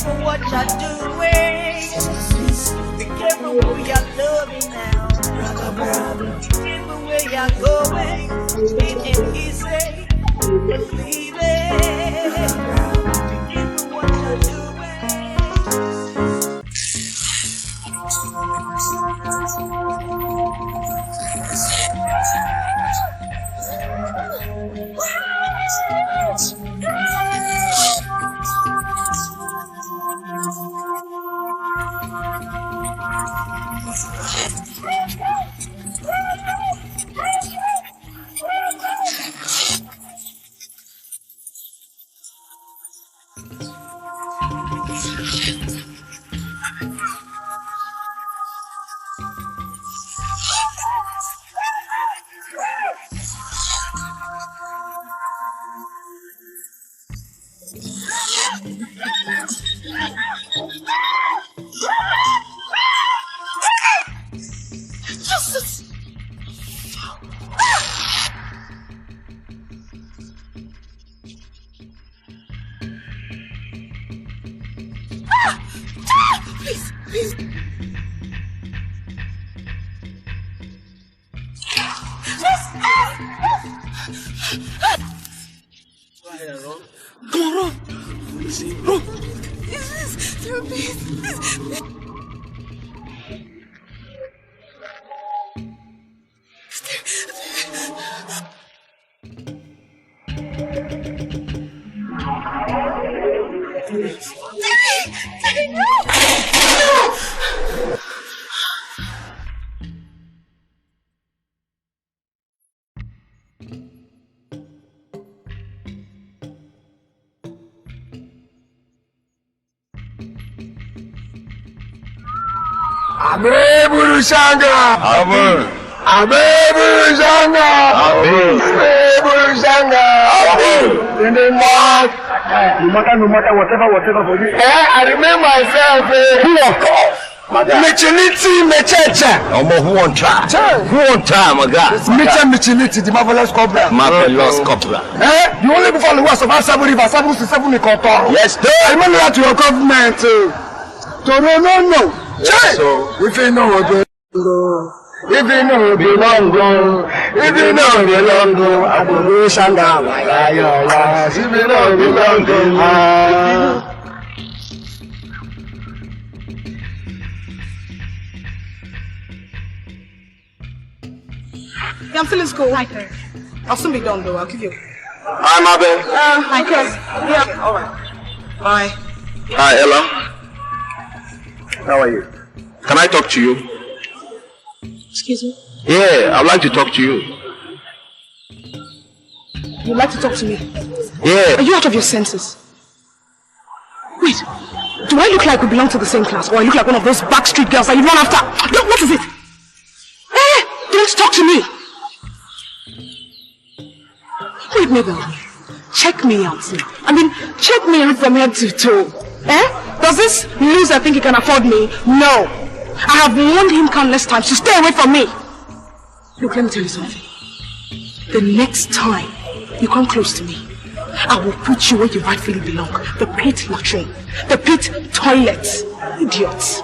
careful what you're doing. Be careful who you're loving now. Be careful where you're going. It ain't easy. Believe it. Be careful what you're doing. No matter whatever for you. I remember myself. Who on call? Micheliti, Mechecha. Who on try? Who on time, my guy? Micheliti, the marvelous cobra. Marvelous cobra. You only before the worst of Asabu River, Sabu to 7 Koto. Yes, sir. I remember that your government. No. So, if you know what to do. If you know belong, if you know belong, I will go Shanga. If you know belong, Yeah, I'm feeling school. Hi, Claire. I'll soon be done though. I'll give you. Hi, Mabel. Hi, Claire. Yeah, alright. Bye. Hi, Ella. how are you? Can I talk to you? Excuse me? Yeah, I'd like to talk to you. You'd like to talk to me? Yeah. Are you out of your senses? Wait, do I look like we belong to the same class? Or I look like one of those backstreet girls that you run after? No, what is it? Don't talk to me! Wait, Mabel, check me out now. I mean, check me out from head to toe. Does this loser think he can afford me? No. I have warned him countless times to stay away from me. Look, let me tell you something. The next time you come close to me, I will put you where you rightfully belong. The pit latrine. The pit toilet. Idiots.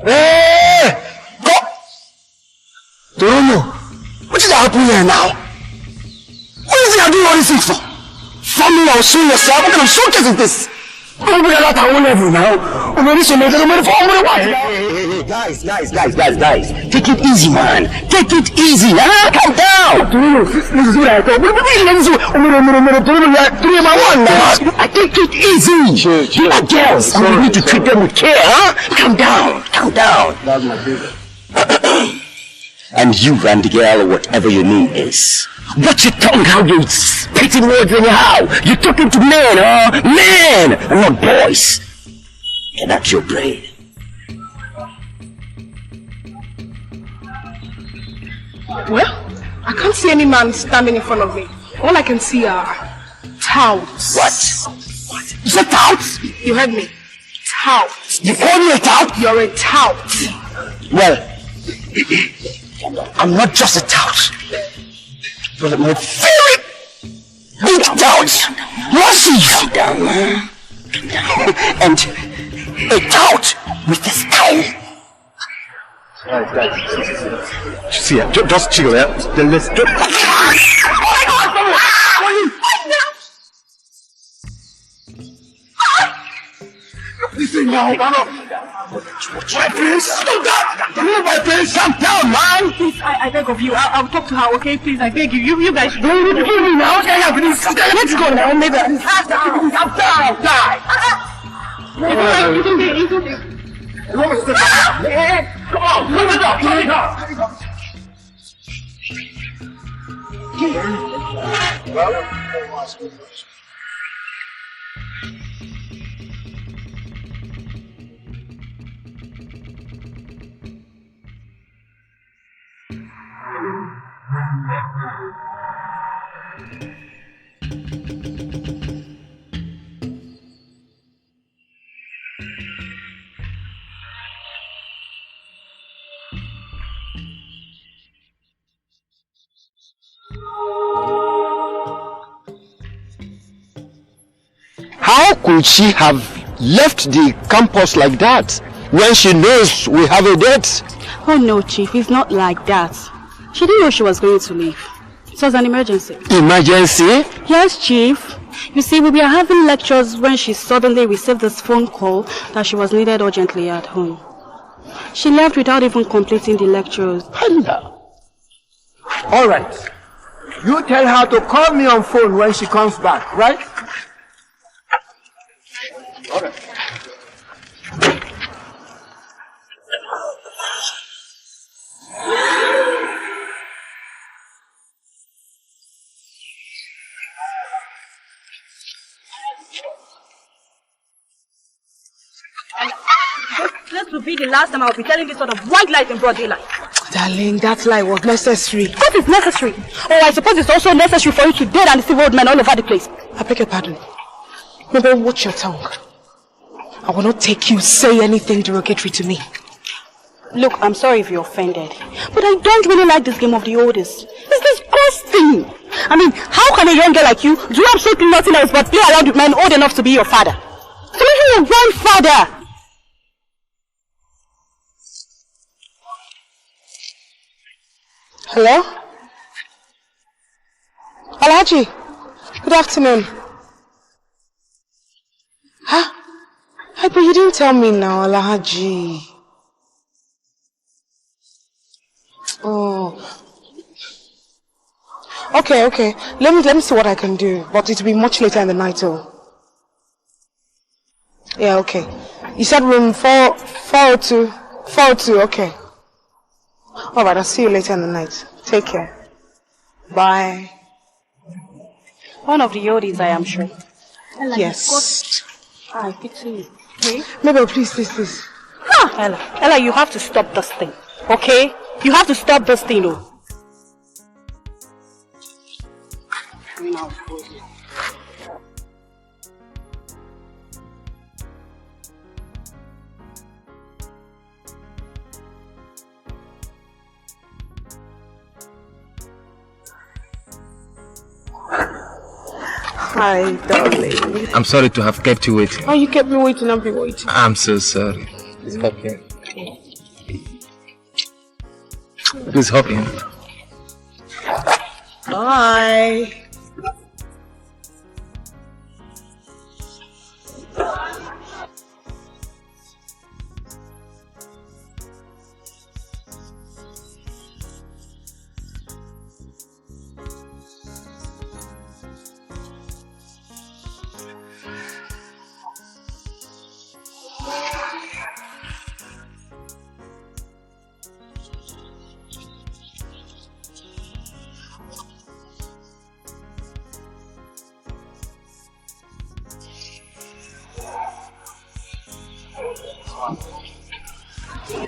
Hey! Go! Don't know. What is happening here now? What is he doing all these things for? Family or show yourself? What kind of showcase is this? Don't be at our own level now. Guys. Take it easy, man. Take it easy, huh? Calm down. This is what I thought. I take it easy. You are girls. And we need to treat them with care, huh? Calm down. That's my favorite. And you and the girl, or whatever your name is. Watch your tongue, how you spitting words anyhow. You're talking to men, huh? Men, and not boys. And that's your brain. Well, I can't see any man standing in front of me. All I can see are touts. What? You said touts? You heard me. Tout. You call me a tout? You're a tout. Well, I'm not just a tout. But my very Big doubts. Massive. Calm down. And a doubt with a style. See, just chill, yeah? Then let's do. Listen now, my prince, stop that! My prince, calm down, man! Please, I beg of you. I'll talk to her, okay? Please, I beg you. You guys don't need to kill me now. Let's go now, maybe. Calm down, die! It's okay. Come on, move it up, move it up! How could she have left the campus like that when she knows we have a date? Oh no, Chief, it's not like that. She didn't know she was going to leave. It was an emergency. Emergency? Yes, Chief. You see, we were having lectures when she suddenly received this phone call that she was needed urgently at home. She left without even completing the lectures. All right. You tell her to call me on phone when she comes back, right? All right. This will be the last time I'll be telling this sort of white lies in broad daylight. Darling, that lie was necessary. What is necessary? Oh, I suppose it's also necessary for you to date and deceive old men all over the place. I beg your pardon. Maybe watch your tongue. I will not take you say anything derogatory to me. Look, I'm sorry if you're offended, but I don't really like this game of the oldest. It's disgusting. I mean, how can a young girl like you do absolutely nothing else but play around with men old enough to be your father? So even your grandfather. Hello? Alhaji, good afternoon. Huh? Hey, but you didn't tell me now, Alhaji. Oh. Okay. Let me see what I can do. But it will be much later in the night, oh. Yeah, okay. You said room 402. 402, okay. Alright, I'll see you later in the night. Take care. Bye. One of the oldies, I am sure. Yes. I pity you. Okay? Mabel, please. Ella, you have to stop this thing. Okay? You have to stop this thing, though. Hi, darling. I'm sorry to have kept you waiting. Oh, you kept me waiting. I've been waiting. I'm so sorry. Please hop in. Please hop in. Bye.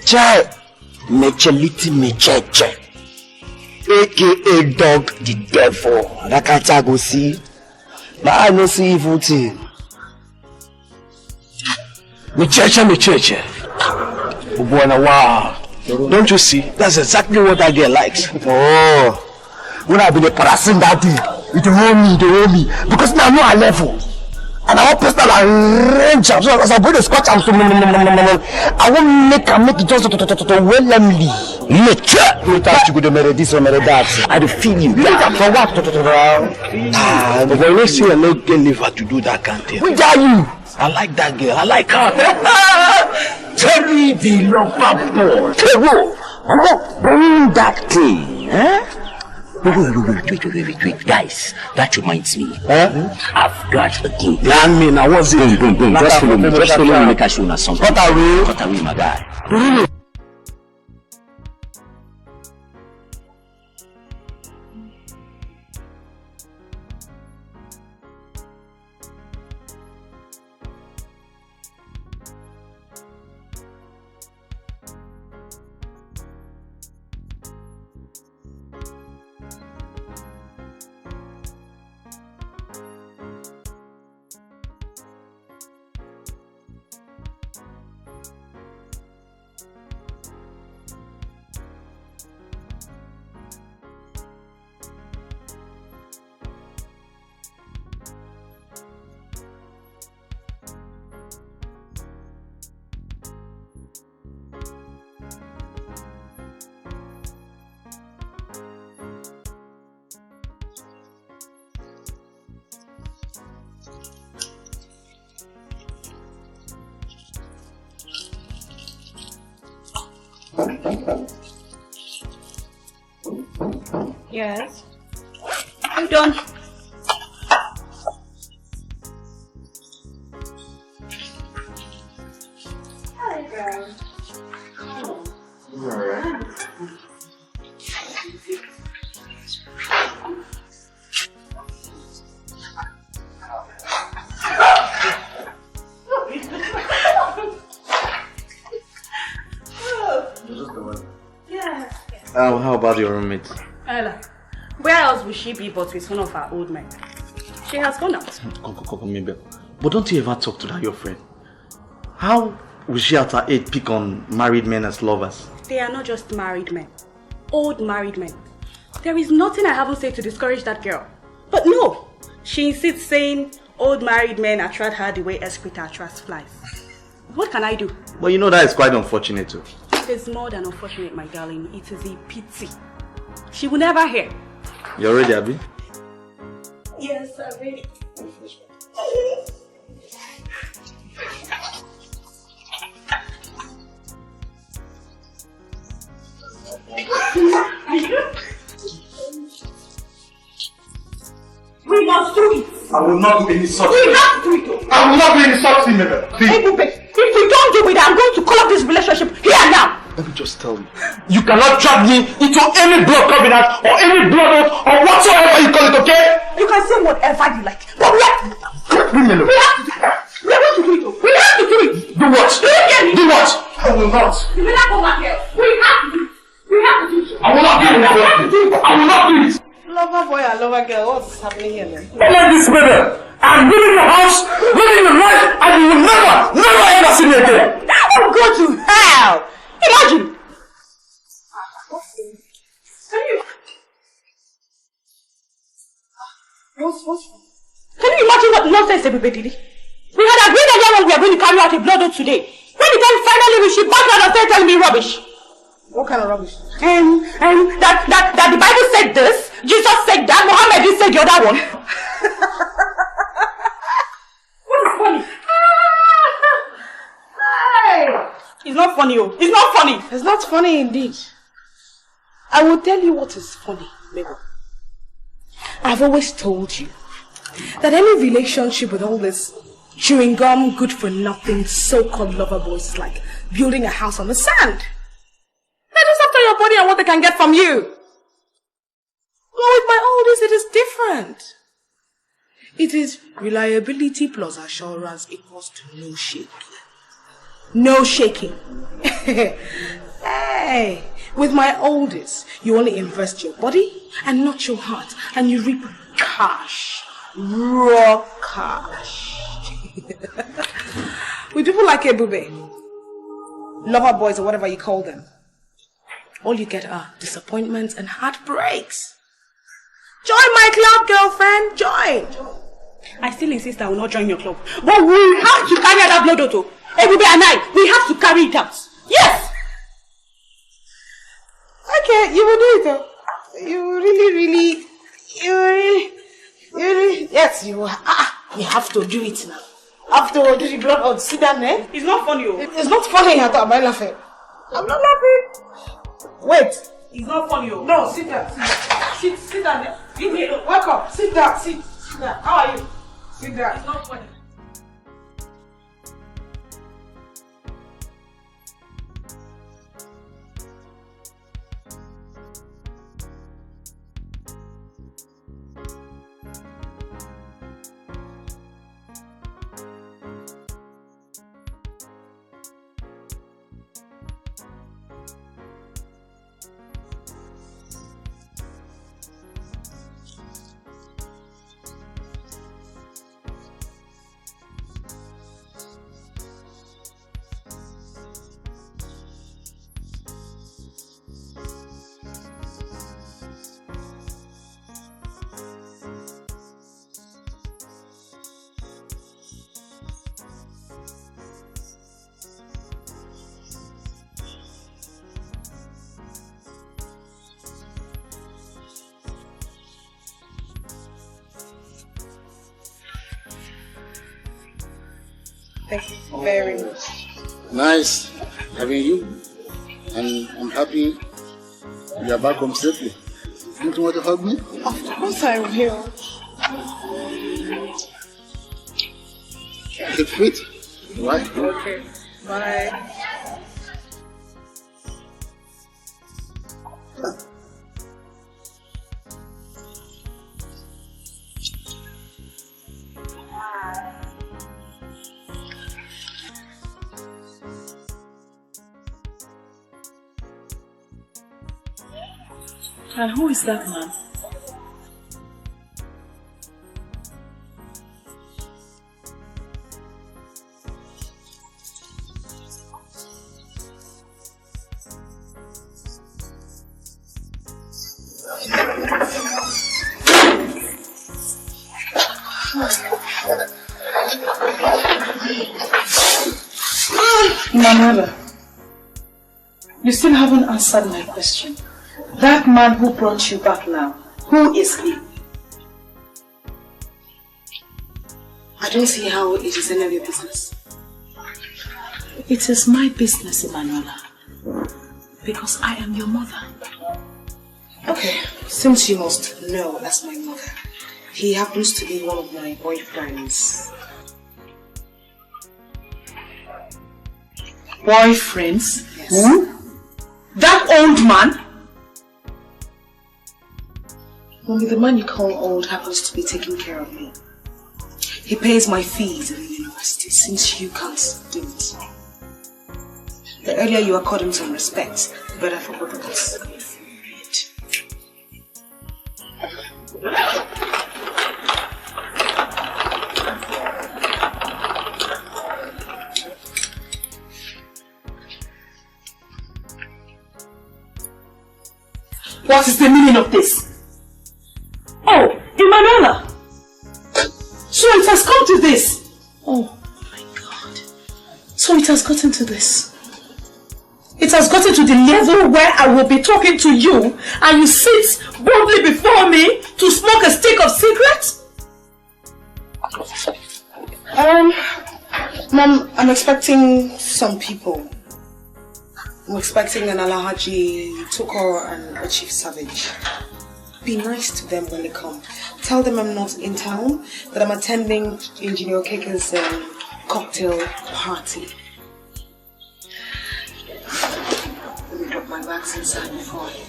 Chai, Mecheliti Mecheche, aka Dog the Devil. Rakata go see, but I no see evil thing. Mecheche. Wow. Don't you see? That's exactly what that girl likes. Oh, when I be the parasin daddy. It will hold me. Because now I know I level. And I want personal arrange am. So as I go to scratch am, I want make it just well lemly. Nature. You touch you go to marry this or marry that. I do feel you. For what? But when you see a no girl liver to do that can't tell. Who are you? I like that girl. I like her. Terry the lover boy. Terry, bring that thing. Wait, guys. That reminds me. I've got a thing. Land me now. What's it? Boom. Just follow me. Make I show you something. Cut away, my guy. Yes. I'm done. Hi, girl. Alright. How about your roommate? Ella, where else would she be but with one of our old men? She has gone out. Come, maybe. But don't you ever talk to that your friend? How will she at her age pick on married men as lovers? They are not just married men. Old married men. There is nothing I haven't said to discourage that girl. But no, she insists saying old married men attract her the way escalate attracts flies. What can I do? But you know that is quite unfortunate too. It is more than unfortunate, my darling. It is a pity. She will never hear. You ready, Abby? Yes, I'm ready. We must do it. I will not do any such We have to do it. I will not do any such thing, Please. Hey, Bupe, if we don't do it, I'm going to call up this relationship here and now. Let me just tell you. You cannot trap me into any blood covenant or any blood oath or whatsoever you call it, okay? You can say whatever you like, but we have to do it. Leave me alone. We have to do it. We have to do it. We have to do it. Do what? Do what? I will not. You will not go back here. We have to do it. We have to do it. I will not do it. I will not do it. Lover boy and lover girl, what's happening here then? Don't like this, baby. I'm leaving the house, living the life, and you will never ever see me again. I'll go to hell. Imagine. Can you imagine what nonsense everybody did? We had agreed earlier when we were going to carry out a blood oath today. When the time finally reached, she backed out and started telling me rubbish. What kind of rubbish? That the Bible said this, Jesus said that, Muhammad did say the other one. What is funny? Hey! It's not funny, oh. It's not funny. It's not funny indeed. I will tell you what is funny, Mabel. I've always told you that any relationship with all this chewing gum, good for nothing, so-called lover boys is like building a house on the sand. They're just after your body and what they can get from you. Well, with my oldies, it is different. It is reliability plus assurance equals to no shaking. No shaking. Hey, with my oldies, you only invest your body and not your heart, and you reap cash. Raw cash. With people like Ebube, lover boys or whatever you call them, all you get are disappointments and heartbreaks. Join my club, girlfriend. Join. I still insist I will not join your club. But we have to carry out that blood auto. Ebube and I, we have to carry it out. Yes! Okay, you will do it though. You really, yes, you have to do it now. After do the blood auto, sit down there. It's not funny. It's not funny at all. I'm laughing. I'm not laughing. Wait. It's not funny. No, sit down. Sit down there. Leave me alone. Welcome. Sit down. Sit down. How are you? Sit down. It's not funny. Thank you very much. Nice having you. And I'm happy you are back home safely. Don't you want to hug me? Of course I will. Keep fit. Right? Okay. Bye. And who is that man? Manuela, you still haven't answered my question. That man who brought you back now, who is he? I don't see how it is any of your business. It is my business, Emanuela. Because I am your mother. Okay, since you must know as my mother, he happens to be one of my boyfriends. Boyfriends? Yes. Who? That old man? Only the man you call old happens to be taking care of me. He pays my fees at the university since you can't do it. The earlier you accord him some respect, the better for both of us. What is the meaning of this? Oh, Emanuela! So it has come to this! Oh my God. So it has gotten to this. It has gotten to the level where I will be talking to you and you sit boldly before me to smoke a stick of cigarette? Mom, I'm expecting some people. I'm expecting an Alahaji, Tuko and a Chief Savage. Be nice to them when they come. Tell them I'm not in town, that I'm attending Engineer Keke's cocktail party. Let me drop my bags inside before I leave.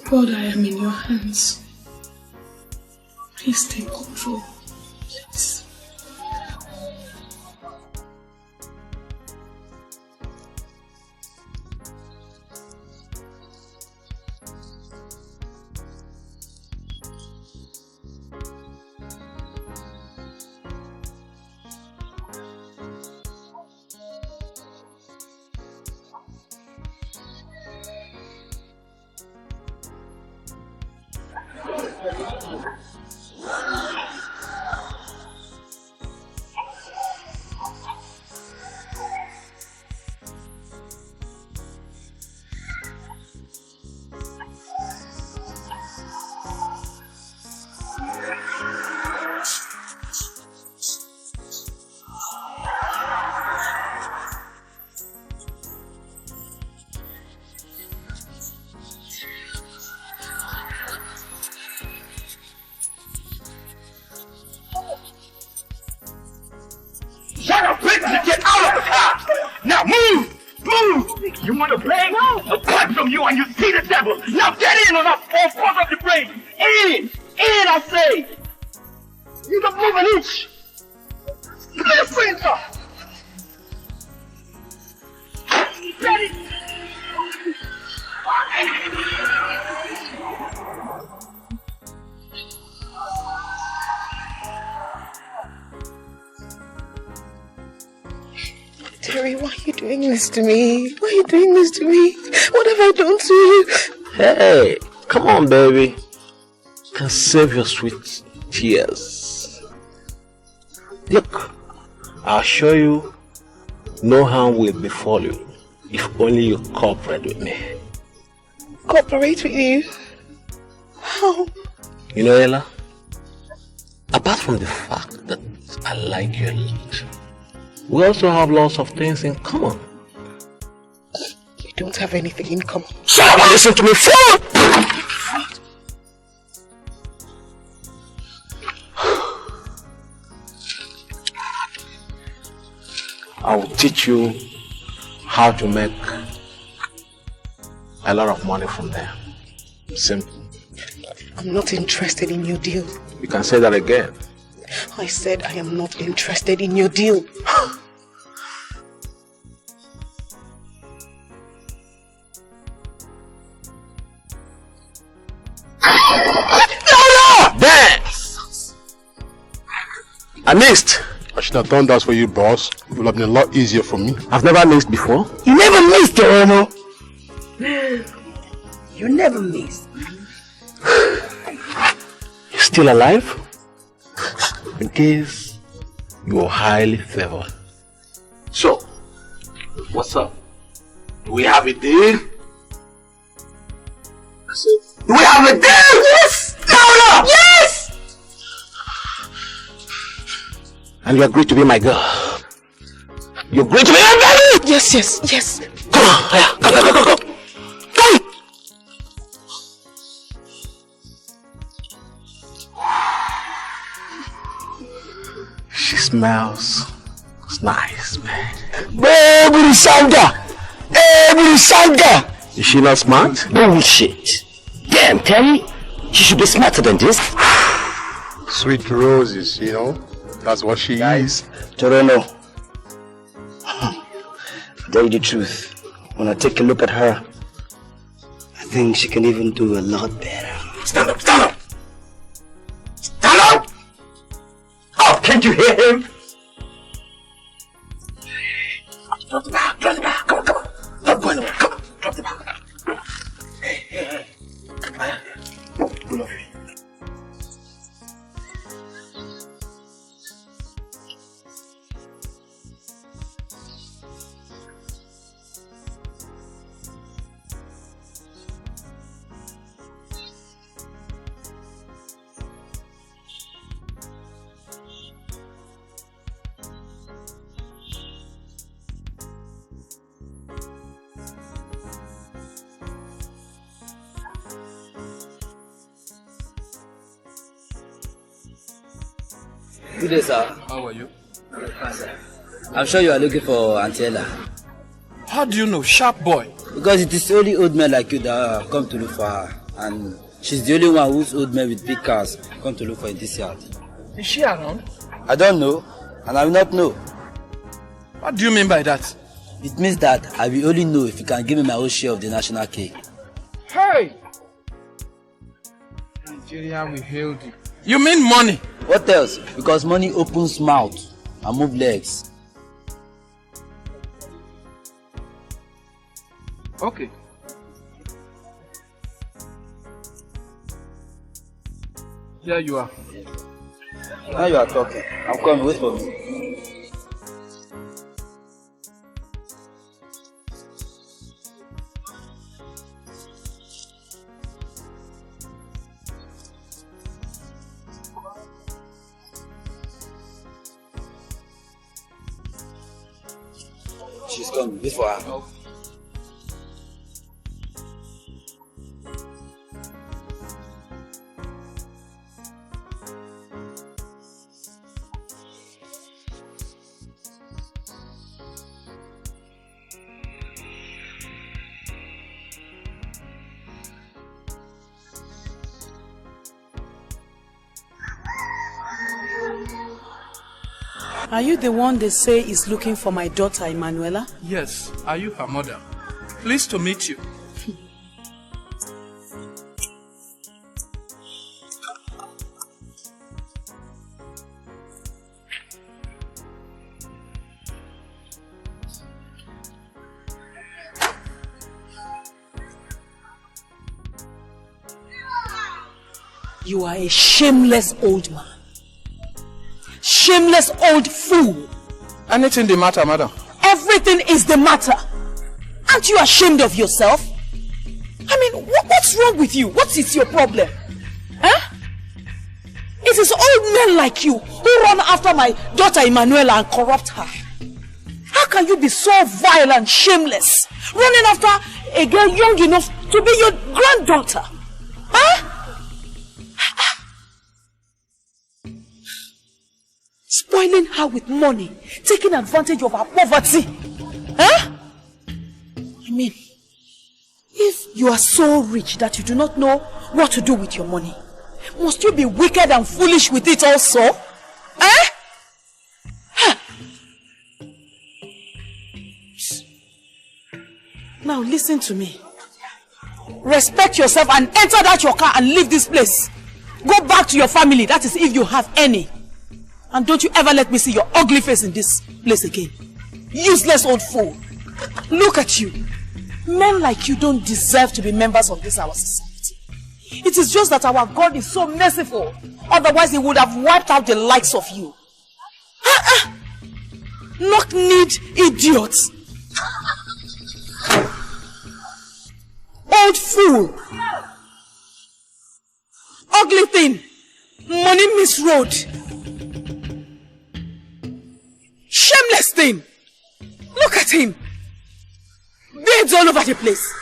God, I am in your hands. Please take control. Please. You want to play? No. Apart from you and you see the devil. Now get in on that four quarters of the brain. In, I say. You don't move an inch. Listen, sir. Get it. Terry, why are you doing this to me? Why are you doing this to me? What have I done to you? Hey, come on, baby. You can save your sweet tears. Look, I'll show you no harm will befall you if only you cooperate with me. Cooperate with you? How? You know, Ella, apart from the fact that I like you a lot, we also have lots of things in common. We don't have anything in common. Shut up and listen to me, fool! I will teach you how to make a lot of money from there. Simple. I'm not interested in your deal. You can say that again. I said I am not interested in your deal. Dance! I missed. I should have done that for you, boss. It would have been a lot easier for me. I've never missed before. You never missed, Oromo. You never missed. You're still alive? In case you are highly favored. So, what's up? Do we have a deal? Do we have a deal? Yes! Louder! Yes! And you agreed to be my girl. You agreed to be my baby? Yes, yes, yes. Come on, come. She smells nice, man. Baby Sanga! Is she not smart? Bullshit. Damn, Terry. She should be smarter than this. Sweet roses, you know. That's what she is. Toronto. Tell you the truth. When I take a look at her, I think she can even do a lot better. Stand up! Stand up! Stand up! Oh, can't you hear him? Drop the bag, drop the bag. Come on, come on. Not going away. Come on, drop the bag. Hey. Pull off. Good day, sir. How are you? I'm sure you are looking for Auntie Ella. How do you know? Sharp boy. Because it is only old men like you that come to look for her. And she's the only one whose old men with big cars come to look for in this yard. Is she around? I don't know, and I will not know. What do you mean by that? It means that I will only know if you can give me my own share of the national cake. Hey! Nigeria will hail you. You mean money? What else? Because money opens mouth and moves legs. Okay. Here you are. Now you are talking. I'm coming. Wait for me. She's coming. Wait for her. Are you the one they say is looking for my daughter, Emanuela? Yes. Are you her mother? Pleased to meet you. You are a shameless old man. Shameless old fool. Anything the matter, madam? Everything is the matter. Aren't you ashamed of yourself? I mean, what's wrong with you? What is your problem? Huh? It is old men like you who run after my daughter Emanuela and corrupt her. How can you be so vile and shameless, running after a girl young enough to be your granddaughter? Huh? Spoiling her with money, taking advantage of her poverty. Huh? I mean, if you are so rich that you do not know what to do with your money, must you be wicked and foolish with it also? Eh? Huh? Now listen to me. Respect yourself and enter that your car and leave this place. Go back to your family, that is if you have any. And don't you ever let me see your ugly face in this place again. Useless old fool. Look at you. Men like you don't deserve to be members of this our society. It is just that our God is so merciful. Otherwise he would have wiped out the likes of you. Knock-kneed idiots. Old fool. Ugly thing. Money misroad. Shameless thing! Look at him! Beards all over the place!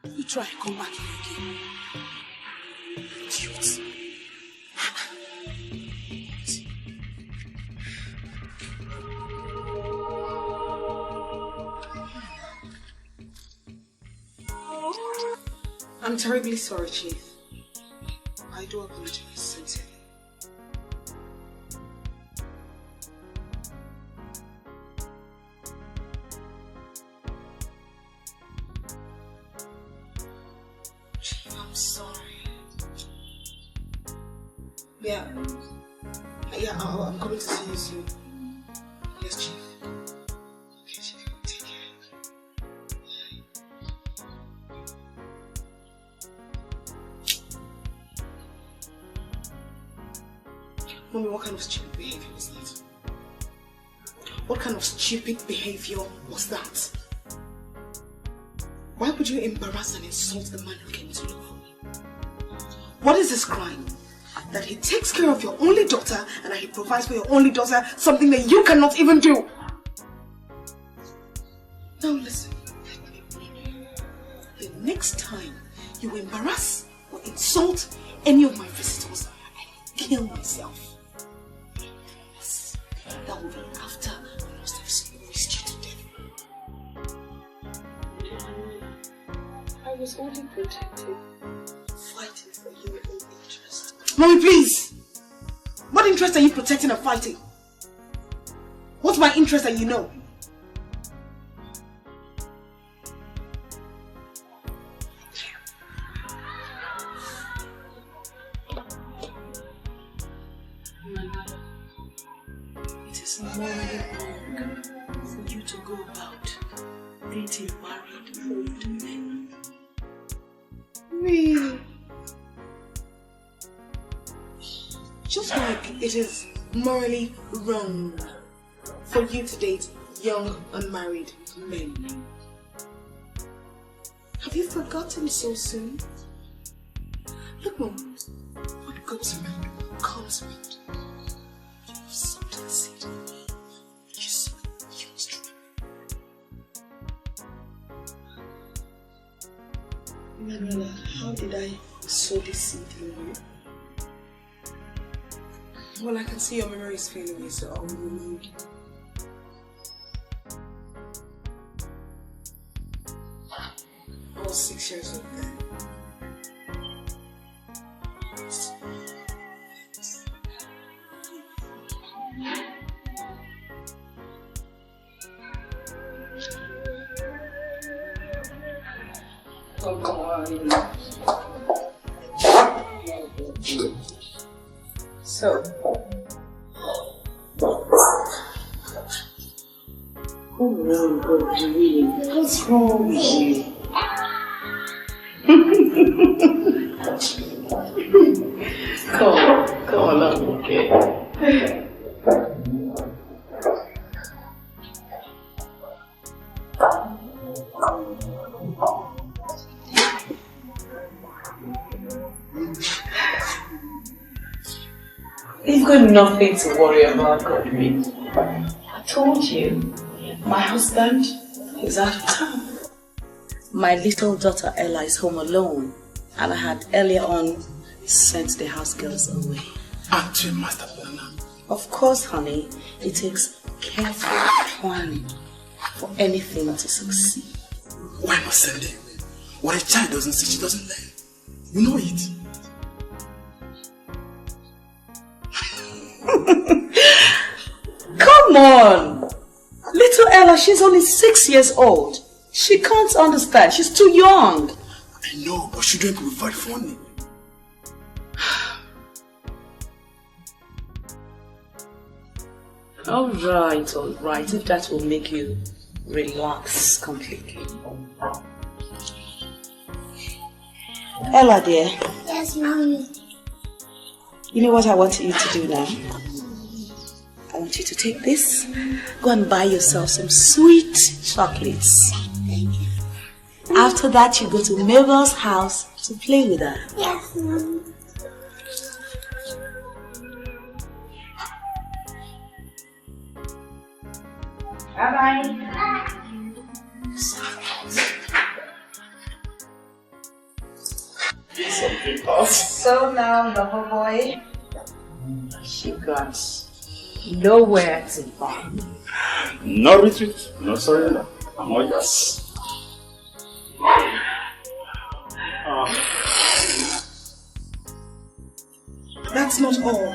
You try and come back here again. Idiot. I'm terribly sorry, Chief. I do apologize sincerely. Chief, I'm sorry. Yeah, I'm coming to see you soon. Yes, Chief. Okay, Chief, take care. Mommy, what kind of stupid behavior was that? What kind of stupid behavior was that? Why would you embarrass and insult the man who came to look for me? What is this crime? That he takes care of your only daughter and that he provides for your only daughter something that you cannot even do. Now listen. The next time you embarrass or insult any of my visitors, I will kill myself. That will be after I must have squeezed you to death. I was only protecting. Fighting for your own interest. Mommy, please! What interest are you protecting and fighting? What's my interest that you know? Morally wrong for you to go about dating married old men. Just like it is morally wrong for you to date young, unmarried men. Have you forgotten so soon? Look, Mom, what goes around comes around. You have something to say to me. You saw you was Manuela, how did I sow this seed in you? Well, I can see your memory is failing me, so I'll remove it. I was 6 years old then. Oh, come on. So, oh no, God, really, what's wrong with you? Come on, I'm okay. You've got nothing to worry about, Godwin. I told you, my husband is out of town. My little daughter Ella is home alone, and I had earlier on sent the house girls away. Aren't you a master planner? Of course, honey, it takes careful planning for anything to succeed. Why not send them? What a child doesn't see, she doesn't learn. You know it. Come on! Little Ella, she's only 6 years old. She can't understand. She's too young. I know, but children could be very funny. Alright. If that will make you relax completely. Ella, dear. Yes, Mommy. You know what I want you to do now? I want you to take this, go and buy yourself some sweet chocolates. After that, you go to Mabel's house to play with her. Yes, Mommy. Bye-bye. So now, lover boy, she got nowhere to find. No retreat, no surrender. No yes. That's not all.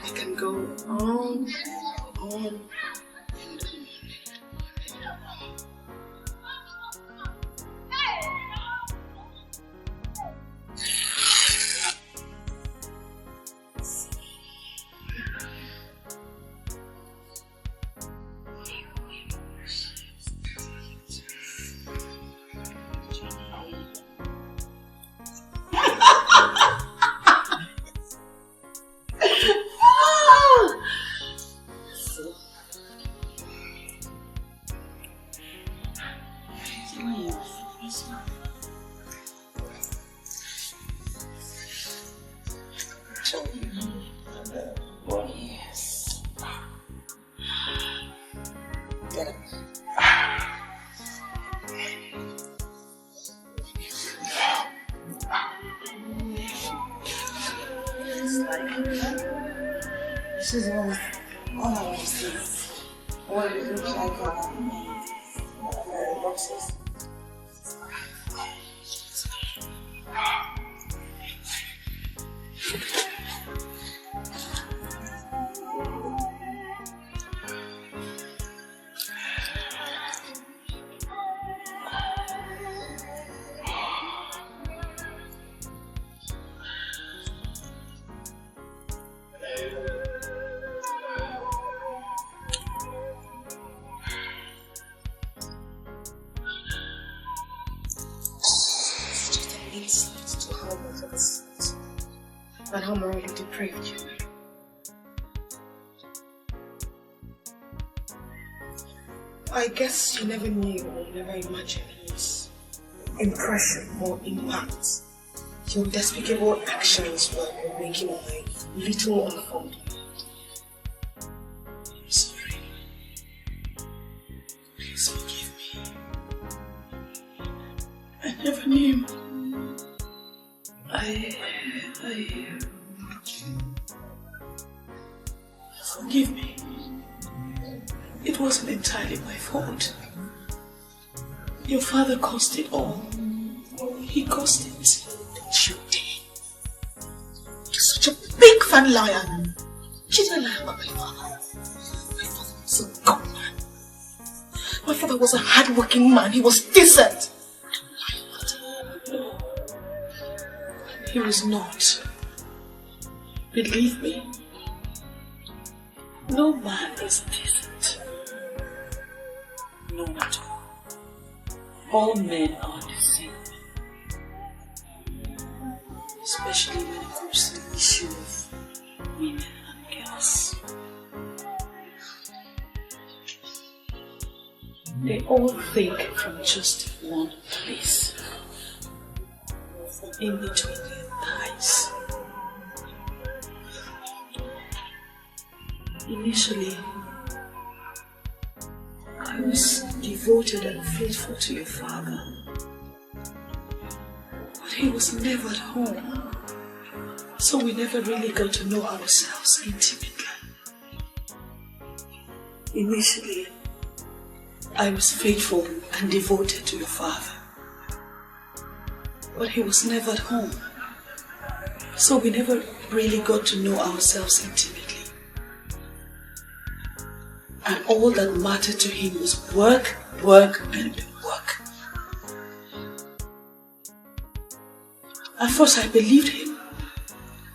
I can go on. This is all I want to see. What it looks like boxes. and how morally depraved you are. I guess you never knew or you never imagined his impression or impact your despicable actions were making on my little unfolding. I'm sorry. Please forgive me. I never knew. Forgive me. It wasn't entirely my fault. Your father caused it all. He caused it. Don't you dare. You're such a big fat liar. You didn't lie about my father. My father was a good man. My father was a hard-working man. He was decent. Don't lie about him. He was not. Believe me. No man is decent. No at all. All men are the same. Especially when it comes to the issue of women and girls. They all think from just one place. From in between their thighs. Initially, I was devoted and faithful to your father, but he was never at home, so we never really got to know ourselves intimately. Initially, I was faithful and devoted to your father, but he was never at home, so we never really got to know ourselves intimately. And all that mattered to him was work, work, and work. At first I believed him.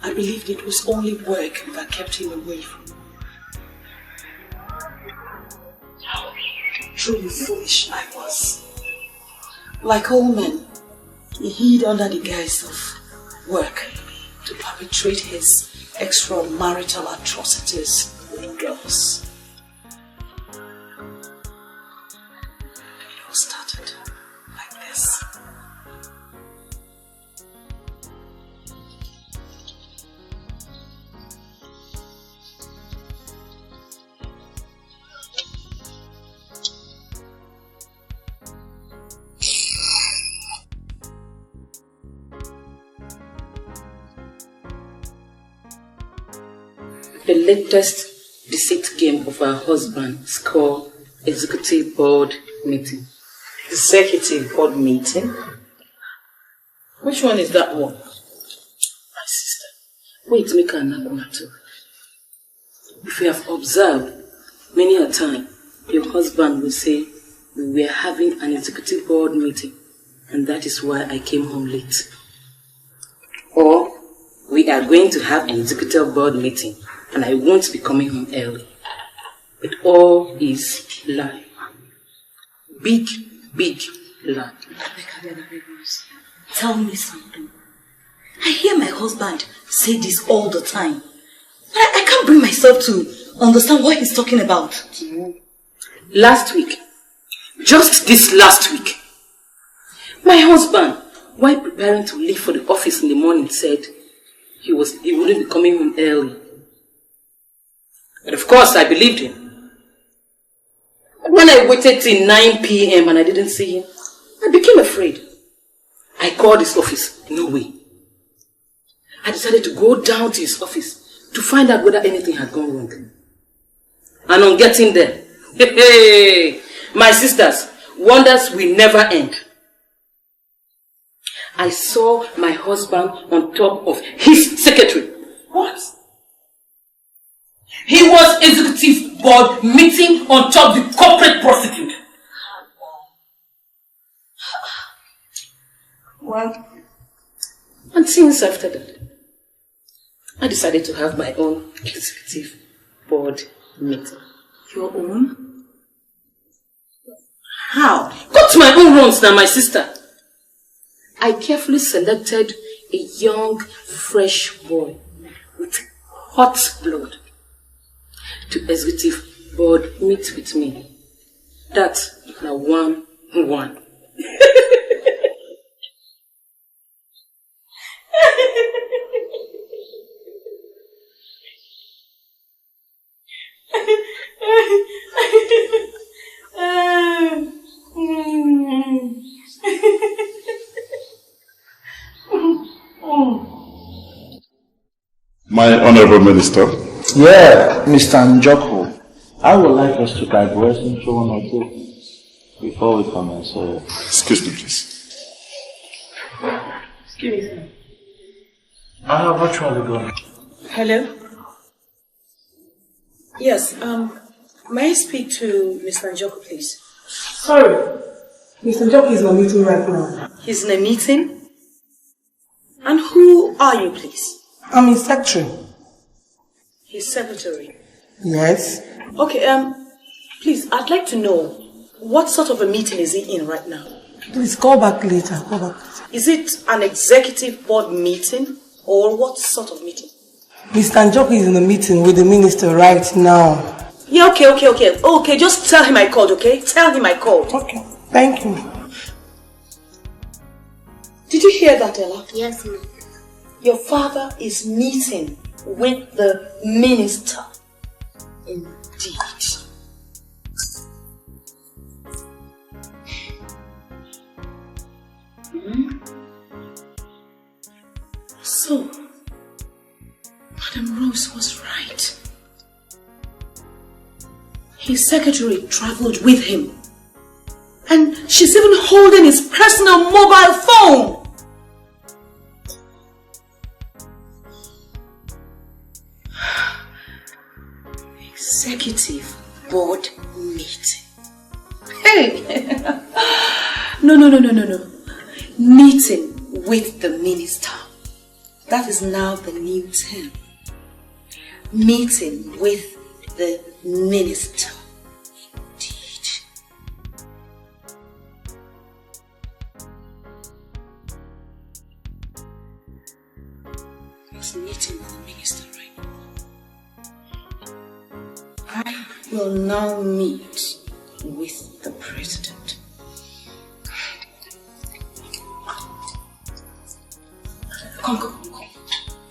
I believed it was only work that kept him away from me. How truly foolish I was. Like all men, he hid under the guise of work to perpetrate his extramarital atrocities with girls. Started like this. The latest deceit game of our husband is called Executive Board Meeting. Executive Board Meeting? Which one is that one? My sister. Wait, make an too. If you have observed, many a time, your husband will say, we were having an executive board meeting, and that is why I came home late. Or, we are going to have an executive board meeting, and I won't be coming home early. It all is lie. Big lie. Tell me something. I hear my husband say this all the time. But I can't bring myself to understand what he's talking about. Last week, just this last week, my husband, while preparing to leave for the office in the morning, said he wouldn't be coming home early. And of course, I believed him. When I waited till 9 p.m. and I didn't see him, I became afraid. I called his office. No way. I decided to go down to his office to find out whether anything had gone wrong. And on getting there, my sisters, wonders will never end. I saw my husband on top of his secretary. What? He was executive board meeting on top of the corporate prostitute. Well, and since after that, I decided to have my own executive board meeting. Your own? How? Got my own runs now, my sister. I carefully selected a young, fresh boy hot blood to executive board meet with me. That's now 1-1. My Honorable Minister. Yeah, Mr. Njoko. I would like us to digress into one or two before we commence. Excuse me, please. Excuse me. I have actually gone. Hello? Yes, may I speak to Mr. Njoko, please? Sorry. Mr. Njoko is in a meeting right now. He's in a meeting? And who are you, please? I'm his secretary. His secretary? Yes. Okay, please, I'd like to know, what sort of a meeting is he in right now? Please call back later. Call back later. Is it an executive board meeting or what sort of meeting? Mr. Njoko is in a meeting with the minister right now. Yeah, okay, just tell him I called, okay? Tell him I called. Okay, thank you. Did you hear that, Ella? Yes, ma'am. Your father is meeting with the minister. Indeed. So, Madam Rose was right. His secretary traveled with him. And she's even holding his personal mobile phone. Executive board meeting. Hey! No. Meeting with the minister. That is now the new term. Meeting with the minister. Indeed. He's meeting with the minister right now. I will now meet with the president. Come.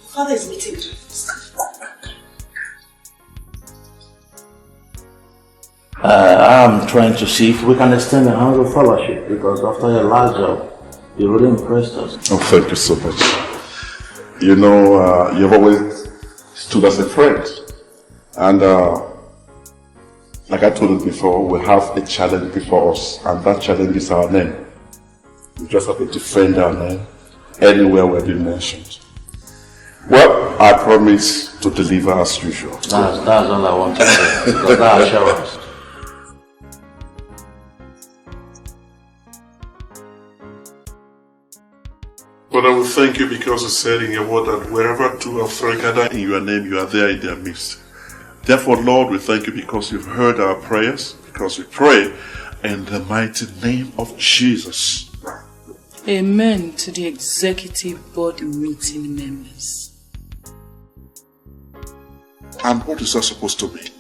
Father is meeting with you. I'm trying to see if we can extend the hands of fellowship, because after your last job, you really impressed us. Oh, thank you so much. You know, you've always stood as a friend. And like I told you before, we have a challenge before us, and that challenge is our name. We just have to defend our name anywhere we're being mentioned. Well, I promise to deliver as usual. That's all I want to say, because that assurance. But I will thank you because you said in your word that wherever two or three gather in your name, you are there in their midst. Therefore, Lord, we thank you because you've heard our prayers, because we pray in the mighty name of Jesus. Amen to the executive board meeting members. And what is that supposed to mean?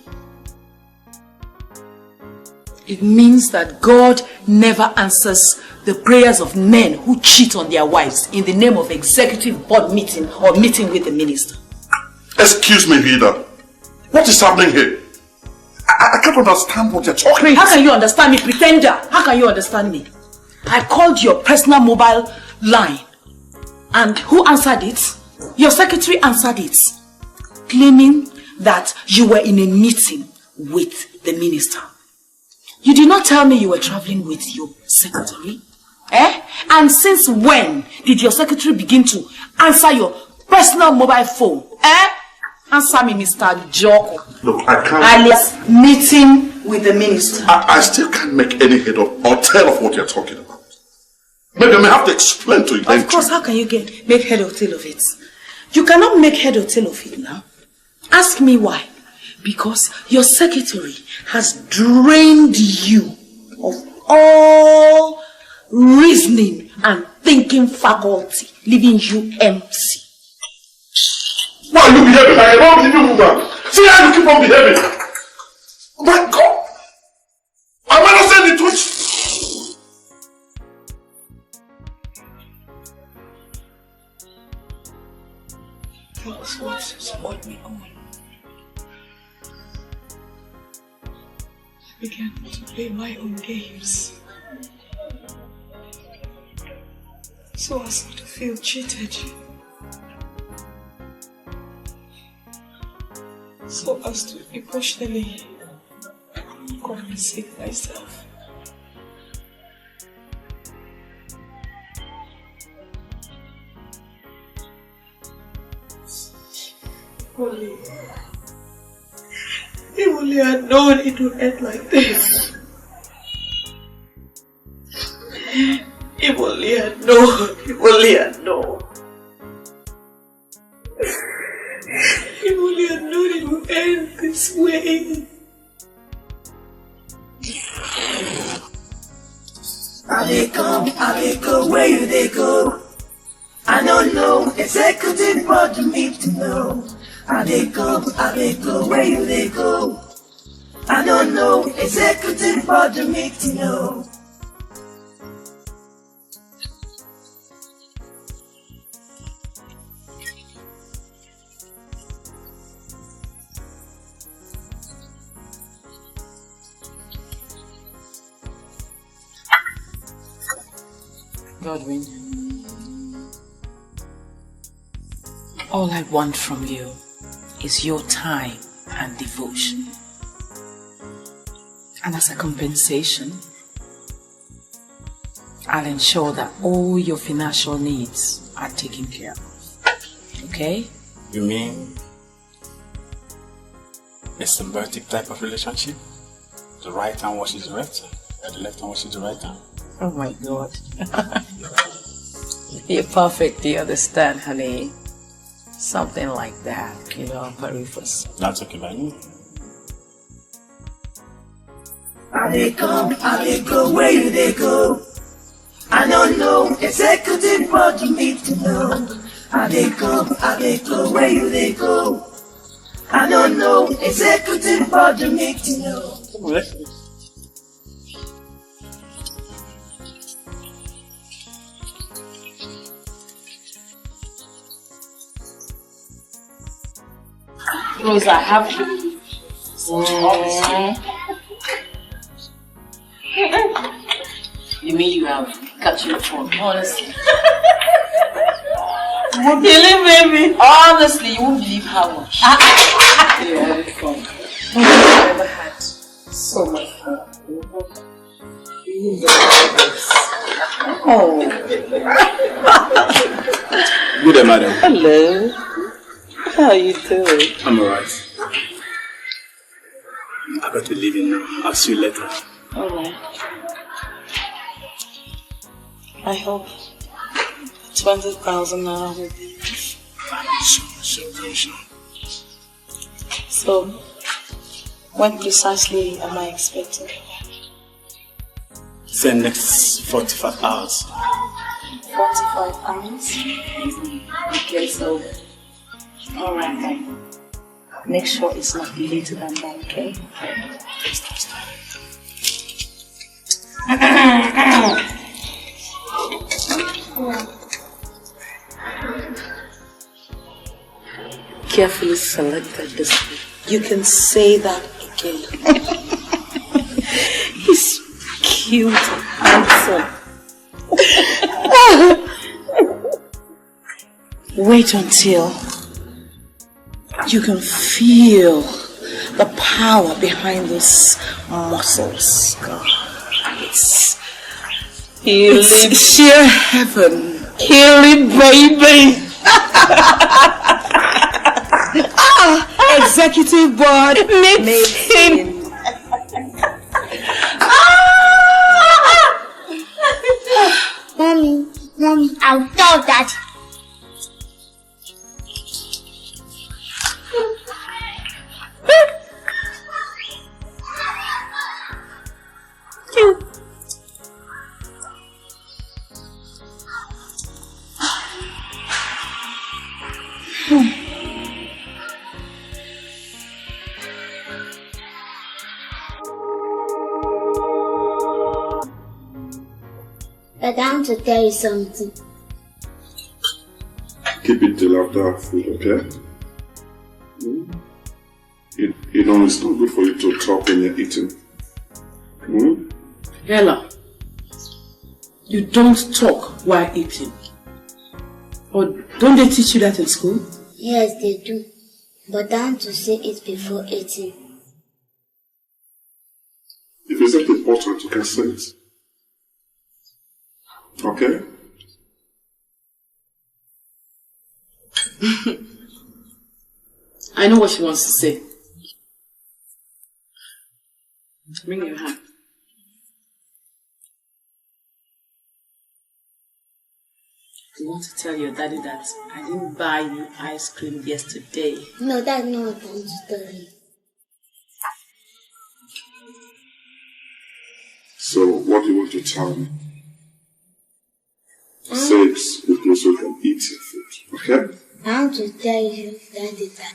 It means that God never answers the prayers of men who cheat on their wives in the name of executive board meeting or meeting with the minister. Excuse me, Rita. What is happening here? I can't understand what you're talking about. How can you understand me, pretender? How can you understand me? I called your personal mobile line. And who answered it? Your secretary answered it. Claiming that you were in a meeting with the minister. You did not tell me you were traveling with your secretary. And since when did your secretary begin to answer your personal mobile phone? Answer me, Mr. Joko. Look, I can't... Alias, meeting with the minister. I still can't make any head of or tail of what you're talking about. Maybe I may have to explain to you. Of course, how can you make head or tail of it? You cannot make head or tail of it now. Ask me why. Because your secretary has drained you of all reasoning and thinking faculty, leaving you empty. Why are you behaving like a non-living woman? See how you keep on behaving. Oh my God! Am I not saying the truth? That's what spurred me on. I began to play my own games. So as not to feel cheated. So as to emotionally compensate myself. If only I had known it would end like this. If only I had known. If only I had known. If only I had known it would end this way. I they come, I they go, where you they go? I don't know, executive board me to know. I they come, where you they go? I don't know, executive board me to know. Godwin, all I want from you is your time and devotion. And as a compensation, I'll ensure that all your financial needs are taken care of. Okay? You mean a symbiotic type of relationship? The right hand washes the left hand, and the left hand washes the right hand? Oh my God. You perfectly understand, honey. Something like that, you know, Aforevo. That's okay by me. I they come, I they go, where you they go? I don't know, executive board me to know. I they come, I they go, where you they go? I don't know, executive board me to know. Rose, I have to. You mean you have cut your phone? Honestly. You won't believe, baby. Honestly, you won't believe how much. Yeah, fun. I've never had so much fun. Oh. Good day, madam. Hello. How are you doing? I'm alright. I got to leave in now. I'll see you later. Alright. I hope 20,000 naira will be enough. Sure. So, when precisely am I expecting? Say next 45 hours. 45 hours? Okay, so, alright then. Make sure it's not later than that, okay? Carefully selected this one. You can say that again. He's cute and handsome. Wait until you can feel the power behind those muscles. God, it's sheer heaven. Healing, baby. Executive board meeting. Mommy, I'll tell Daddy. want to tell you something. Keep it till after food, okay? You know it's not good for you to talk when you're eating. Ella, you don't talk while eating. Or don't they teach you that in school? Yes, they do. But I want to say it before eating. If it's not important, you can say it. Okay? I know what she wants to say. Bring your hand. You want to tell your daddy that I didn't buy you ice cream yesterday? No, that's not what I want to tell you. So, what do you want to tell me? Say it with me so you can eat your food, okay? I want to tell you, Daddy, that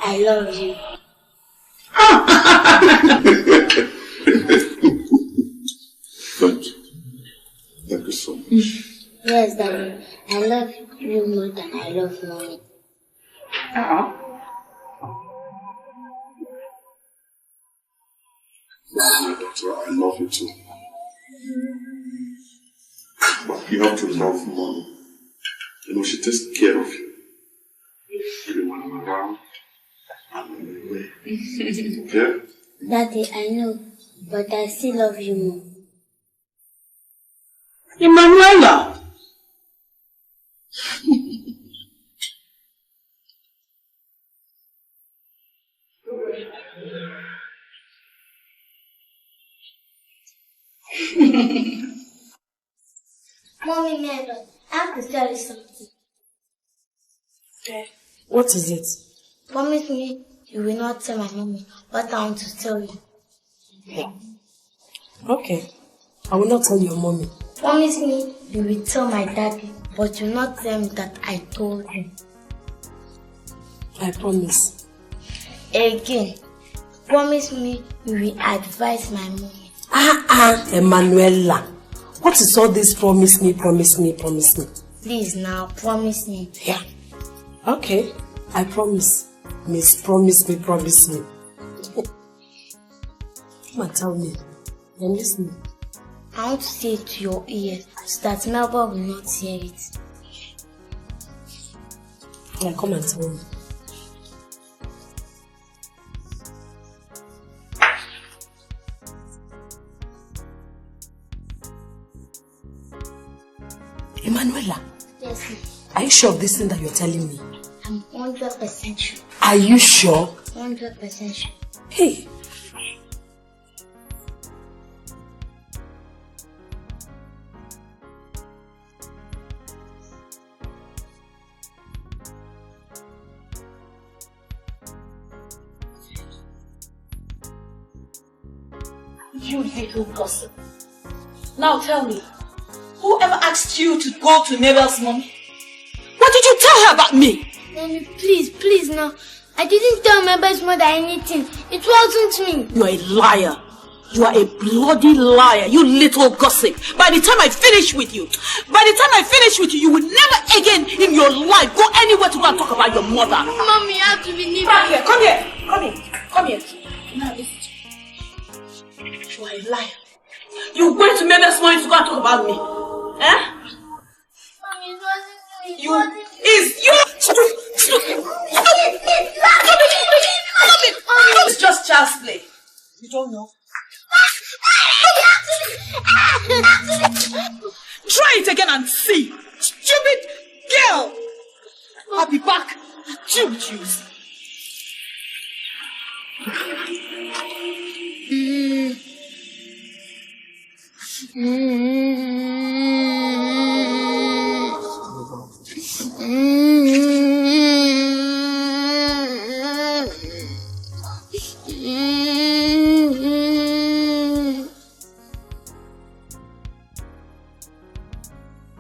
I love you. Thank you. Thank you so much. Yes, Daddy. I love you more than I love Mommy. My daughter, I love you too. But you have to love Mommy. You know, she takes care of you. Even when I'm around, I'm on my way. Okay? Daddy, I know, but I still love you more. Emanuela! Mommy, Melo, I have to tell you something. What is it? Promise me you will not tell my mommy what I want to tell you. Okay. I will not tell your mommy. Promise me you will tell my daddy, but you will not tell him that I told him. I promise. Again, promise me you will advise my mommy. Emanuela. What is all this promise me, promise me, promise me? Please now, promise me. Yeah. Okay, I promise. Miss, promise me, promise me. Come and tell me. I'm listening. I want to say it to your ears so that Melba will not hear it. Yeah, come and tell me. Emanuela. Yes, ma'am. Are you sure of this thing that you're telling me? I'm 100% sure. Are you sure? 100% sure. Hey. You little gossip. Now tell me, whoever asked you to go to Mabel's mom? What did you tell her about me? Mommy, please now. I didn't tell Mabel's mother anything. It wasn't me. You're a liar. You are a bloody liar, you little gossip. By the time I finish with you, you will never again in your life go anywhere to go and talk about your mother. Mommy, you have to believe Back me. here, come here. Now listen to me. You are a liar. You went to Mabel's mom to go and talk about me. Eh? Mommy, it wasn't me. It's you! Stop it! It's just child's play. You don't know. Try it again and see. Stupid girl! I'll be back. Juice.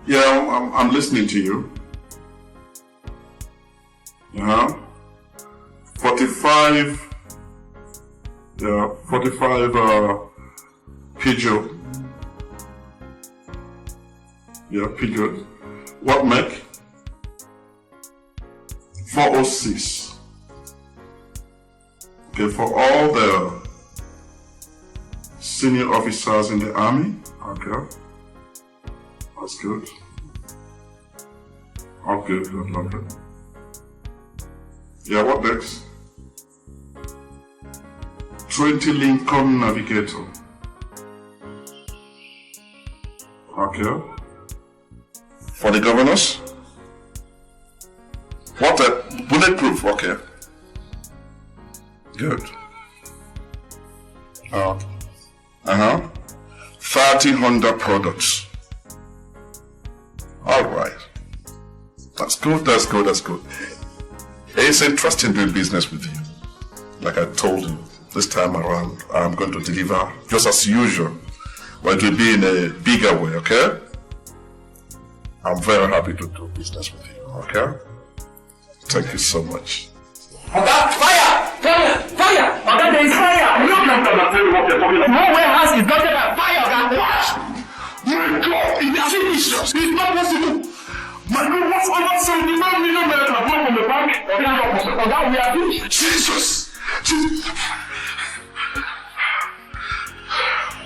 Yeah, I'm listening to you. 45. Yeah, 45 Peugeot. Yeah, Peugeot. What make? 406. Okay, for all the senior officers in the army. Okay. That's good. Okay, good, okay. Yeah, what next? 20 Lincoln Navigator. Okay. For the governors? What a bulletproof, okay. Good. 30 Honda products. Alright. That's good, that's good, that's good. It's interesting doing business with you. Like I told you, this time around, I'm going to deliver just as usual. But it will be in a bigger way, okay? I'm very happy to do business with you, okay? Thank you so much. Fire! Fire! Fire! There is fire! No warehouse is not about fire! My God! It is finished! It's not possible! My God, what's over 79 million naira from the bank? We are finished! Jesus!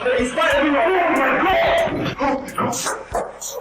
There is fire everywhere! Oh my God! Oh my God!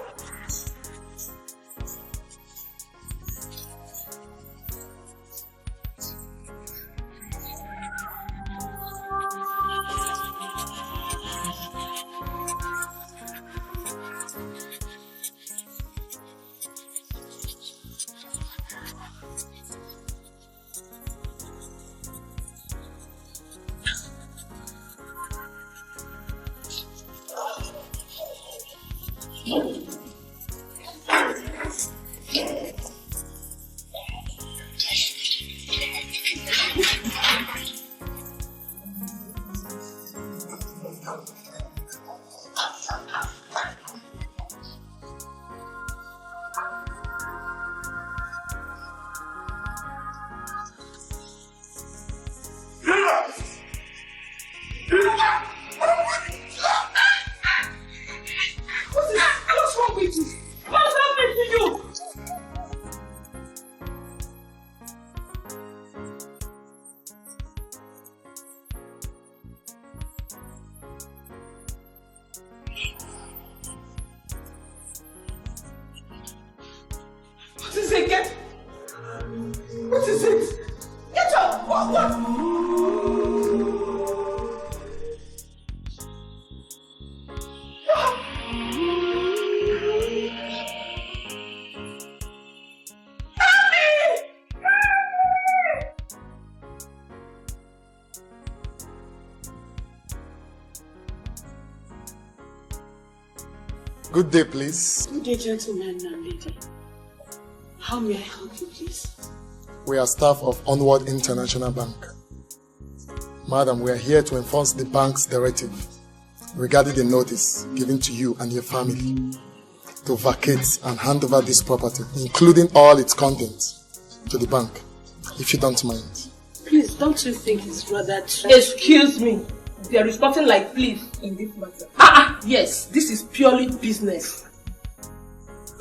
Good day, please. Good day, gentlemen and lady. How may I help you, please? We are staff of Onward International Bank. Madam, we are here to enforce the bank's directive regarding the notice given to you and your family to vacate and hand over this property, including all its contents, to the bank, if you don't mind. Please, don't you think it's rather true? Excuse me. There is nothing like please in this matter. Yes, this is purely business.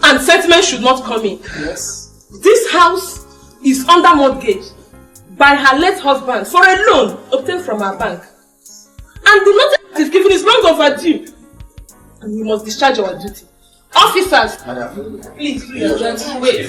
And sentiment should not come in. Yes. This house is under mortgage by her late husband for a loan obtained from our bank. And the notice that is given is long overdue. And we must discharge our duty. Officers, please, wait.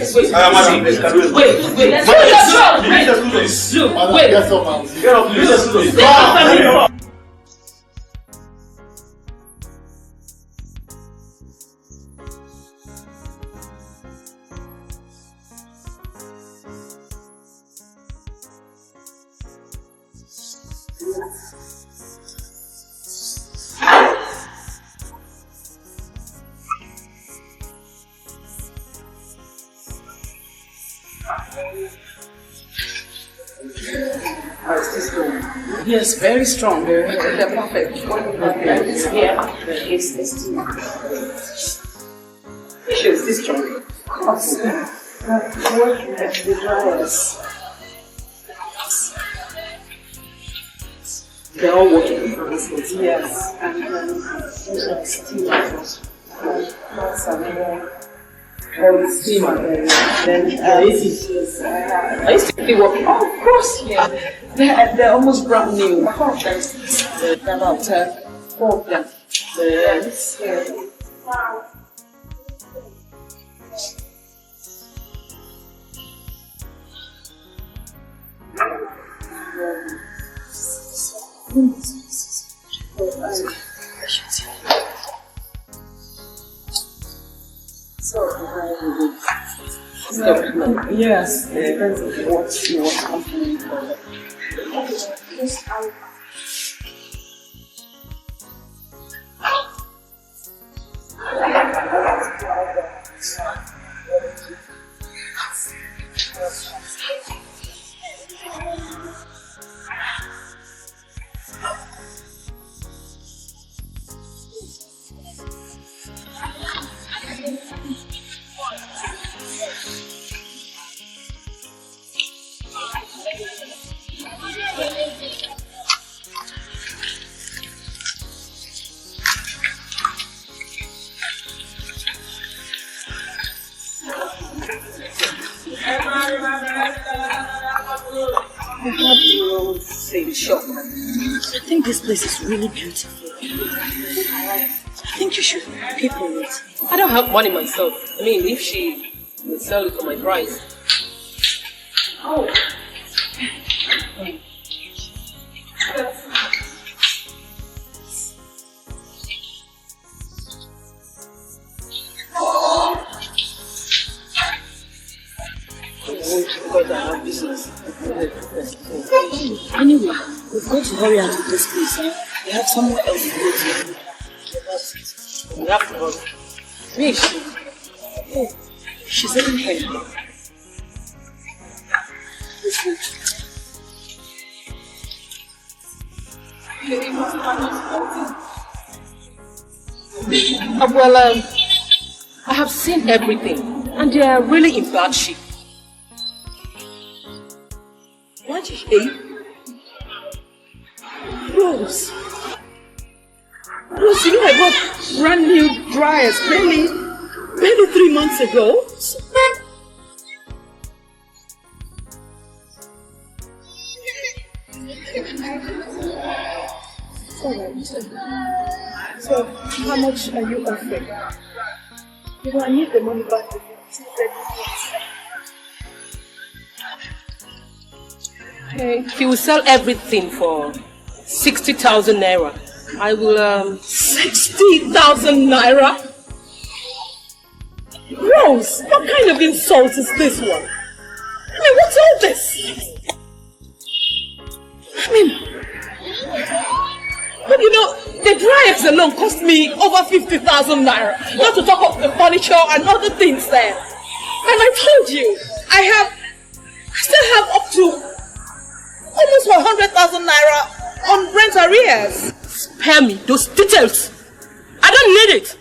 Yes, very strong. They're perfect. This here is this too. Is this strong? Working at the dryers. They're all working for this place. Yes, and steam all the steam and then I used to be working. Oh, of course, yeah. They're almost brand new. Four of them. About 4 of them. Yes. Wow. Yes, depends on what you want company for. I think this place is really beautiful. I think you should pay for it. I don't have money myself. I mean, if she will sell it for my price. Oh. Anyway, we've got to hurry out of this place. We have somewhere else to go to. We have to hurry. Where is she? Oh, she's in here. Well, I have seen everything, and they are really in bad shape. What? Hey? Rose, you know I bought brand new dryers barely 3 months ago. So, how much are you offering? You know, I need the money back. He will sell everything for 60,000 naira. I will 60,000 naira? Rose, what kind of insult is this one? I mean, what's all this? I mean, but you know, the dryers alone cost me over 50,000 naira. Not to talk of the furniture and other things there. And I told you, I still have up to almost 100,000 naira on rent arrears. Spare me those details. I don't need it.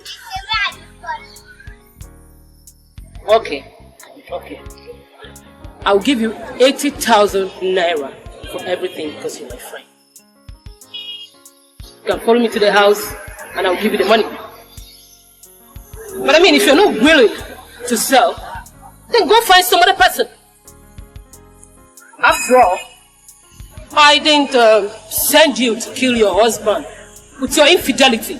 Okay. I'll give you 80,000 naira for everything because you're my friend. You can follow me to the house and I'll give you the money. But I mean, if you're not willing to sell, then go find some other person. After all, I didn't send you to kill your husband with your infidelity.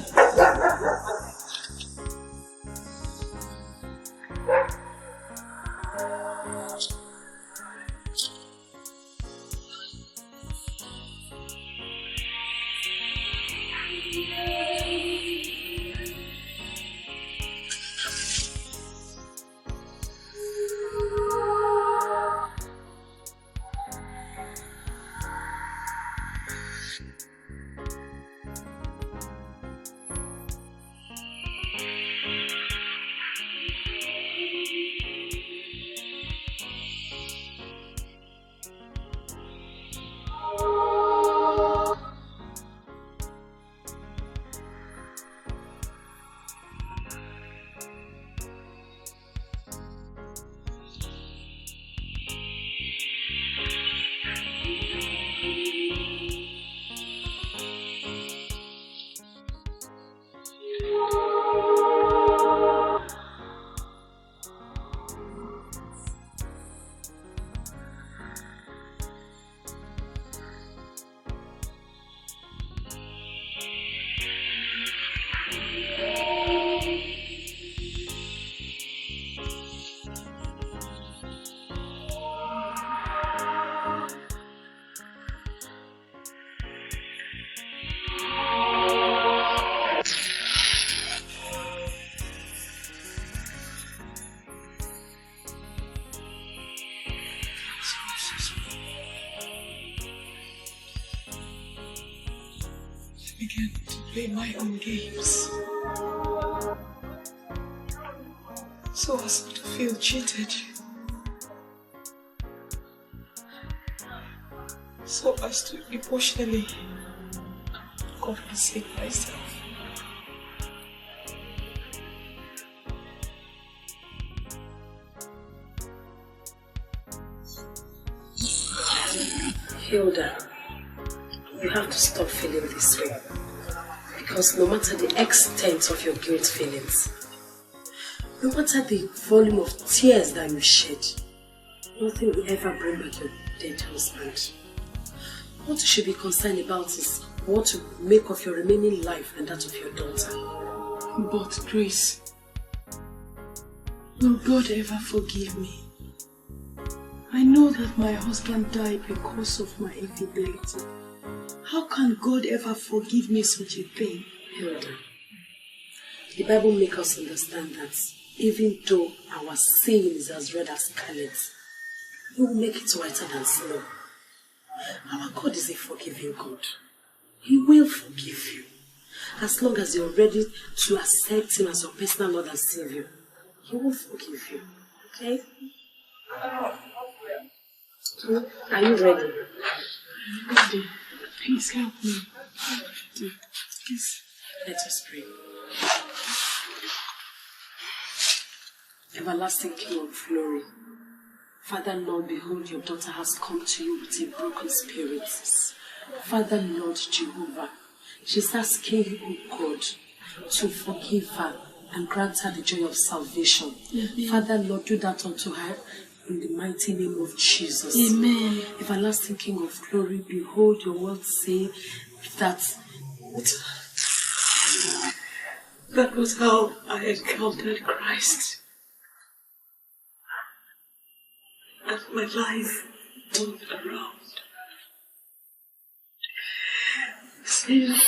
began to play my own games. So as not to feel cheated. So as to emotionally compensate myself. Hilda, you have to stop feeling this way. Because no matter the extent of your guilt feelings, no matter the volume of tears that you shed, nothing will ever bring back your dead husband. What you should be concerned about is what to make of your remaining life and that of your daughter. But Grace, will God ever forgive me? I know that my husband died because of my infidelity. How can God ever forgive me such a thing? Hilda, the Bible makes us understand that even though our sin is as red as scarlet, He will make it whiter than snow. Our God is a forgiving God. He will forgive you. As long as you're ready to accept Him as your personal Lord and Savior, He will forgive you. Okay? Are you ready? I'm ready. Please help me. Please. Let us pray. Everlasting King of glory, Father Lord, behold, your daughter has come to you with a broken spirit. Father Lord Jehovah, she's asking you, oh God, to forgive her and grant her the joy of salvation. Amen. Father Lord, do that unto her in the mighty name of Jesus. Amen. Everlasting King of glory, behold, your word say that was how I encountered Christ. And my life turned around. Since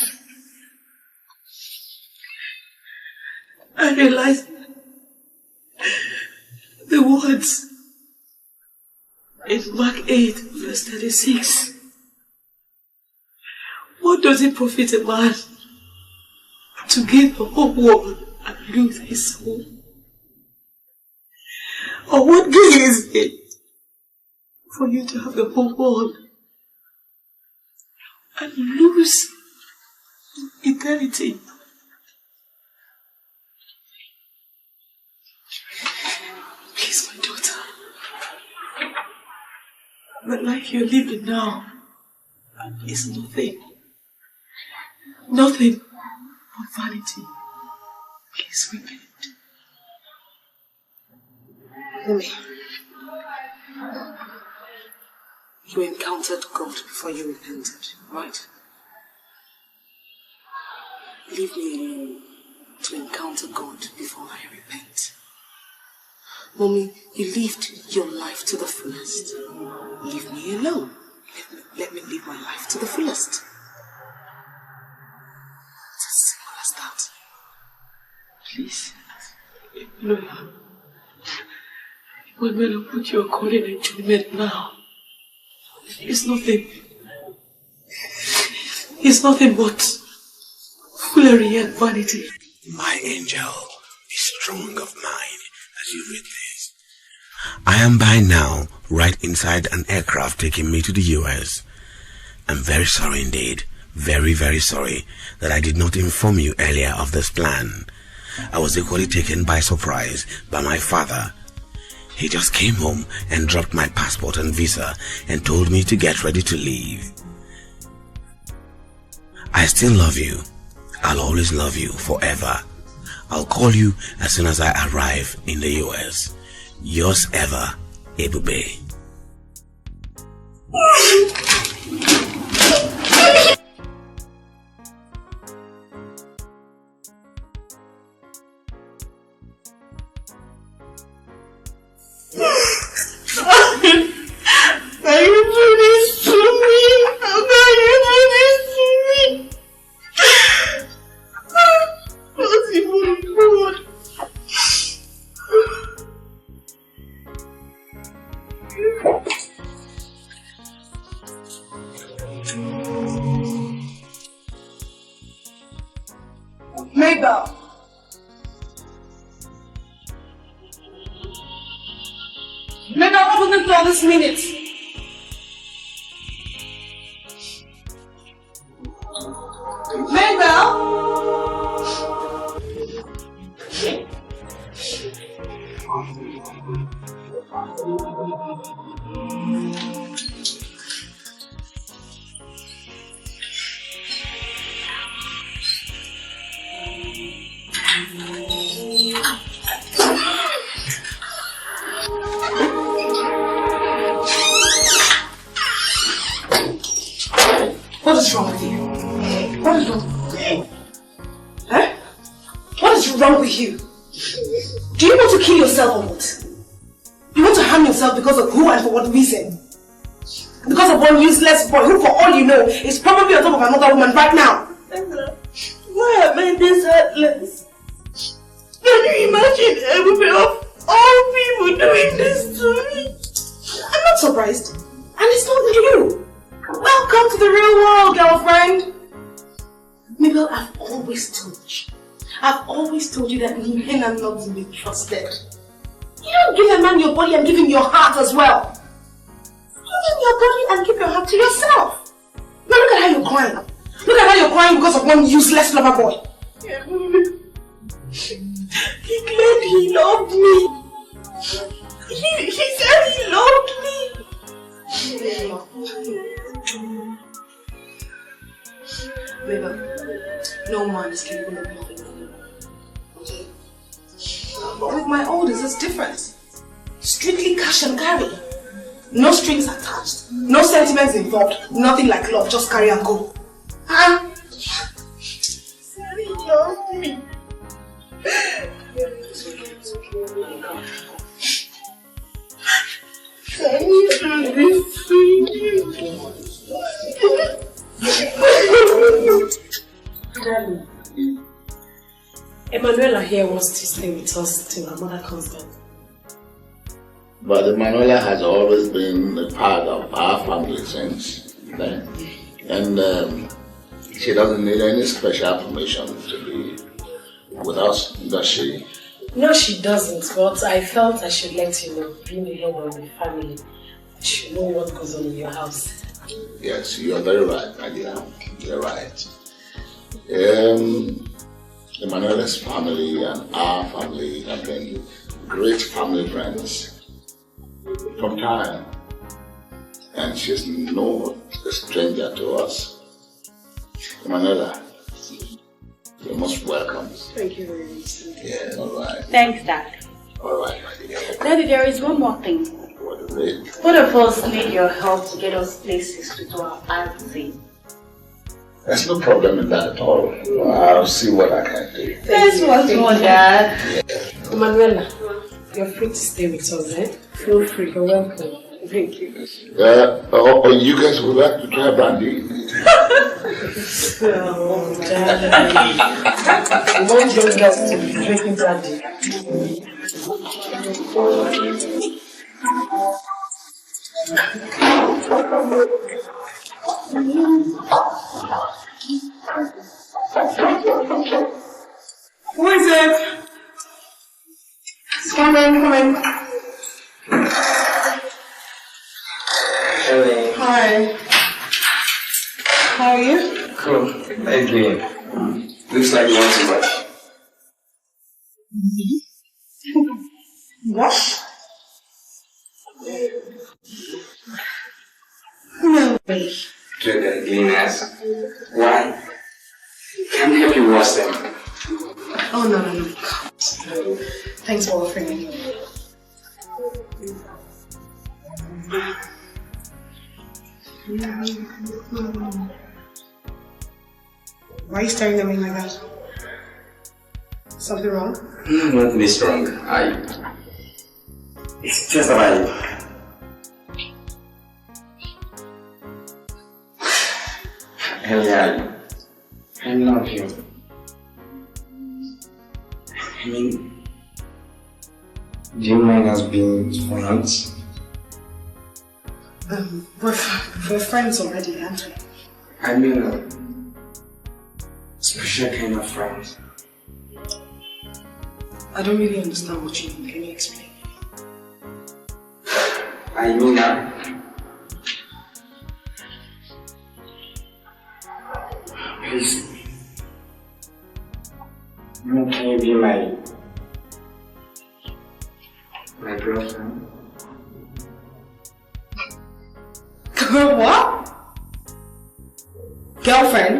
I realized the words in Mark 8, verse 36. What does it profit a man to gain the whole world and lose his soul? Or what gain is it for you to have the whole world and lose eternity? Please, my daughter, the life you're living now is nothing. Nothing but vanity. Please repent. Mommy, you encountered God before you repented, right? Leave me alone to encounter God before I repent. Mommy, you lived your life to the fullest. Leave me alone. Let me live my life to the fullest. It's as simple as that. Please, Lola, when I put your calling in judgment now, it's nothing. It's nothing but foolery and vanity. My angel is strong of mind as you read this. I am by now right inside an aircraft taking me to the US. I'm very sorry indeed, very, very sorry that I did not inform you earlier of this plan. I was equally taken by surprise by my father. He just came home and dropped my passport and visa and told me to get ready to leave. I still love you. I'll always love you forever. I'll call you as soon as I arrive in the US. Yours ever, Ebube. Are you doing this to me? How can you do this to me? What's even good? Mabel. Mabel, open the door this minute. Mabel? What is wrong with you? What is wrong with you? Huh? What is wrong with you? Do you want to kill yourself or what? You want to harm yourself because of who and for what reason? Because of one useless boy who, for all you know, is probably on top of another woman right now. Why am I this heartless? Can you imagine everybody of all people doing this to me? I'm not surprised. And it's not you. Welcome to the real world, girlfriend. Mabel, I've always told you that men are not to be trusted. You don't give a man your body and give him your heart as well. Give him your body and keep your heart to yourself. Now look at how you're crying. Look at how you're crying because of one useless lover boy. Yeah, he claimed he loved me. He said he loved me. Mabel, no man is capable of loving you. Okay? But with my oldest, it's different. Strictly cash and carry. No strings attached. No sentiments involved. Nothing like love. Just carry and go. Huh? He loved me. Can you do this to Darling, Emanuela here wants to stay with us till her mother comes back. But Emanuela has always been a part of our family since then. And she doesn't need any special permission to be with us, does she? No, she doesn't, but I felt I should let you know, being the head of the family, you should know what goes on in your house. Yes, you are very right, my dear. You're right. Emanuela's family and our family have been great family friends from time. And she's no stranger to us. Emanuela, you're most welcome. Thank you very much. Yeah, alright. Thanks, Dad. Alright, my dear. Daddy, there is one more thing. What is it? Both of us need your help to get us places to do our fancy. There's no problem in that at all. I'll see what I can do. There's one more, Dad. Yeah. Emanuela, you're free to stay with us, eh? Feel free, you're welcome. Thank you. You guys would like to try brandy? Oh, darling. We want young girls to be drinking brandy. Who is it? Come in. Hello. Hi. How are you? Cool. How you doing? Looks like you want to watch. What? No way. Drink that clean ass. Why? Can't help you wash them. Oh, no. God. Thanks for offering me. Why are you staring at me like that? Something wrong? Nothing is wrong. It's just that I love you. I mean, do you mind us being friends? We're friends already, aren't we? I mean, special kind of friends. I don't really understand what you mean. Can you explain? I mean now. Please. Can you be my girlfriend? What? Girlfriend?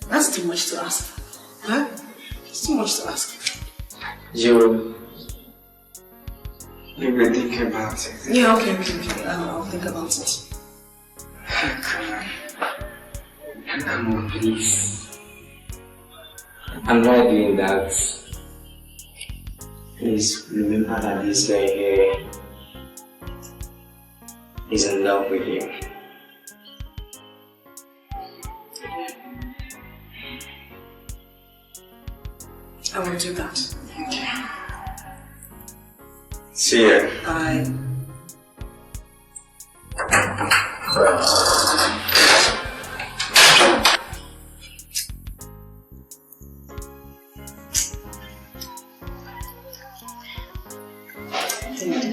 That's too much to ask. Huh? It's too much to ask. You will think about it. Yeah, okay. I'll think about it. Come on, please. I'm not doing that. Please remember that this guy here is in love with you. I will do that. Okay. See ya. Bye.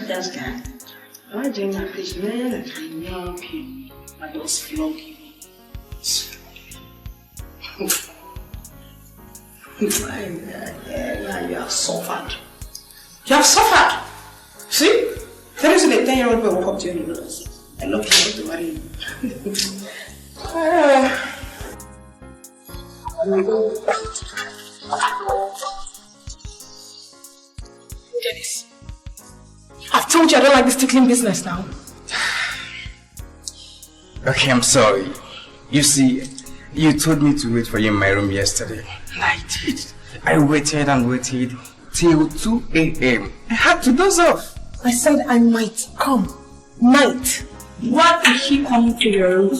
That's guy. Why do you not fish, man? I know you. I don't flog you. Yeah, you have suffered. You have suffered! See? Tell us the 10-year-old boy walk up to you and you know that. I love you, I want to marry you. Dennis, I've told you I don't like this tickling business now. Okay, I'm sorry. You see, you told me to wait for you in my room yesterday. And I did. I waited and waited till 2 a.m. I had to doze off. I said I might come. Might. What is she coming to your room?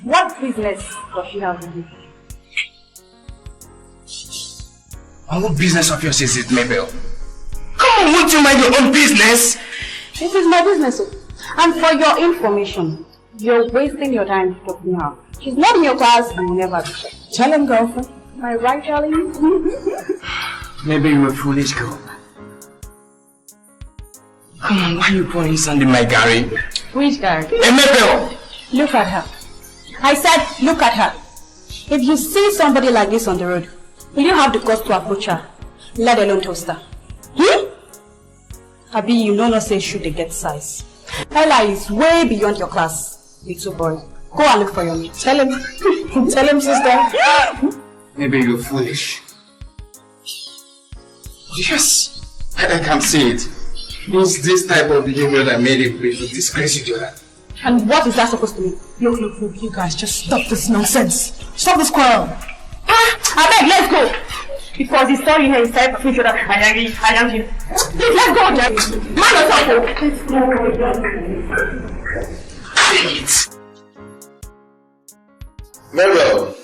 What business does she have with you? And what business of yours is it, Mabel? Come on, won't you mind your own business? This is my business. And for your information, you're wasting your time talking to her. She's not in your class and will never be. Tell him, girlfriend. Am I right, Charlie? Maybe you're a foolish girl. Come on, why are you pouring sand in my garage? Which garage? Mabel! Look at her. I said, look at her. If you see somebody like this on the road, will you have the guts to approach her, let alone toast her? Abi, you know not say shoot they get size. Ella is way beyond your class, little boy. Go and look for your mate. Tell him. Tell him, sister. Maybe you're foolish. Yes, I can see it. It's this type of behavior that made it with disgrace you to her. And what is that supposed to mean? Look, you guys, just stop this nonsense. Stop this quarrel. I beg, let's go. Because the story here is type of future that I am you. Please, let's go, Jack. Man yourself. Mabel!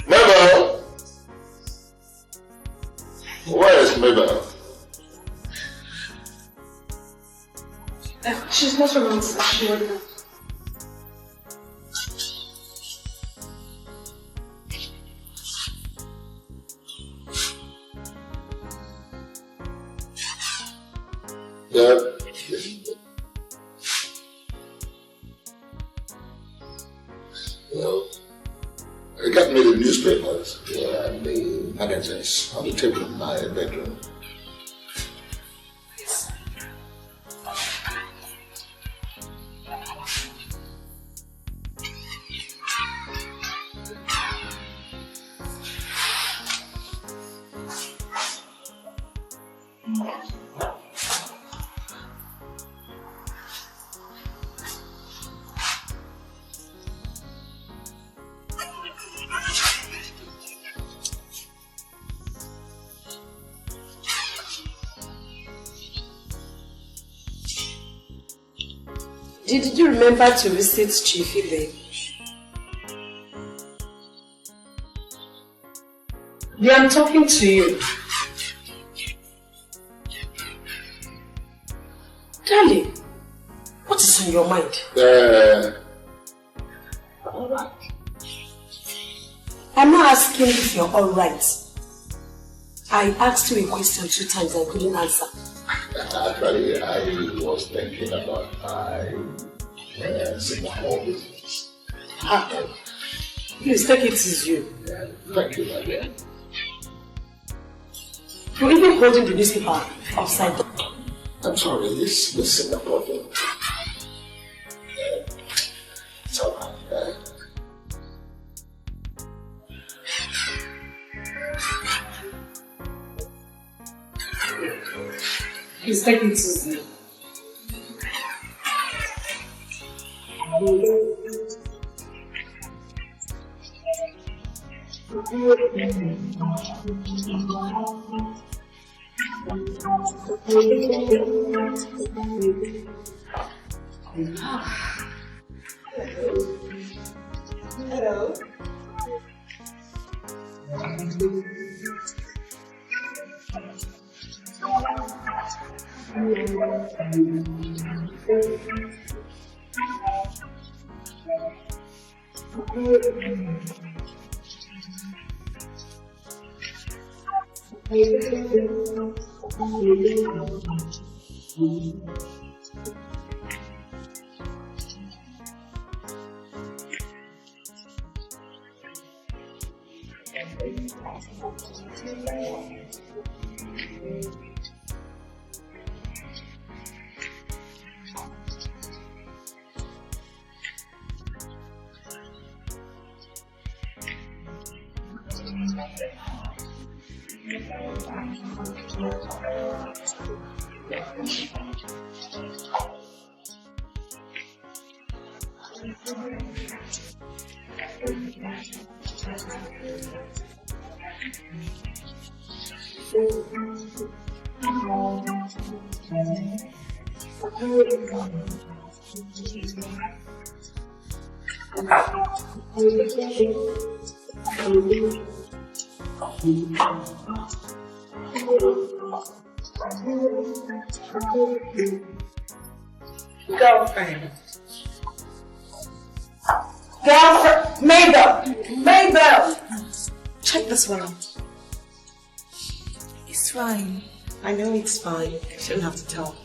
Mabel! Where is Mabel? She's not around. She went out. Yeah. Well, I got me the newspapers, and the magazines on the table in my bedroom. Did you remember to visit Chiefy, babe? Yeah, I'm talking to you. Darling, what is on your mind? alright. I'm not asking if you're alright. I asked you a question 2 times and couldn't answer. Actually, I was thinking about my Singapore business. Please take it easy. Thank you, my dear. You're even holding the newspaper upside down. I'm sorry, this Singapore thing. It's alright. Please take it easy. Hello. Girlfriend. Mabel! Check this one out. It's fine. I know it's fine. I shouldn't have to tell.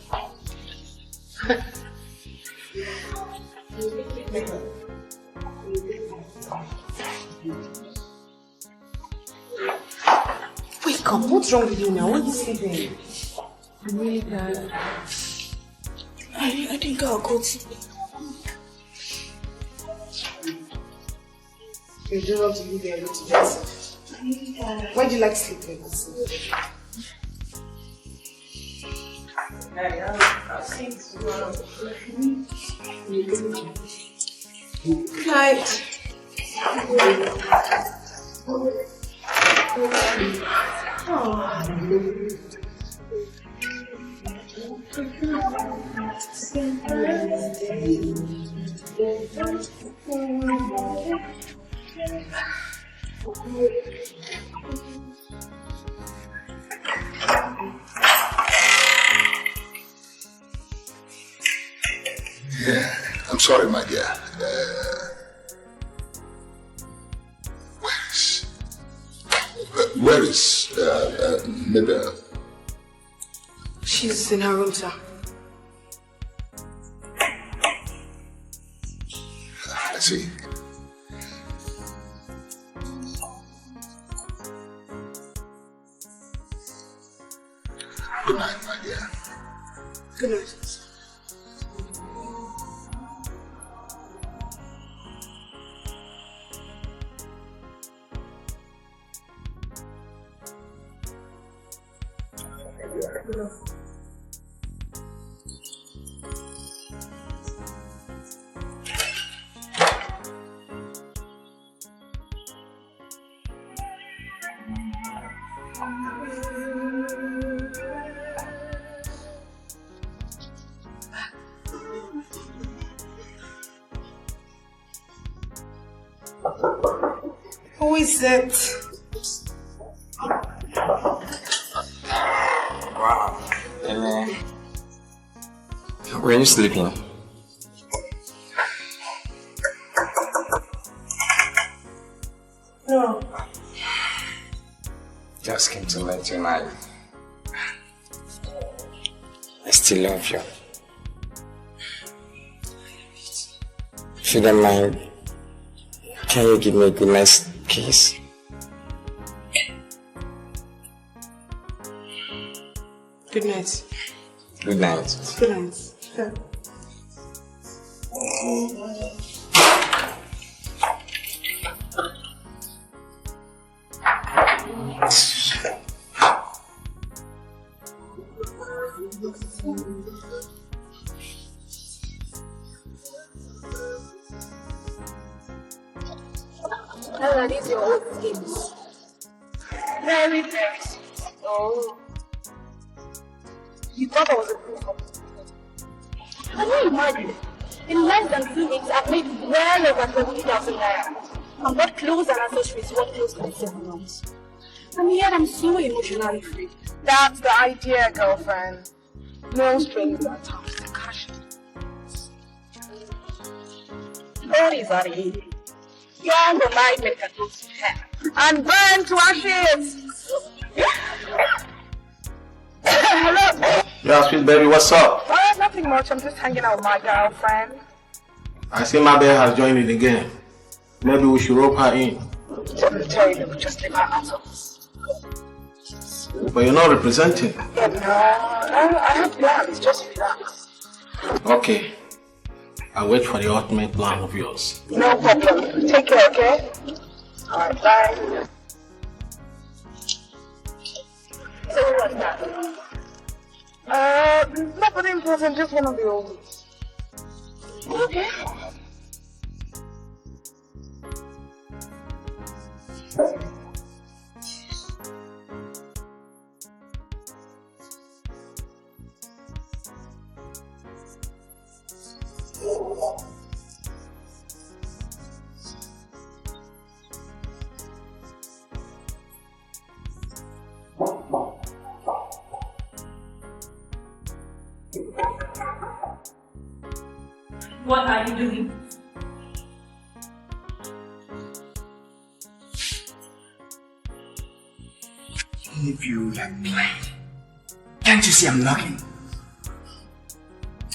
Wake up, what's wrong with you now? What are you sleeping? I'm really bad. I think I'll go to sleep. You don't want to leave there and go to bed. Why do you like sleeping? I'll see you tomorrow. Good night. I'm sorry, my dear. Where is Mabel? She's in her room, sir. I see. Good night, my dear. Good night. Who is it? Wow. Were you sleeping? forgotten. I still love you. If you don't mind, can you give me a good nice kiss? Good night. Good night. Good night. Yeah. Hello, these are your old skins. Very, very sweet. Oh. You thought I was a proof of it. Can you imagine? In less than 2 weeks, I've made well over 70,000 naira. And got clothes and accessories worth close to 7 months. And yet I'm so emotionally free. That's the idea, girlfriend. No strings attached to cash. What is that again? Young or married men can go to hell and burn to ashes. Hello. Yeah, sweet baby, what's up? Nothing much. I'm just hanging out with my girlfriend. I see my babe has joined it again. Maybe we should rope her in. Tell you, just leave her out of this. But you're not representing. Yeah, no, I have plans. Just relax. Okay. I'll wait for the ultimate plan of yours. No problem. Take care, okay? Alright, bye. So what was that? Nothing important, just one of the oldies. Okay. What are you doing? If you like blind, can't you see I'm knocking?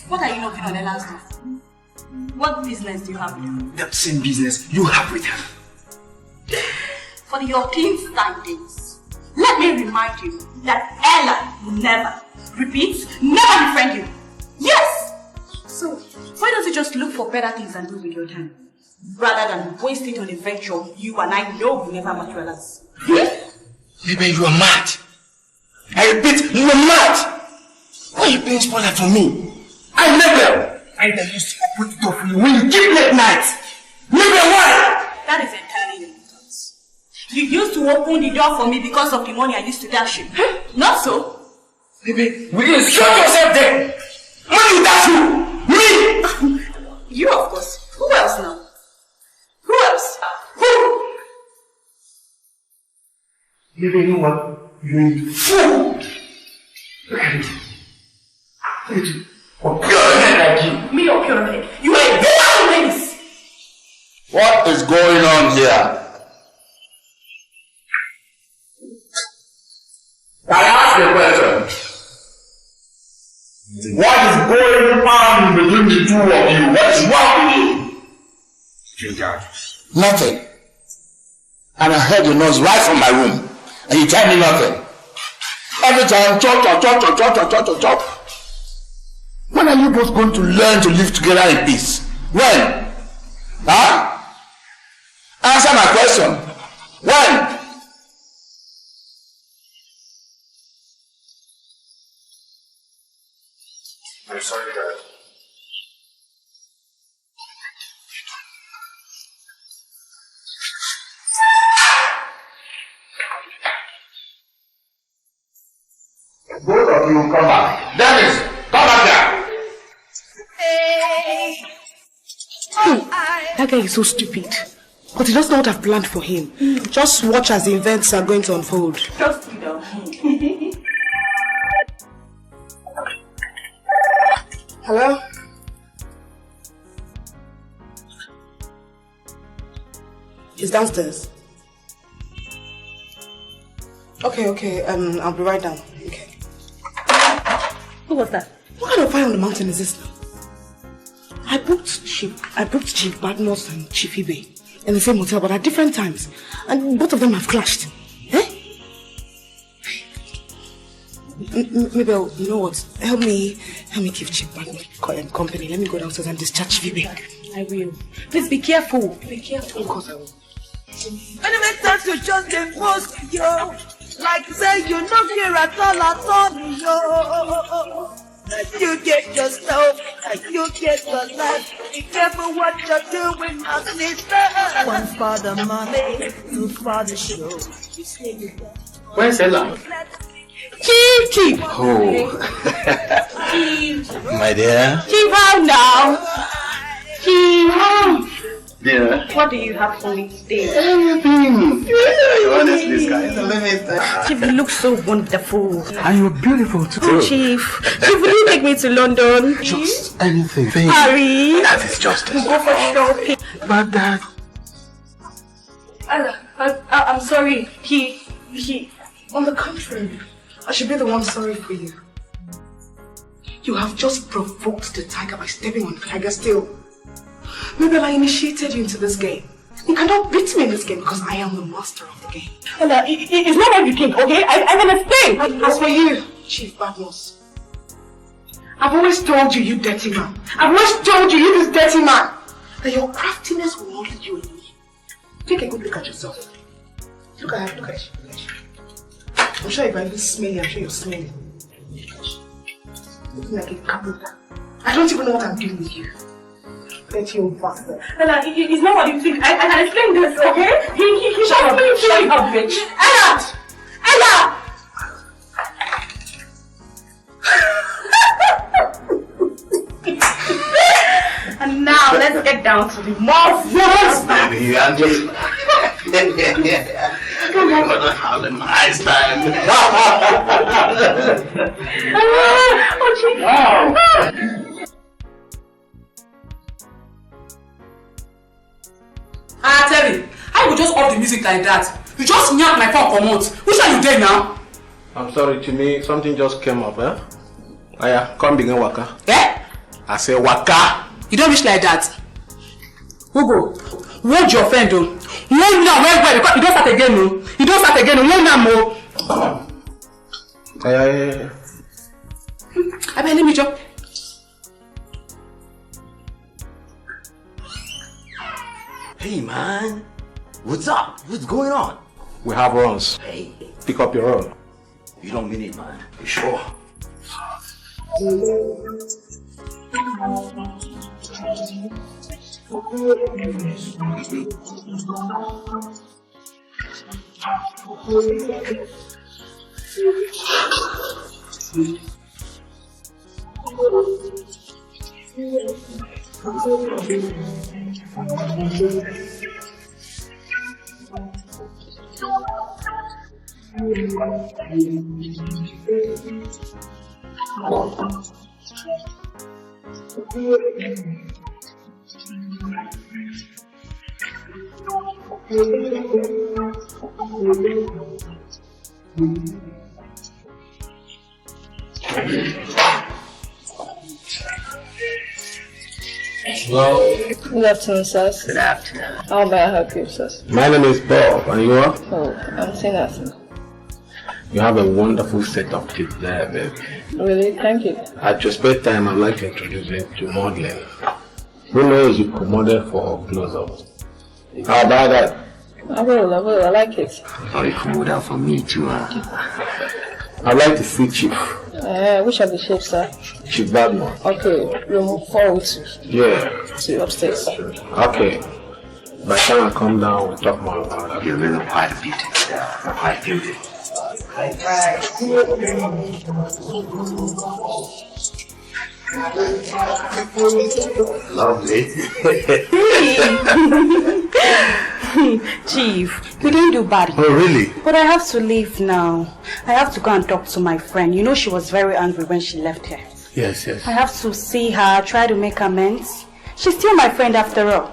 What are you knocking on the last door? What business do you have with her? That same business you have with her. For your clean standings, let me remind you that Ella will never, repeat, never befriend you. Yes! So, why don't you just look for better things and do with your time? Rather than waste it on a venture you and I know will never materialize. Baby, you are mad. I repeat, you are mad. Why are you paying spoiler for me? I never used to open the door for you when you keep late nights. Never, why? That is entirely your thoughts. You used to open the door for me because of the money I used to dash you. Not so. Baby, will you shut yourself there? When you dash you? Me! You, of course. Who else now? Who else? Who? Baby, you know what? You're a fool! Look at it. Look at you. Or pure head like you. Me or pure head? You are a bad place! What is going on here? I ask a question. What is going on between the two of you? What is wrong with you? Nothing. And I heard your noise right from my room. And you tell me nothing. Every time, chop. When are you both going to learn to live together in peace? When? Huh? Answer my question. When? I'm sorry, Dad. Both of you come back. Dennis, come back here. That guy is so stupid. But he does not have planned for him. Just watch as the events are going to unfold. Trust me though. Hello? He's downstairs. Okay. I'll be right down. Okay. Who was that? What kind of fire on the mountain is this now? I booked Chief Badmos and Chief Ibe in the same hotel, but at different times, and both of them have clashed. Eh? Maybe you know what? Help me give Chief Badmos company. Let me go downstairs and discharge Chief Ibe. I will. Please be careful. Be careful. Of course I will. When it makes sense to just enforce yo, like say you no care at all, yo. You get yourself, and you get your life. Be careful what you're doing, my sister. One for the money, two for the show. Where's Ella? Chief. Oh. Chief. My dear. Chief, how now? Chief. Dear. What do you have for me today? Everything. Honestly, sky is the limit. Chief, you look so wonderful. And you're beautiful too. Oh, Chief, will you take me to London? Just anything. Harry. That is justice. Go for shopping. But that. I'm sorry. He. On the contrary, I should be the one sorry for you. You have just provoked the tiger by stepping on the tiger's tail. Maybe I initiated you into this game. You cannot beat me in this game because I am the master of the game. Ella, it's not what you think, okay? I can explain. As for you, Chief Badmos, I've always told you, you dirty man. I've always told you, you this dirty man, that your craftiness will not lead you in me. Take a good look at yourself. Look at you. I'm sure if I even smell you, I'm sure you're smelling. Looking like a carpenter. I don't even know what I'm doing with you. Dirty old bastard. Ella, it's not what you think. I can explain this, okay? He Shut up, bitch. Ella! And now let's get down to the marvelous. Baby, I'm just. We're gonna have a nice time. Oh, Chief. I tell you, I would just off the music like that. You just knock my phone promote. Which are you there now? I'm sorry, to me, something just came up, eh? Aya, come begin waka. Eh? I say waka. You don't wish like that. Ugo, hold your friend though. Hold now, well, because you don't start again, no. You don't start again, no. Hold now, more. Aya. I mean, let me jump. Hey man, what's up? What's going on? We have runs. Hey, pick up your run. You don't mean it, man. You sure? Good afternoon, sirs. Good afternoon. How may I help you, sirs? My name is Bob, and you are? Oh, I'm Tina. You have a wonderful set of kids there, baby. Really? Thank you. At your spare time, I'd like to introduce you to modeling. Who knows you could model for close-ups? How about that? I will. I like it. Oh, you can model for me too, I'd like to see Chief. Which of the shapes, sir? Chief Badmon. Okay, room 402. Yeah. To upstairs. Okay. By the time I come down, we'll talk more about that. You're really quite beautiful. Quite beautiful. Lovely. Chief, we didn't do bad. Oh, really? But I have to leave now. I have to go and talk to my friend. You know she was very angry when she left here. Yes. I have to see her, try to make amends. She's still my friend after all.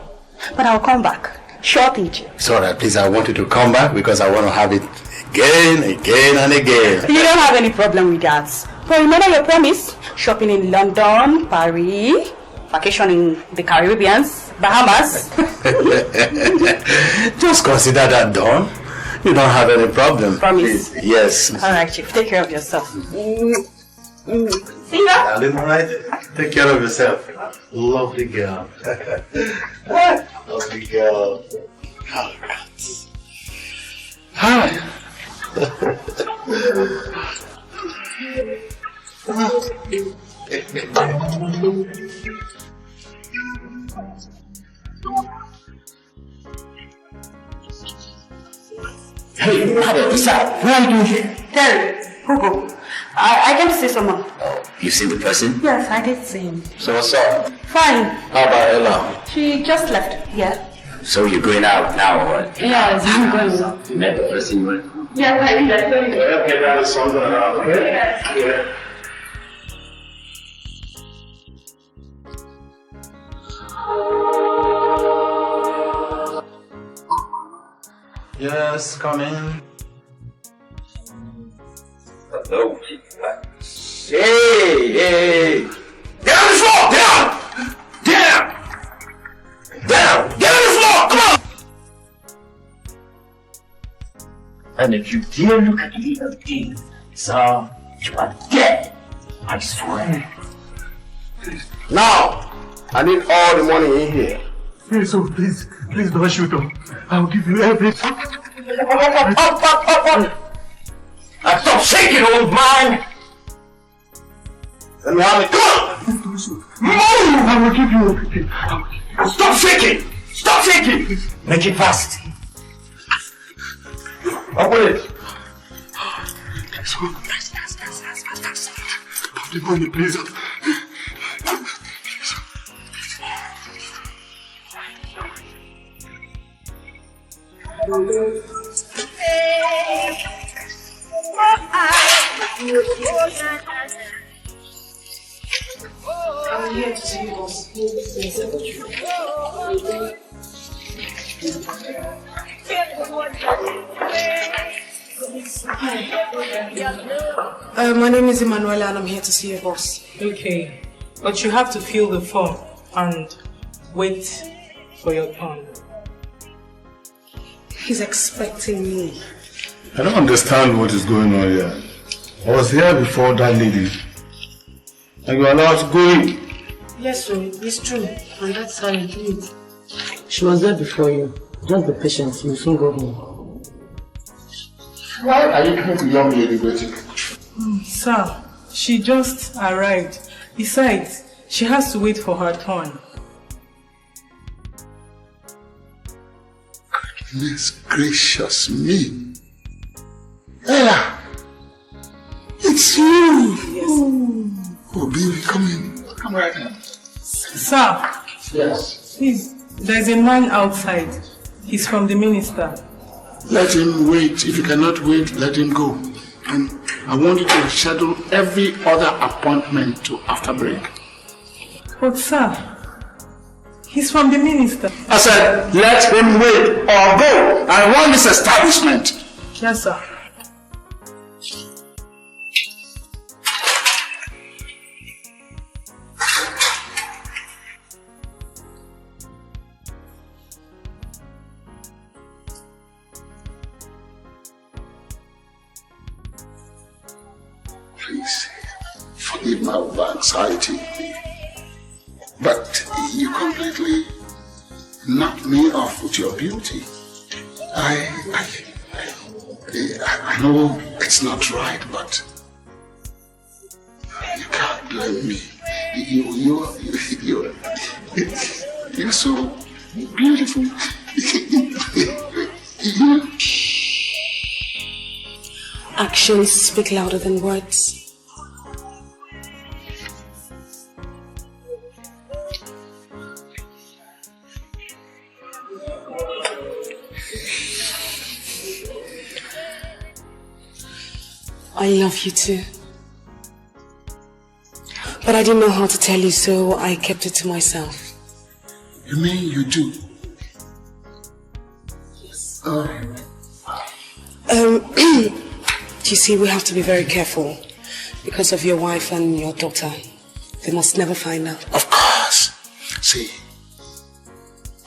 But I'll come back. Sure thing, Chief. It's alright, please, I want you to come back because I want to have it Again and again. You don't have any problem with that. But remember your promise. Shopping in London, Paris, vacation in the Caribbean, Bahamas. Just consider that done. You don't have any problem. Promise? Yes. Alright, Chief. Take care of yourself. See you. Alright. Take care of yourself. Lovely girl. Lovely girl. Alright. Hi. Hey, Rita, where are you? Terry, Hugo. I came to see someone. You seen the person? Yes, I did see him. So what's up? Fine. How about Ella? She just left. Yeah. So you're going out now or what? Yes, I'm going. You met the person you went? Yes, I did. Okay, that is something around, okay? Yeah. Yes, come in. Hello. Hey! Get on the floor! Down! Get on the floor! Come on! And if you dare look at me again, sir, you are dead. I swear. Now, I need all the money in here. Please, oh, please don't shoot him. I'll give you everything. Up! Now stop shaking, old man! Let me have it. Come on! Move! I will give you everything. Stop shaking! Stop shaking! Make it fast. Open it. Put the money, please. I'm here to see you. My name is Emanuela and I'm here to see your boss. Okay, but you have to fill the form and wait for your turn. He's expecting me. I don't understand what is going on here. I was here before that lady. And you are not going. Yes, sir, it's true. And that's how you do it. She was there before you. Just be patient, you'll soon go home. Why are you trying to young lady waiting? Sir, she just arrived. Besides, she has to wait for her turn. Goodness gracious me. Ella! It's you! Yes. Oh, baby, come in. Come right in. Sir. Yes. Please, there's a man outside. He's from the minister. Let him wait. If you cannot wait, let him go. And I want you to schedule every other appointment to after break. But sir, he's from the minister. I said, let him wait or go. I want this establishment. Yes, sir. Please, forgive my anxiety. But you completely knocked me off with your beauty. I know it's not right, but you can't blame me. You're so beautiful. Actions speak louder than words. I love you too. But I didn't know how to tell you, so I kept it to myself. You mean you do? Yes. You see, we have to be very careful because of your wife and your daughter. They must never find out. Of course. See,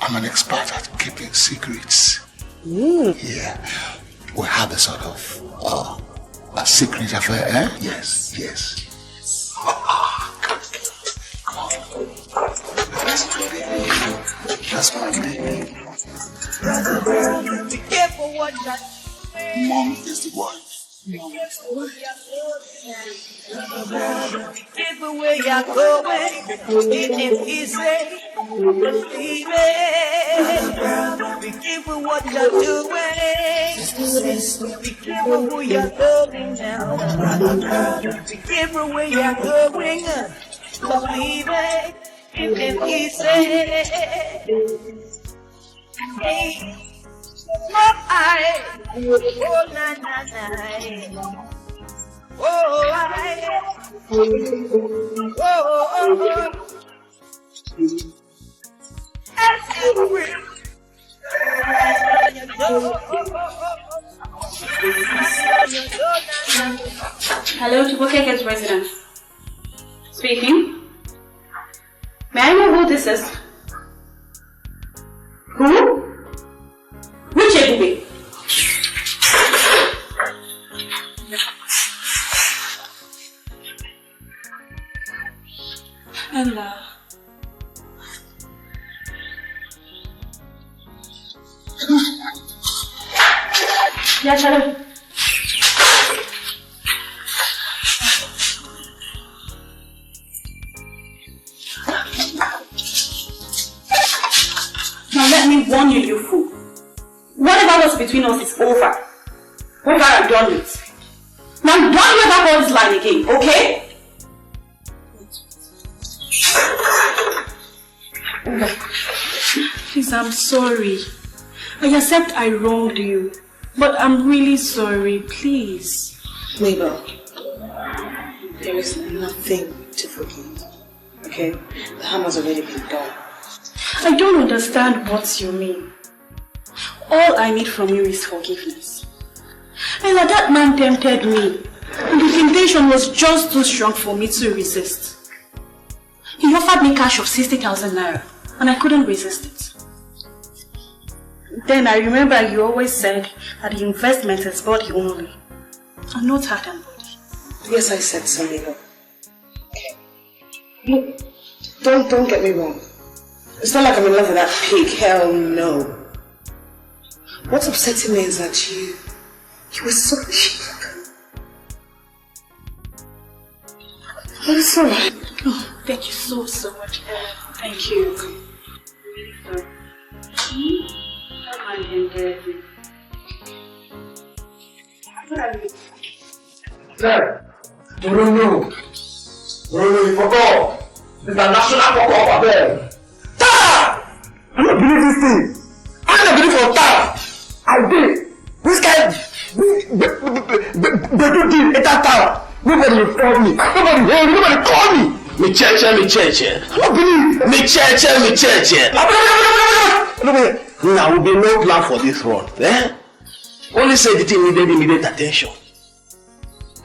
I'm an expert at keeping secrets. Yeah. We have a sort of a secret affair, eh? Yes, yes. Come on. That's my baby. Be careful what you say. Mom is the wife. Be careful where you're going. It ain't easy. Believe it. Be careful what you're doing. Be careful who you're loving now. Be careful where you're going. Believe it. It ain't easy. Hey. Oh, na na na. Oh, Hello, Chukwura's residence. Speaking. May I know who this is? Who? Which Enebeli? Ella. Yes, hello. Now let me warn you, you fool. Whatever was between us is over. Over and done with. Now don't ever call this line again, okay? Please, I'm sorry. I accept I wronged you. But I'm really sorry, please. Mabel, there is nothing to forgive. Okay? The harm has already been done. I don't understand what you mean. All I need from you is forgiveness. And that man tempted me. And the temptation was just too strong for me to resist. He offered me cash of 60,000 naira and I couldn't resist it. Then I remember you always said that the investment is body only and not heart and body. Yes, I said so, Mabel. Okay. Look, don't get me wrong. It's not like I'm in love with that pig. Hell no. What's upsetting me is that you were so cheap. But it's alright. Oh, thank you so much. Thank you. Really sorry. Sir, you don't know. You forgot. It's a national fuck up there. I'm not believing this thing. I'm not believing for Tara. I did. This guy, they do deal at that Tara. Nobody will call me. Nobody heard me. Nobody call me. Me cheche. I'm not believing. Me cheche. Now will be no plan for this one. Eh? Only say the thing needed immediate attention.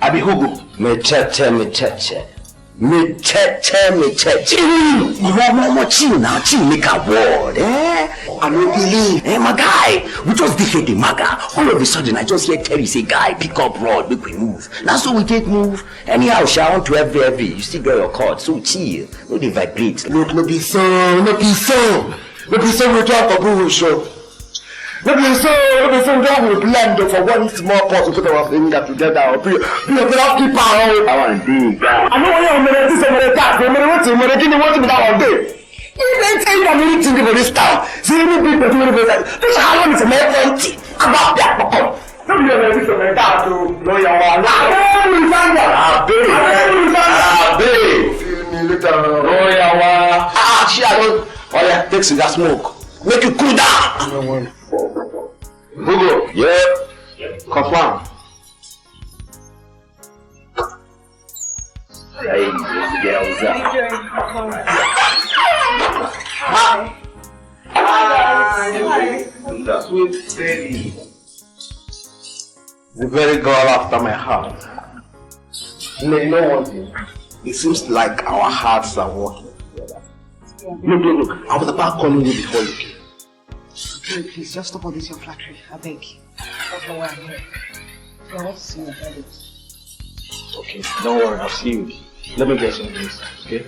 I be Hugo. Me cheche. You have no more chin now. Chin make a word. Eh? I don't believe. Eh, my guy. We just defeat the maga. All of a sudden, I just hear Terry say, guy, pick up rod, make we move. Now so we take move. Anyhow, shall want to heavy. You still got your cord. So chill. No dey vibrate. Look, no be so. We talk about show. We don't blend for one small pot to put our finger together. Be a keeper. I want to dig. I know you're going to do that. You're going to do that all day. Even tell you anything about this town. See, you people do it. This how long is a man empty about that. Don't be able to do that to know your one. Feel me later. Know your one. She alone. Oh yeah, take cigar smoke. Make you cool down. I don't want. Google. Yeah. Confirm. Hey, girls. Hi. Sweet baby. The very girl after my heart. You know one thing? It seems like our hearts are working together. Look. I was about calling you before you came. Please, just stop all this your flattery. I beg. That's not why I'm here. I want to see you about it. Okay, don't worry, I'll see you. Let me get some drinks, okay?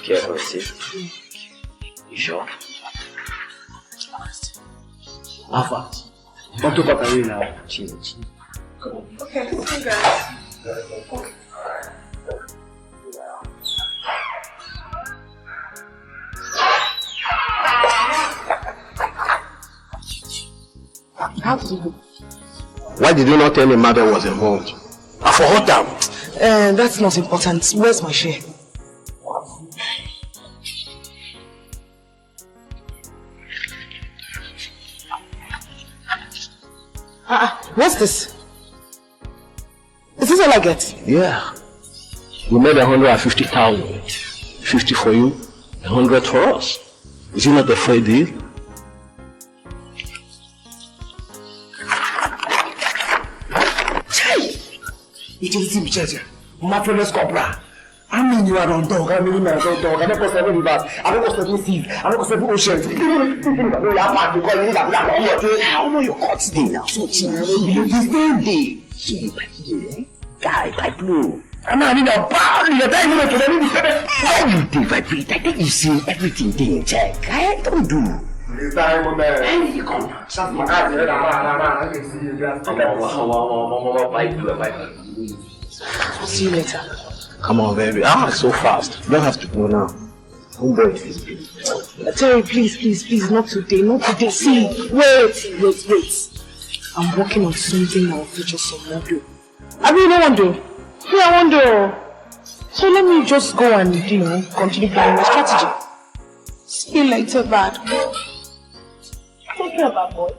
Careful, see? You sure? How fast? Don't talk about you now. Chill. Come on. Okay, see you guys. How did you do? Why did you not tell me mother was involved? Aforevo. That's not important. Where's my share? What's this? Is this all I get? Yeah. We made 150,000. 50 for you, 100 for us. Is it not a fair deal? It is in Church. My friend is Cobra. I mean, you are on dog. I mean, you are on dog. I'm not going to say that. I'm not going to say seas. I'm not going to say oceans. How know your cuts day now? So, this damn day. So, you by here, guy, by blue. I'm not in a bar. You're dying to everything vibrate. I think you see everything in check. I don't do. This time, man. You come. Shut my eyes. I can see you. I'll see you later. Come on, baby. So fast. You don't have to go now. Homeboy, Terry, please, not today, See, wait. I'm working on something that will feature some model. I mean, no one do. Yeah, I wonder. So let me just go and, continue planning my strategy. See you later, bad. Take care, bad boy.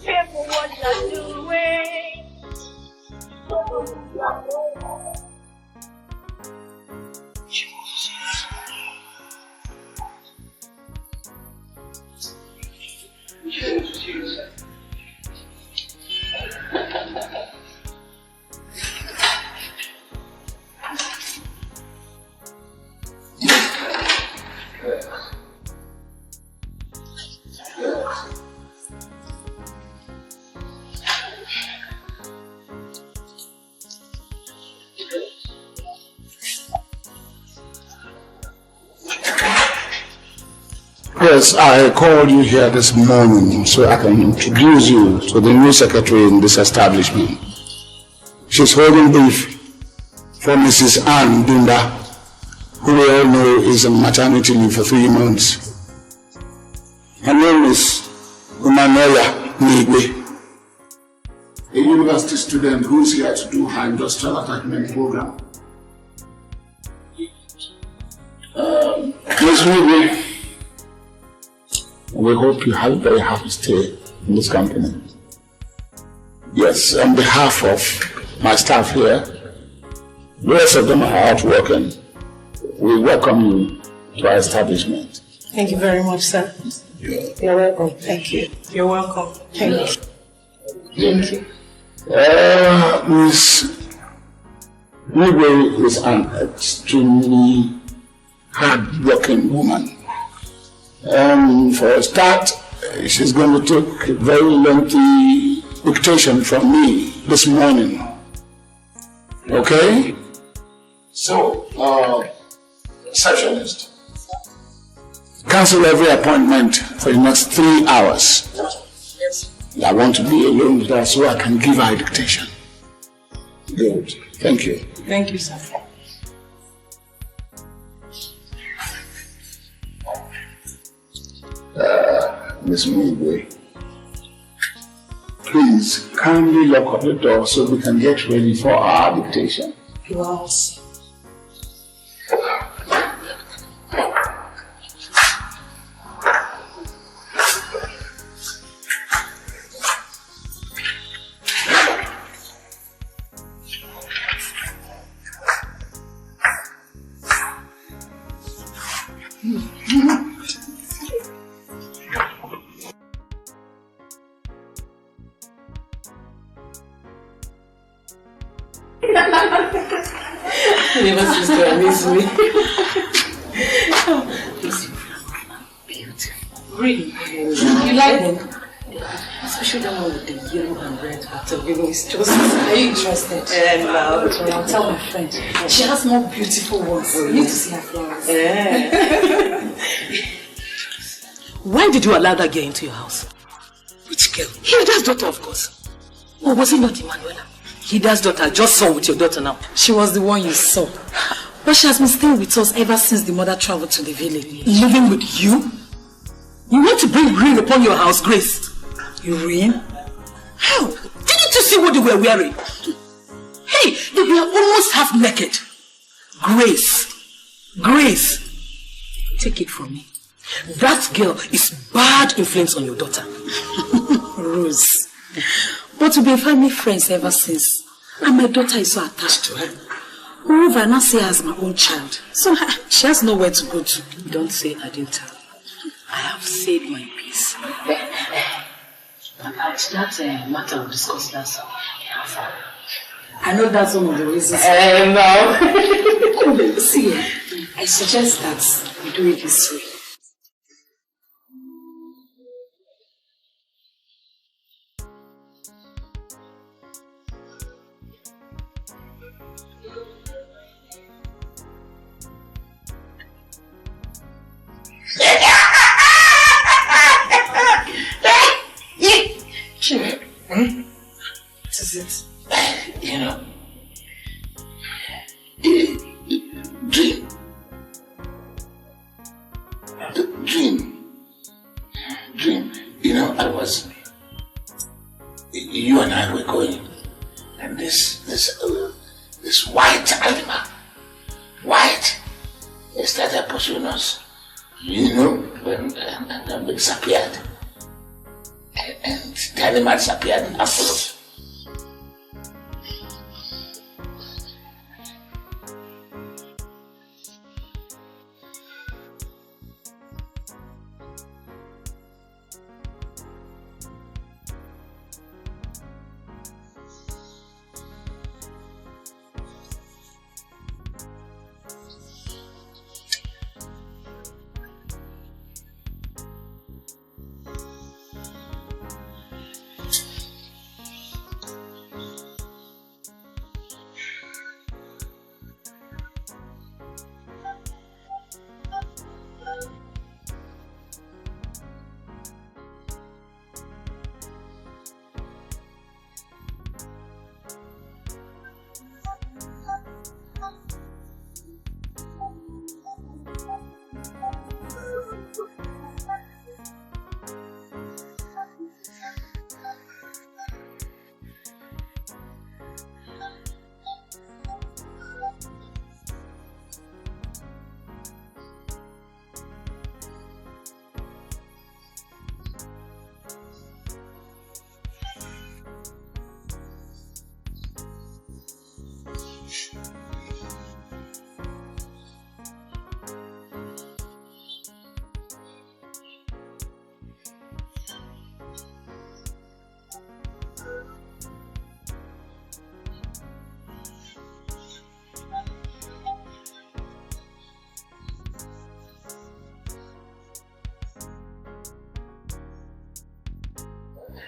Careful what you're doing. Yes, I called you here this morning so I can introduce you to the new secretary in this establishment. She's holding brief for Mrs. Ann Dunda, who we all know is on maternity leave for 3 months. Her name is Emmanuela Nigwe, a university student who is here to do her industrial attachment program. Ms. Nigwe, we hope you have a very happy stay in this company. Yes, on behalf of my staff here, the rest of them are out working. We welcome you to our establishment. Thank you very much, sir. You're welcome. Thank you. You're welcome. Thank you. Thank you. Miss Nigwe is an extremely hard-working woman. For a start, she's going to take a very lengthy dictation from me this morning. Okay? So, receptionist, cancel every appointment for the next 3 hours. Yes. I want to be alone with her so I can give her a dictation. Good. Thank you. Thank you, sir. Miss Midway, please kindly lock up the door so we can get ready for our dictation. Yes. Never cease to amaze me. Beautiful. Really? You like them? Especially the one with the yellow and red pattern. You know, it's just. Are you interested? I'll tell my friend. She has more beautiful ones. You need to see her flowers. Why did you allow that girl into your house? Which girl? Hilda's daughter, of course. Or was it not Emanuela? Hilda's daughter, just saw with your daughter now. She was the one you saw. But she has been staying with us ever since the mother traveled to the village. Living with you? You want to bring rain upon your house, Grace? Rain? How? Didn't you see what they were wearing? Hey, they were almost half naked. Grace. Take it from me. That girl is bad influence on your daughter. Rose. But we've been family friends ever since. And my daughter is so attached to her. Moreover, I now see her as my own child. So she has nowhere to go to. Don't say I didn't tell. I have said my piece. That matter we discussed last time. I know that's one of the reasons. No. See, I suggest that we do it this way. What is it? You know, dream. You know, you and I were going, and this white animal, they started pursuing us, you know, and then we disappeared. And the animal disappeared after us.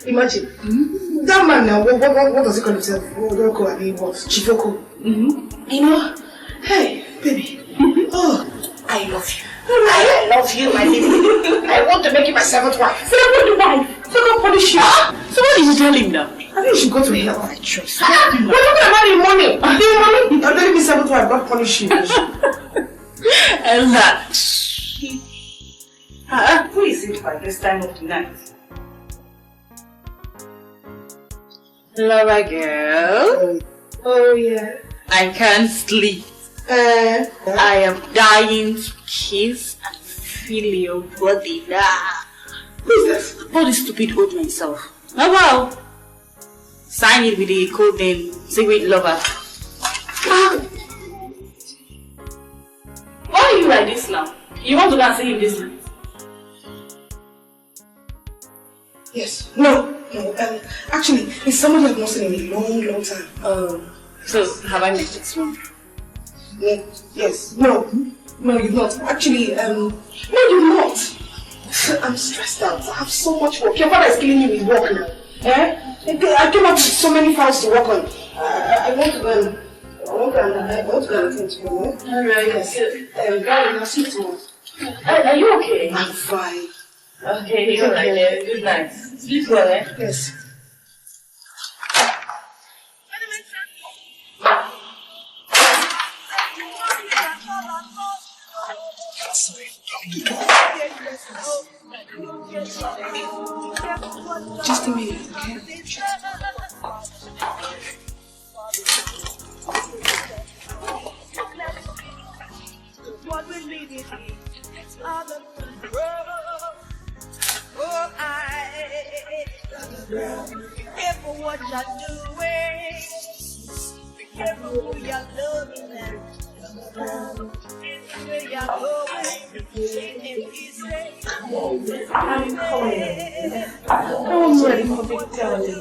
Imagine, that man now, what does he call himself? Chifoko. You know, hey, baby, oh, I love you. I love you, my baby. I want to make you my seventh wife. Seventh wife? So God punish you. So what did you tell him now? I think you should go to hell, I trust. We're talking about your money. Your money? I'm telling you seventh wife, God punish you. And that. Who is it by this time of the night? Lover girl. Oh yeah. I can't sleep. I am dying to kiss and feel your body now. Who's this? All this stupid old myself. Oh wow. Sign it with the code name Secret Lover. Why are you like this now? You want to go and see him this night? Yes. No. Actually, it's somebody I've not seen in a long time. So, have I missed it one? Yes. No, you've not. Actually, no, you've not. I'm stressed out. I have so much work. Your father is killing me with work now. Eh? I came up with so many files to work on. I want to go and attend to you. Alright, yes. Brian, I'll see you tomorrow. Are you okay? I'm fine. Okay, you're right. Good night. Sleep well, eh? Yes. Just a minute, okay? What we need is other be careful what you're doing. Be careful who you're loving and where you're going. I'm coming. I'm ready for victory.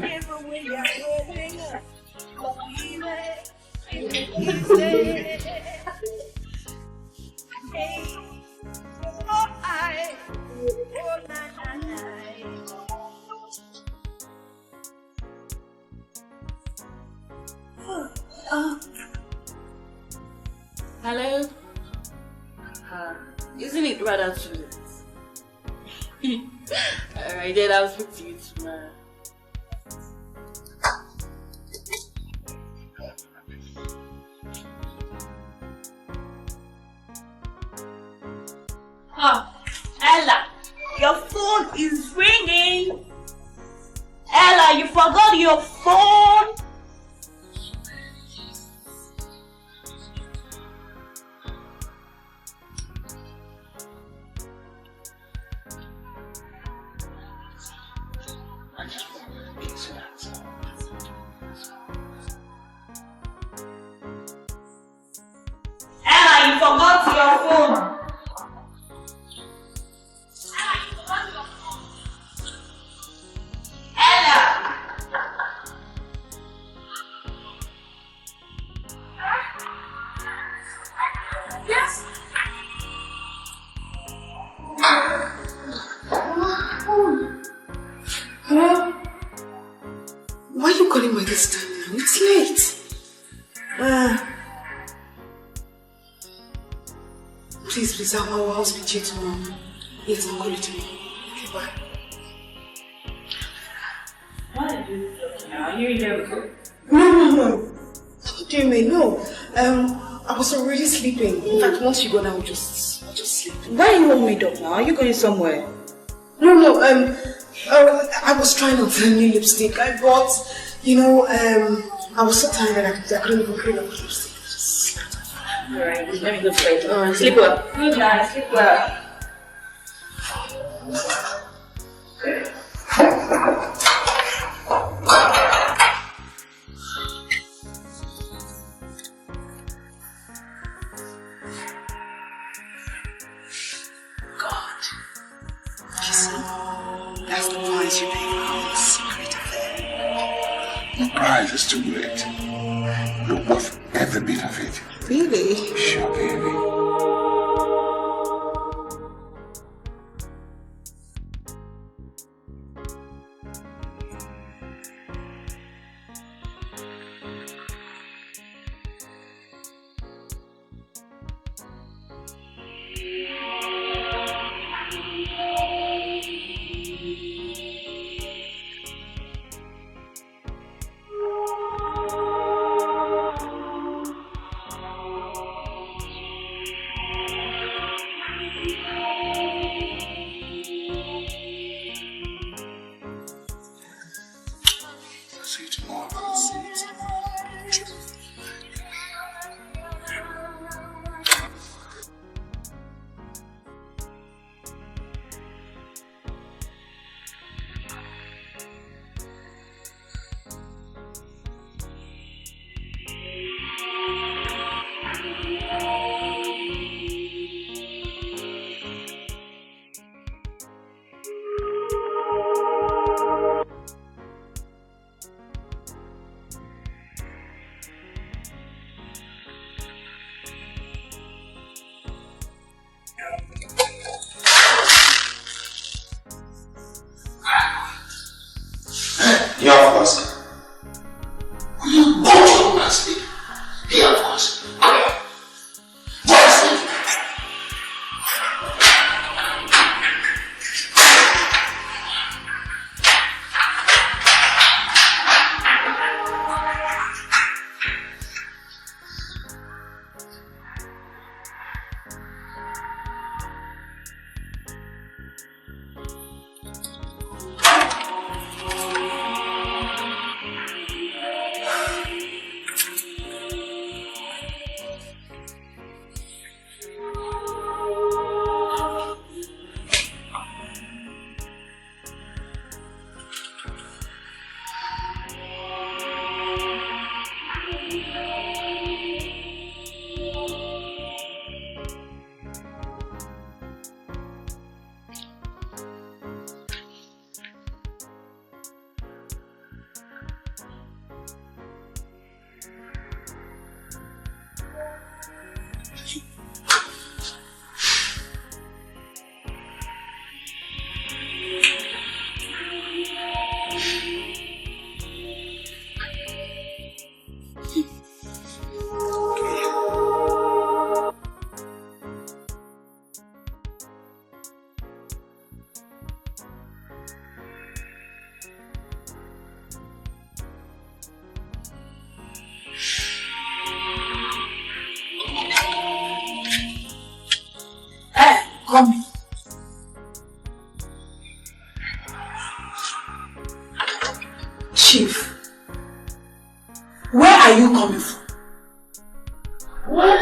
Everywhere you're going, believe it. Hey, hello? Isn't it rather too late? Alright, then I'll speak to you tomorrow. Ella, your phone is ringing. Ella, you forgot your phone. Ella, you forgot your phone. Why are you calling by this time now? It's late. Please, I'll speak to you tomorrow. Yes, I'll call you tomorrow. Okay, bye. What are you doing now? Are you in there? No. What do you mean? No. I was already sleeping. In fact, once you go now, I'll just sleep. Why are you all made up now? Are you going somewhere? No, I was trying on a new lipstick I bought. I was so tired that I couldn't even clean up the lipstick. I just slept off. Alright, let me go to bed. Alright, sleep well. Good night, sleep well. That's the price you pay for our secret affair. The price is too great. You're worth every bit of it. Really? Sure, baby. Coming. Chief, where are you coming from? Why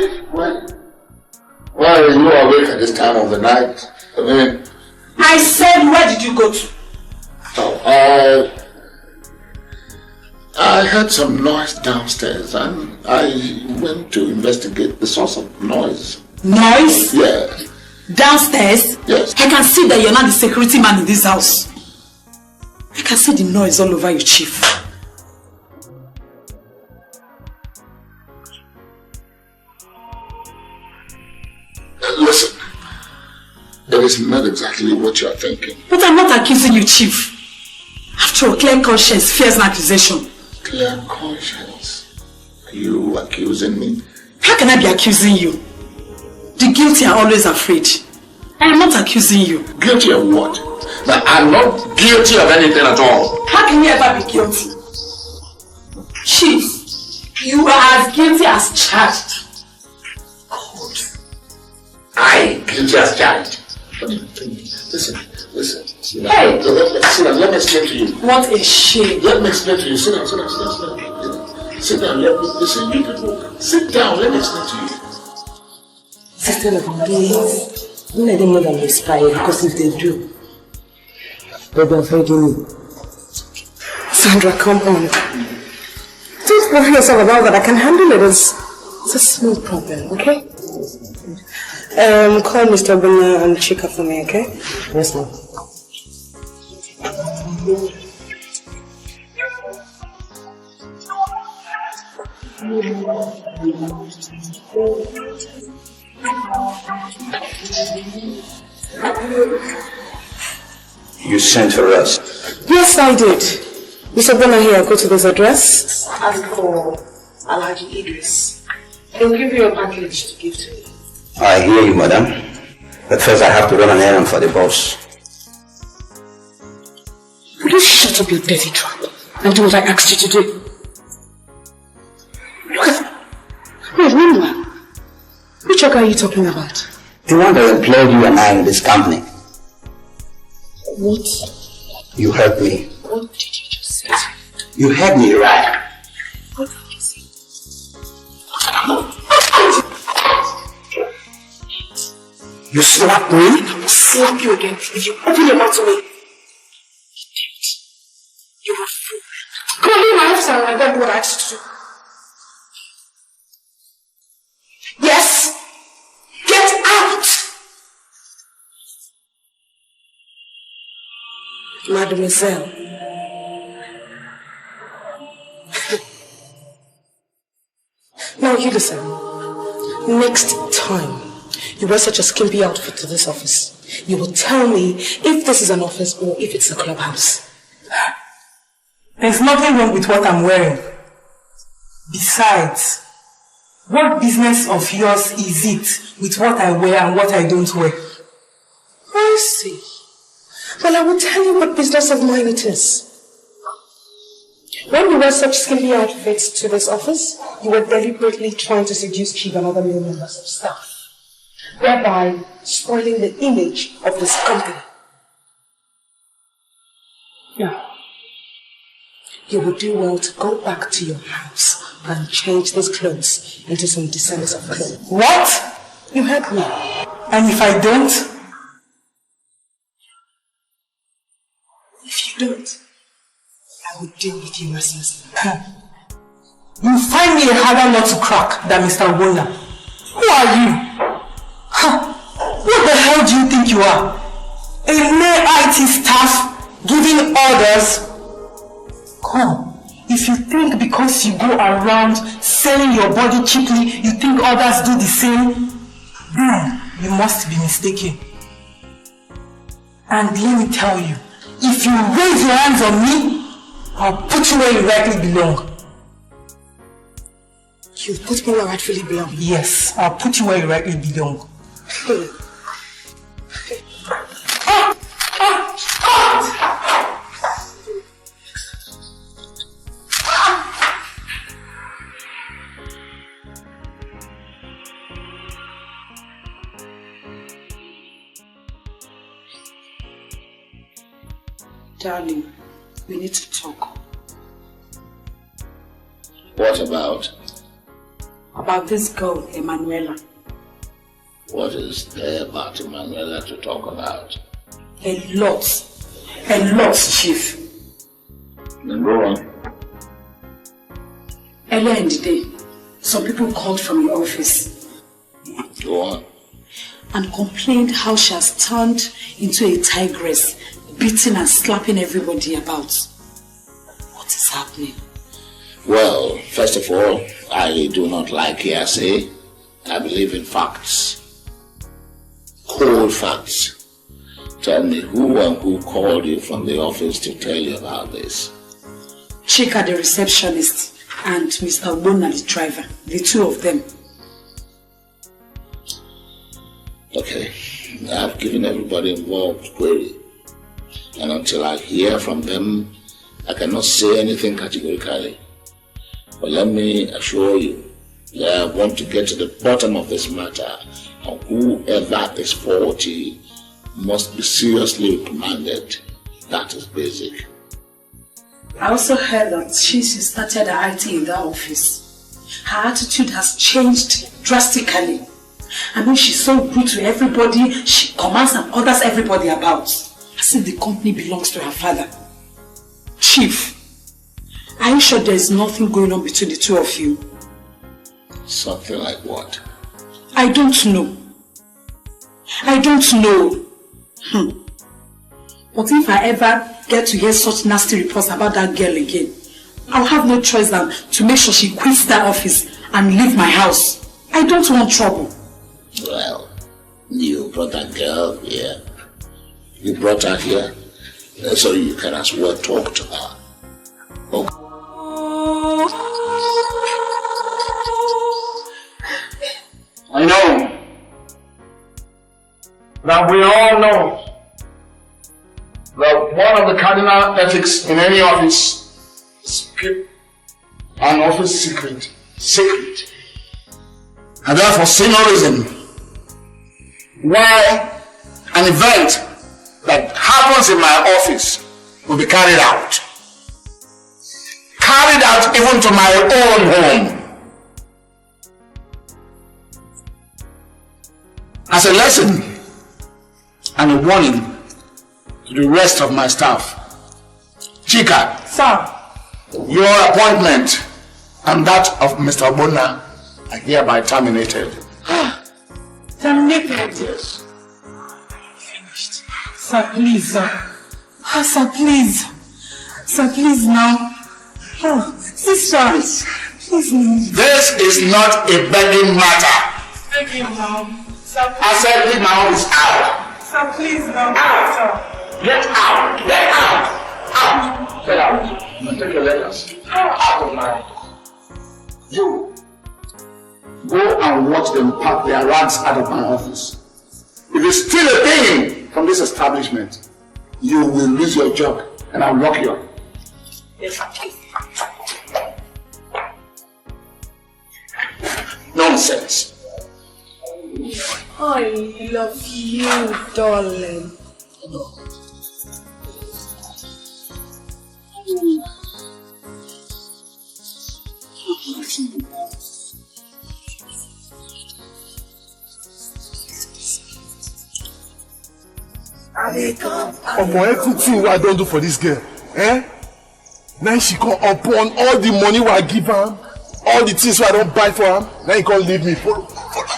are you awake at this time of the night? I mean... I said, where did you go to? Oh, I heard some noise downstairs and I went to investigate the source of noise. Noise? Yeah. Downstairs? Yes. I can see that you're not the security man in this house. I can see the noise all over you, Chief. Listen, that is not exactly what you are thinking. But I'm not accusing you, Chief. After all, clear conscience fears an accusation. Clear conscience? Are you accusing me? How can I be accusing you? The guilty are always afraid. I am not accusing you. Guilty of what? Now, I'm not guilty of anything at all. How can you ever be guilty? Chief, you are as guilty as charged. God. I guilty as charged? What do you think? Listen. Hey! Let me explain to you. What a shame. Let me explain to you. Sit down. Sit down, let me listen. You people, sit down, let me explain to you. Sister, please, don't let them know that I'm inspired, because if they do, they'll be avoiding me. Sandra, come on. Don't worry yourself about that. I can handle it. It's a small problem, okay? Call Mr. Buna and Chika for me, okay? Yes, ma'am. You sent for us? Yes, I did. Mr. Buna here, go to this address. Ask for Alhaji Idris. He will give you a package to give to me. I hear you, madam. But first I have to run an errand for the boss. Will you shut up your dirty trap and do what I asked you to do? Look at... Wait, meanwhile, which worker are you talking about? The one that employed you and I in this company. What? You heard me. What did you just say? You heard me right. What did you say? You slapped me? I will slap you again if you open your mouth to me. You're a fool. Come on, leave my office and I don't do what I asked you to do. Yes! Get out! Mademoiselle. Now you listen. Next time you wear such a skimpy outfit to this office, you will tell me if this is an office or if it's a clubhouse. There's nothing wrong with what I'm wearing. Besides, what business of yours is it with what I wear and what I don't wear? I see. Well, I will tell you what business of mine it is. When you wear such skimpy outfits to this office, you were deliberately trying to seduce Chief and other male members of staff, thereby spoiling the image of this company. Now, you would do well to go back to your house and change those clothes into some decent of clothes. What? You heard me. And if I don't? If you don't, I will deal with you mercilessly. You find me a harder nut to crack than Mr. Wona. Who are you? What the hell do you think you are? A mere IT staff giving orders? Come, if you think because you go around selling your body cheaply, you think others do the same, then you must be mistaken. And let me tell you, if you raise your hands on me, I'll put you where you rightly belong. You put me where I rightfully belong? Yes, I'll put you where you rightly belong. Darling, we need to talk. What about? About this girl, Emanuela. What is there about Emanuela to talk about? A lot, Chief. Then go on. Earlier in the day, some people called from your office. Go on. And complained how she has turned into a tigress, beating and slapping everybody about. What is happening? Well, first of all, I do not like hearsay. I believe in facts. Cold facts. Tell me who and who called you from the office to tell you about this? Chika, the receptionist, and Mr. Bona, the driver. The two of them. Okay, I've given everybody involved query. And until I hear from them, I cannot say anything categorically. But let me assure you that I want to get to the bottom of this matter, and whoever is faulty must be seriously reprimanded. That is basic. I also heard that she started her IT in that office. Her attitude has changed drastically. I mean, she's so good to everybody, she commands and orders everybody about. As if the company belongs to her father. Chief, are you sure there's nothing going on between the two of you? Something like what? I don't know. But if I ever get to hear such nasty reports about that girl again, I'll have no choice than to make sure she quits that office and leave my house. I don't want trouble. Well, you brought that girl here. You brought her here so you can as well talk to her. Okay. I know that we all know that one of the cardinal ethics in any office is keep an office secret. And therefore see no reason why an event that happens in my office will be carried out. Carried out even to my own home. As a lesson and a warning to the rest of my staff. Chika. Sir. Your appointment and that of Mr. Bona are hereby terminated. Terminated? Yes. Finished. Sir, please, sir. Sir, please. Sir, please now. Oh, sister. Please now. This is not a begging matter. Take him now. Sir, I said leave my office out. Sir, please now. Out. Get out. Get out. Out. Get out. Take your letters. Out of my office. You. Go and watch them pack their rags out of my office. If you steal a thing from this establishment, you will lose your job and I'll lock you up. Yes, Nonsense. I love you, darling. For everything what I don't do for this girl, now she come upon all the money what I give her, all the things what I don't buy for her. Now he can't leave me. Follow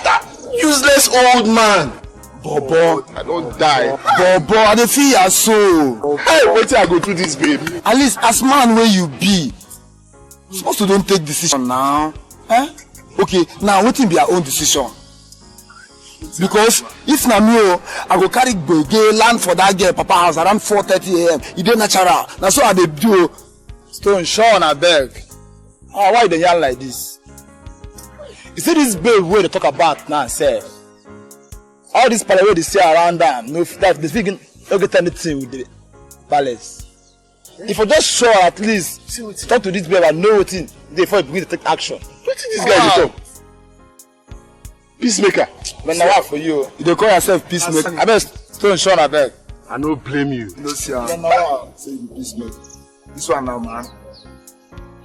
that useless old man. Bobo, I don't die. Bobo, I dey feel your soul. Hey, wait till I go through this, babe. At least as man where you be, supposed to don't take decision now. Okay, now wetin be your own decision? Because if na me, I go carry gbege land for that girl papa house around 4:30 AM. E dey natural. Na so I dey do. Stone Sean, I beg. Why you dey yarn like this? You see this babe wey dey talk about now, sef. All this palaver wey dey say around am, no that dey fit no get anything with the palace. If I just show at least talk to this babe and know wetin dey before you begin to take action. Wetin this guy dey talk? Peacemaker. When na work for you. You dey call yourself peacemaker. I beg Stone Sean, I beg. I don't blame you. No, see, say you peacemaker. This one now, man.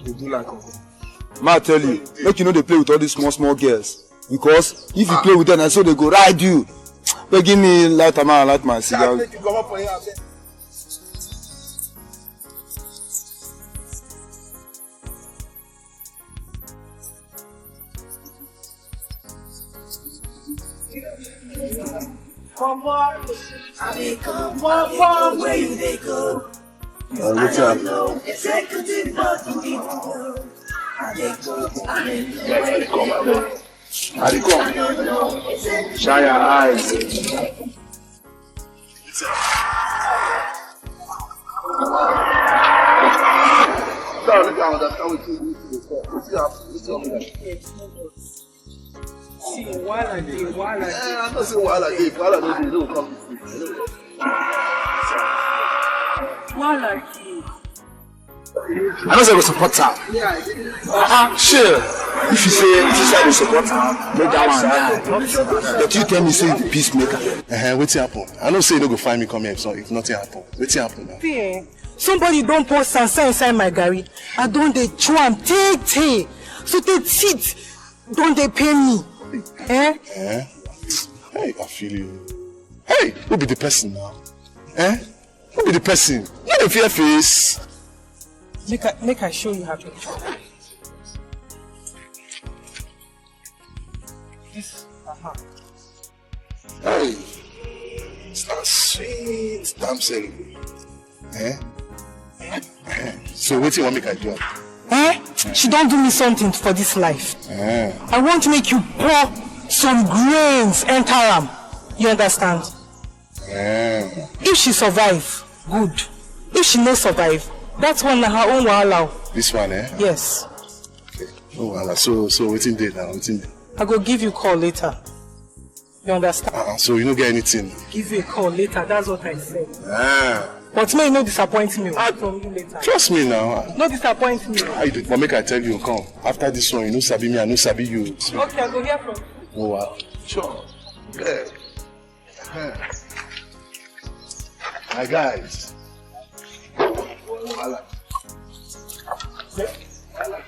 You do like a man, I tell you, make you know they play with all these small girls. Because if you play with them, I saw they go ride you. But give me light my cigar. Come on, where you they go? What's up? Executive, but you need to know. I come. Shine your eyes. See, while I did. I'm not saying while I did, don't come to me. While I did. I don't say we support her. Yeah, sure. If you say we support her, make that one die. But you tell me say you be peacemaker. What's happen? I don't say you don't go find me come here if nothing happen. What's happen now? See, somebody don't pour sansan inside my gari. I don't they chew am take. So they sit. Don't they pay me? Hey, I feel you. Hey, who be the person now? Who be the person? Not a fair face. Make I show you how to chop. This, Hey, it's not sweet. Damn silly. So what do you want me to do? She don't do me something for this life. I want to make you pour some grains enter am. You understand? If she survive, good. If she no survive, that's one her own wahala. This one, Yes. Okay. Oh, wahala. So waiting day now. I go give you a call later. You understand? So you don't get anything. Give you a call later. That's what I said. But may no disappoint me. From you later. Trust me now. No disappoint me. How you do? But make I tell you, come. After this one, you know sabi me, I know sabi you. So. Okay, I go hear from you. Oh wow. Sure. Yeah. My guys. I like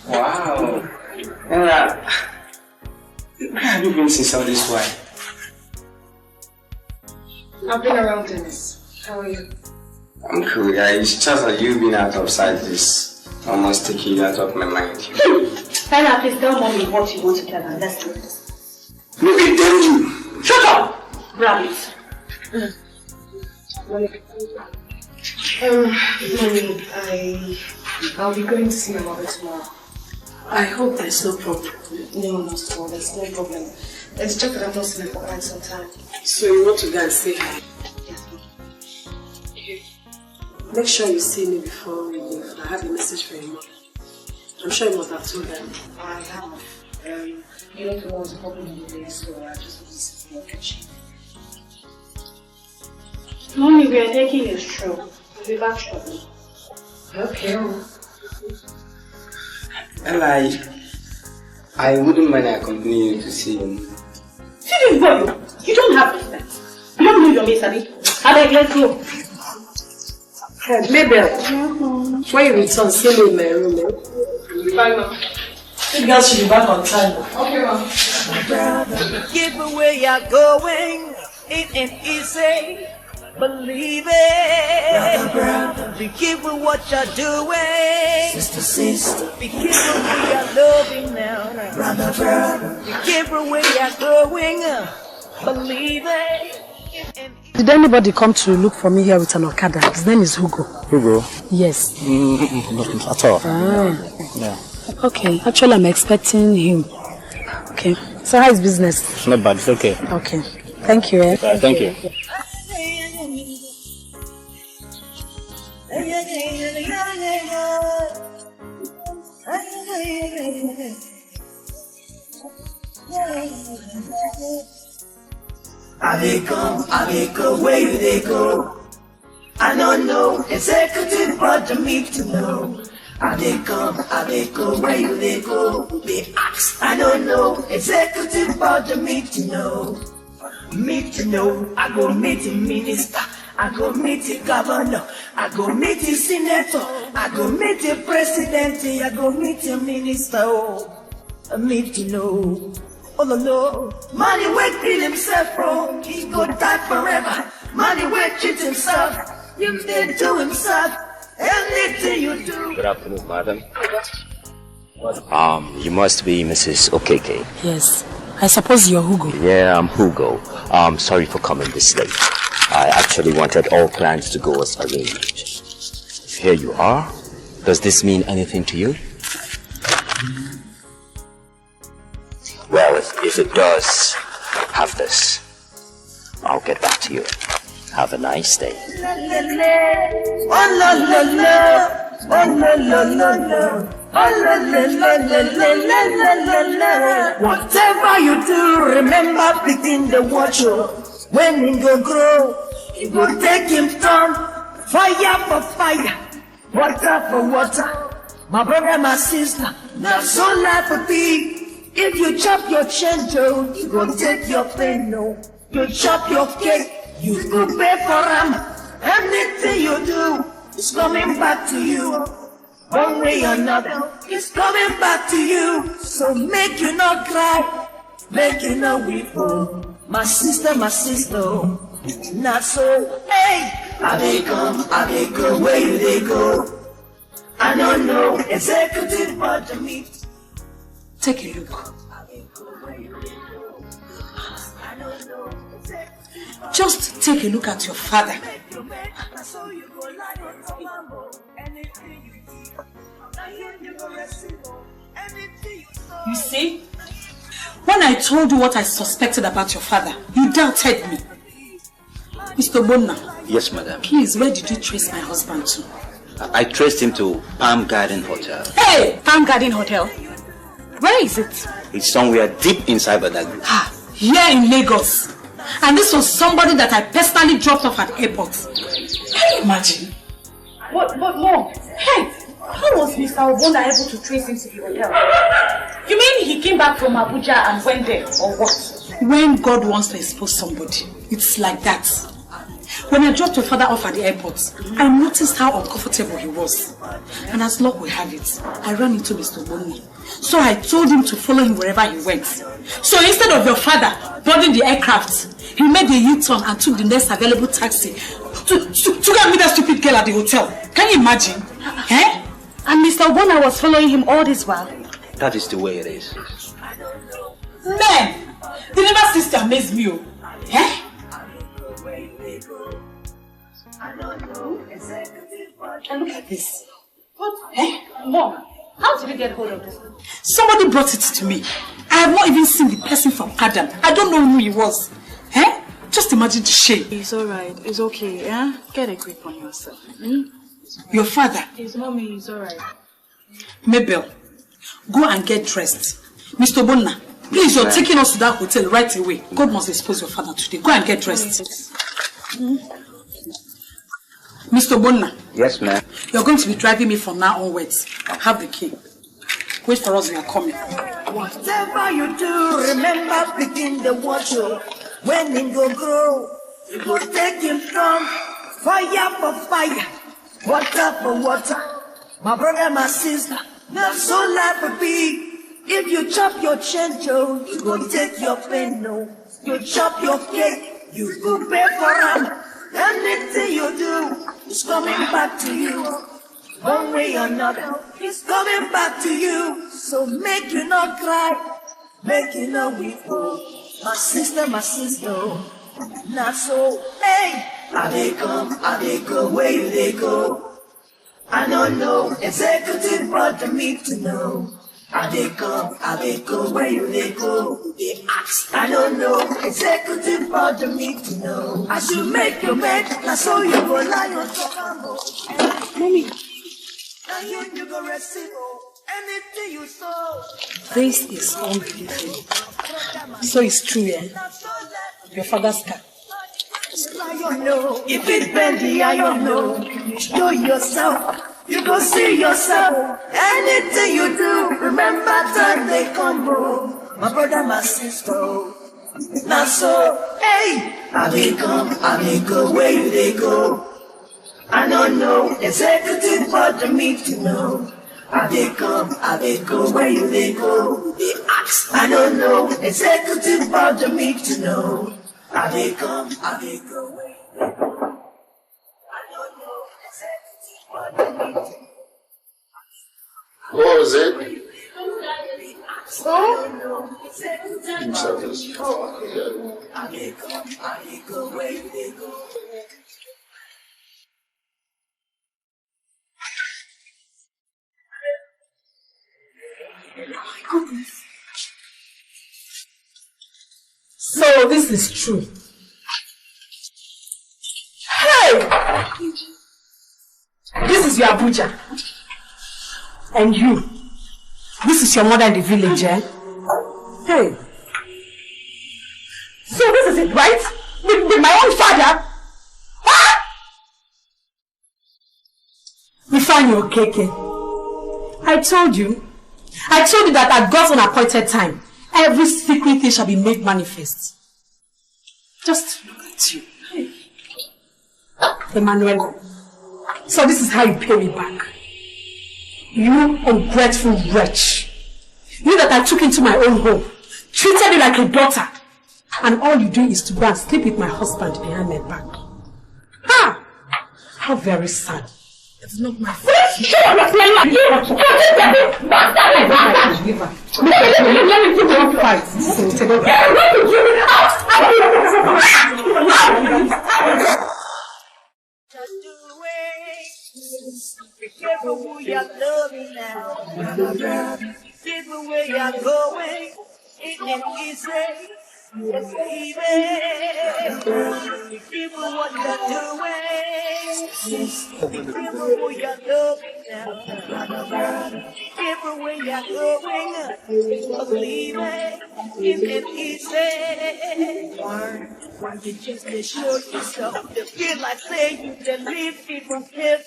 Wow. Where have you been since all this while? I've been around Dennis. How are you? I'm cool, guys. It's just that you've been out of sight this almost taking you out of my mind. Fella, please tell mommy what you want to tell her. Let's do this. Look at them. Shut up! Rabbit. Mommy, I'll be going to see my mother tomorrow. I hope there's no problem. No, not at all. There's no problem. It's just that I'm not seeing her for quite some time. So you want to go and say hi? Yes, ma'am. Okay. Make sure you see me before we leave. I have a message for your mother. I'm sure you must have told them. I have. You know there was a problem in the day, so I just want to see your kitchen. Mommy, we are taking a stroll. We'll be back shortly. Okay. Well, I wouldn't mind accompanying you to see him. See this boy, you don't have respect. You don't know your miss, Abby. I beg, let's go. Mabel, when you return, see me in my room. Bye, ma'am. You guys should be back on time. Okay, ma'am. Give where you're going, it ain't easy. Believe it. Be careful what you're doing. Sister. Be careful where you're loving now. Brother. Be careful where you're going. Believe it. Did anybody come to look for me here with an Okada? His name is Hugo. Hugo? Yes. Nothing at all. Yeah. Okay, actually I'm expecting him. Okay. So how's business? Not bad, it's okay. Okay. Thank you. Thank you. I dey come, where you dey go? I don't know, executive brother me to know. I dey come, where you dey go? They ask, I don't know, executive brother me to know. Me to know, I go meet the minister, I go meet the governor, I go meet the senator, I go meet the president, I go meet the minister, oh, I need to know. Oh no, money will kill himself, bro, he go die forever. Money will cheat himself, you did to himself, anything you do. Good afternoon, madam. You must be Mrs. Okeke. Yes. I suppose you're Hugo. Yeah, I'm Hugo. Sorry for coming this late. I actually wanted all plans to go as arranged. Here you are. Does this mean anything to you? Well, if it does, have this. I'll get back to you. Have a nice day. Whatever you do, remember picking the watcher. When he go grow, he go take him turn. Fire for fire, water for water. My brother, my sister, now so life will be. If you chop your chendro, you go take your pain, no. You chop your cake, you go pay for them. Anything you do is coming back to you. One way or another, it's coming back to you. So make you not cry, make you not weep, oh. My sister, not so. Hey, I dey come, where you dey go? I don't know, executive but to me. Take a look. Just take a look at your father. You see? When I told you what I suspected about your father, you doubted me. Mr. Bona. Yes, madam. Please, where did you trace my husband to? I traced him to Palm Garden Hotel. Hey! Palm Garden Hotel? Where is it? It's somewhere deep inside Badagry. Here in Lagos. And this was somebody that I personally dropped off at the airport. Can you imagine? But Mom, hey, how was Mr. Obona able to trace him to the hotel? You mean he came back from Abuja and went there, or what? When God wants to expose somebody, it's like that. When I dropped your father off at the airport, I noticed how uncomfortable he was. And as luck will have it, I ran into Mr. Domnic. So I told him to follow him wherever he went. So instead of your father boarding the aircraft, he made a U-turn and took the next available taxi to get me that stupid girl at the hotel. Can you imagine? Eh? And Mr. Obona was following him all this while? That is the way it is. Man! They never cease to amaze me. Eh? And look at this. What? Eh? Mom, how did you get hold of this? Somebody brought it to me. I have not even seen the person from Adam. I don't know who he was. Eh? Just imagine the shame. It's alright. It's okay. Yeah? Get a grip on yourself. Your father? His mommy is alright. Mabel, go and get dressed. Mr. Bona, please, you're taking us to that hotel right away. God must expose your father today. Go and get dressed. Mr. Bona. Yes, ma'am. You're going to be driving me from now onwards. Have the key. Wait for us, we are coming. Whatever you do, remember picking the watcher. When it go grow, it go take him from fire for fire, water for water. My brother, my sister, not so life will be. If you chop your chendro, you go take your pain, no. You chop your cake, you go pay for them. Anything you do is coming back to you. One way or another, it's coming back to you. So make you not cry, make you not weep. My sister, not so. Hey, I dey come, where you dey go? I don't know, executive brother me to know. I dey come, where you dey go? They ask, I don't know, executive brother me to know. I should make your bed, now so you go lie on top. Mommy. And you go receive anything you saw. This is unbelievable. So it's true, yeah? your father's car. If it bendy, I don't know. Show yourself. You go see yourself. Anything you do, remember time they come home. My brother, my sister. Now so, hey, I may come, I may go, where you they go? I don't know, executive but the me to know. I they come, I they go, where you they go? They ask, I don't know, executive but the me to know. I they come, I they go, where you they go? I don't know, executive but the me to know. What was it? So? Service. I they come, I they go, where you they go? So this is true. Hey! This is your Abuja. And you. This is your mother in the village, eh? Hey. So this is it, right? With my own father? Ah! We find you, KK. I told you that at God's own appointed time, every secret thing shall be made manifest. Just look at you. Emmanuel. So this is how you pay me back. You ungrateful wretch. You that I took into my own home, treated you like a daughter, and all you do is to go and sleep with my husband behind my back. Ha! How very sad. It's not my fault. Let me give you one fight. Be careful who you're loving now. Be careful where you're going. It ain't easy. It's even. Be careful what you're doing. Be careful who you're loving now. Be careful where you're going. It's leaving. It ain't easy. Why you just to show yourself to feel like say you can leave people here.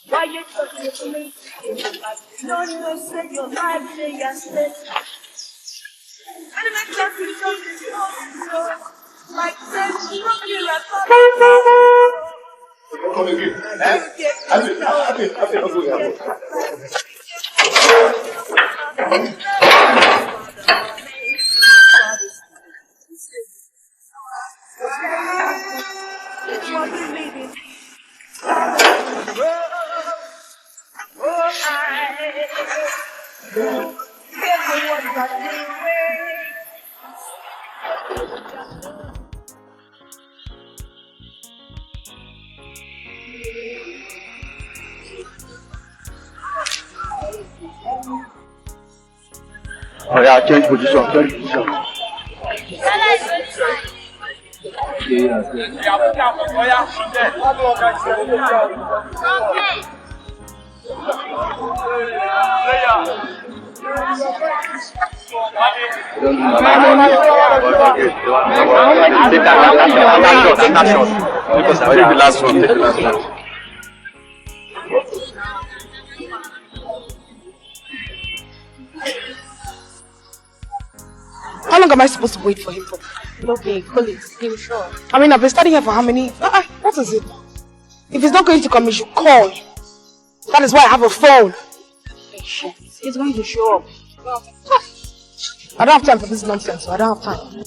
Why you just to me? No, you say your life, say your steps. And I just feel so like that, you are Come Oh yeah, change position, change position. How long am I supposed to wait for him for? Okay, call it. Give sure. I mean, I've been studying here for how many? What is it? If he's not going to come, he should call. That is why I have a phone. He's going to show up. I don't have time for this nonsense, so I don't have time.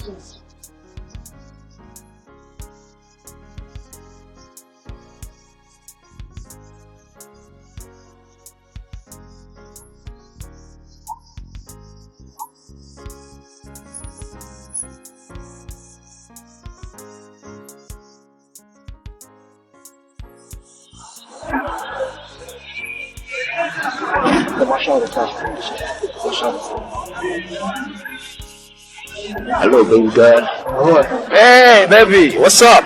Hello, baby girl. Hey, baby, what's up?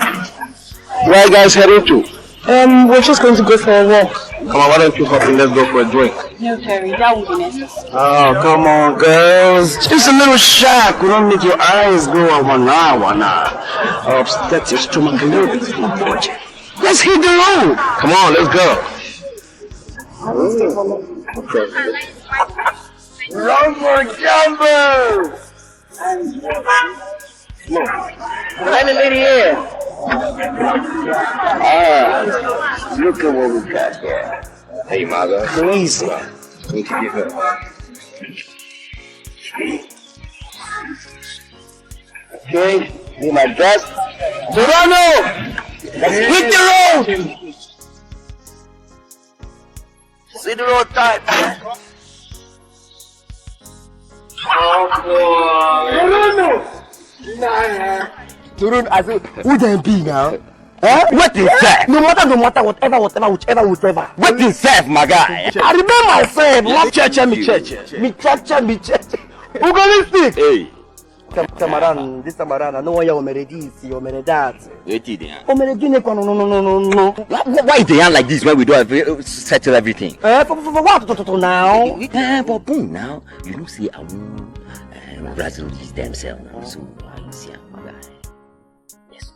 Where are you guys heading to? We're just going to go for a walk. Come on, why don't you hop in? Let's go for a drink. No, Terry, that won't be necessary. Oh, come on, girls. Just a little shock. We don't make your eyes go on one eye. Or upset your stomach a little bit. Let's hit the road. Come on, let's go. Okay. Run for jumbo! Let me lady here. Look at what we got here. Hey, mother. Crazy. Need to give her. Okay, be my best. Toronto! Hit the road! See the road tight. Toronto! Toronto, I say, who then be now? Huh? What is that? No matter, whatever. What is that, my guy? I remember myself. Me church. Who gonna stick? Hey. This time around, I know why you're this, you're that. No. Why is they hand like this when we don't have settle everything? For what now? For boom now. You don't see our Brazil release themselves now. So I see my guy. Yes.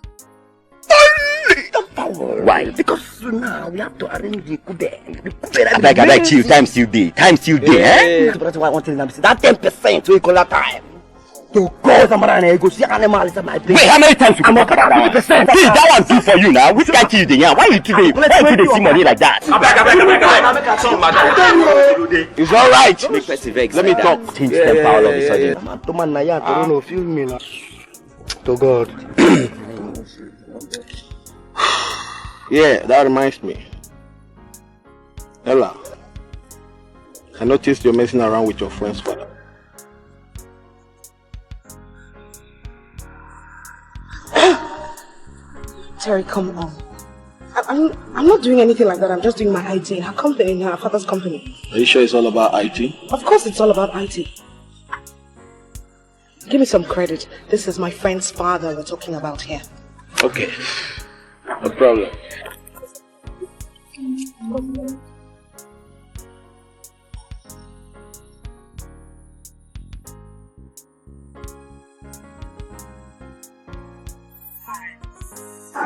Why? Because now we have to arrange the kube. I beg, chill. Time still day. Eh? That's why I want to tell them. That 10% we call that time. To go somewhere and go see animals in my place. Wait, how many times you come up? 100%. See, that one too for you now. Which can't kill the young? Why you today? Why you see money like that? It's all right. Let me talk. Change temper all of a sudden. To God. Yeah, that reminds me. Ella, I noticed you're messing around with your friend's father. Terry, come on. I'm not doing anything like that. I'm just doing my IT in her company, in her father's company. Are you sure it's all about IT? Of course it's all about IT. Give me some credit. This is my friend's father we're talking about here. Okay. No problem.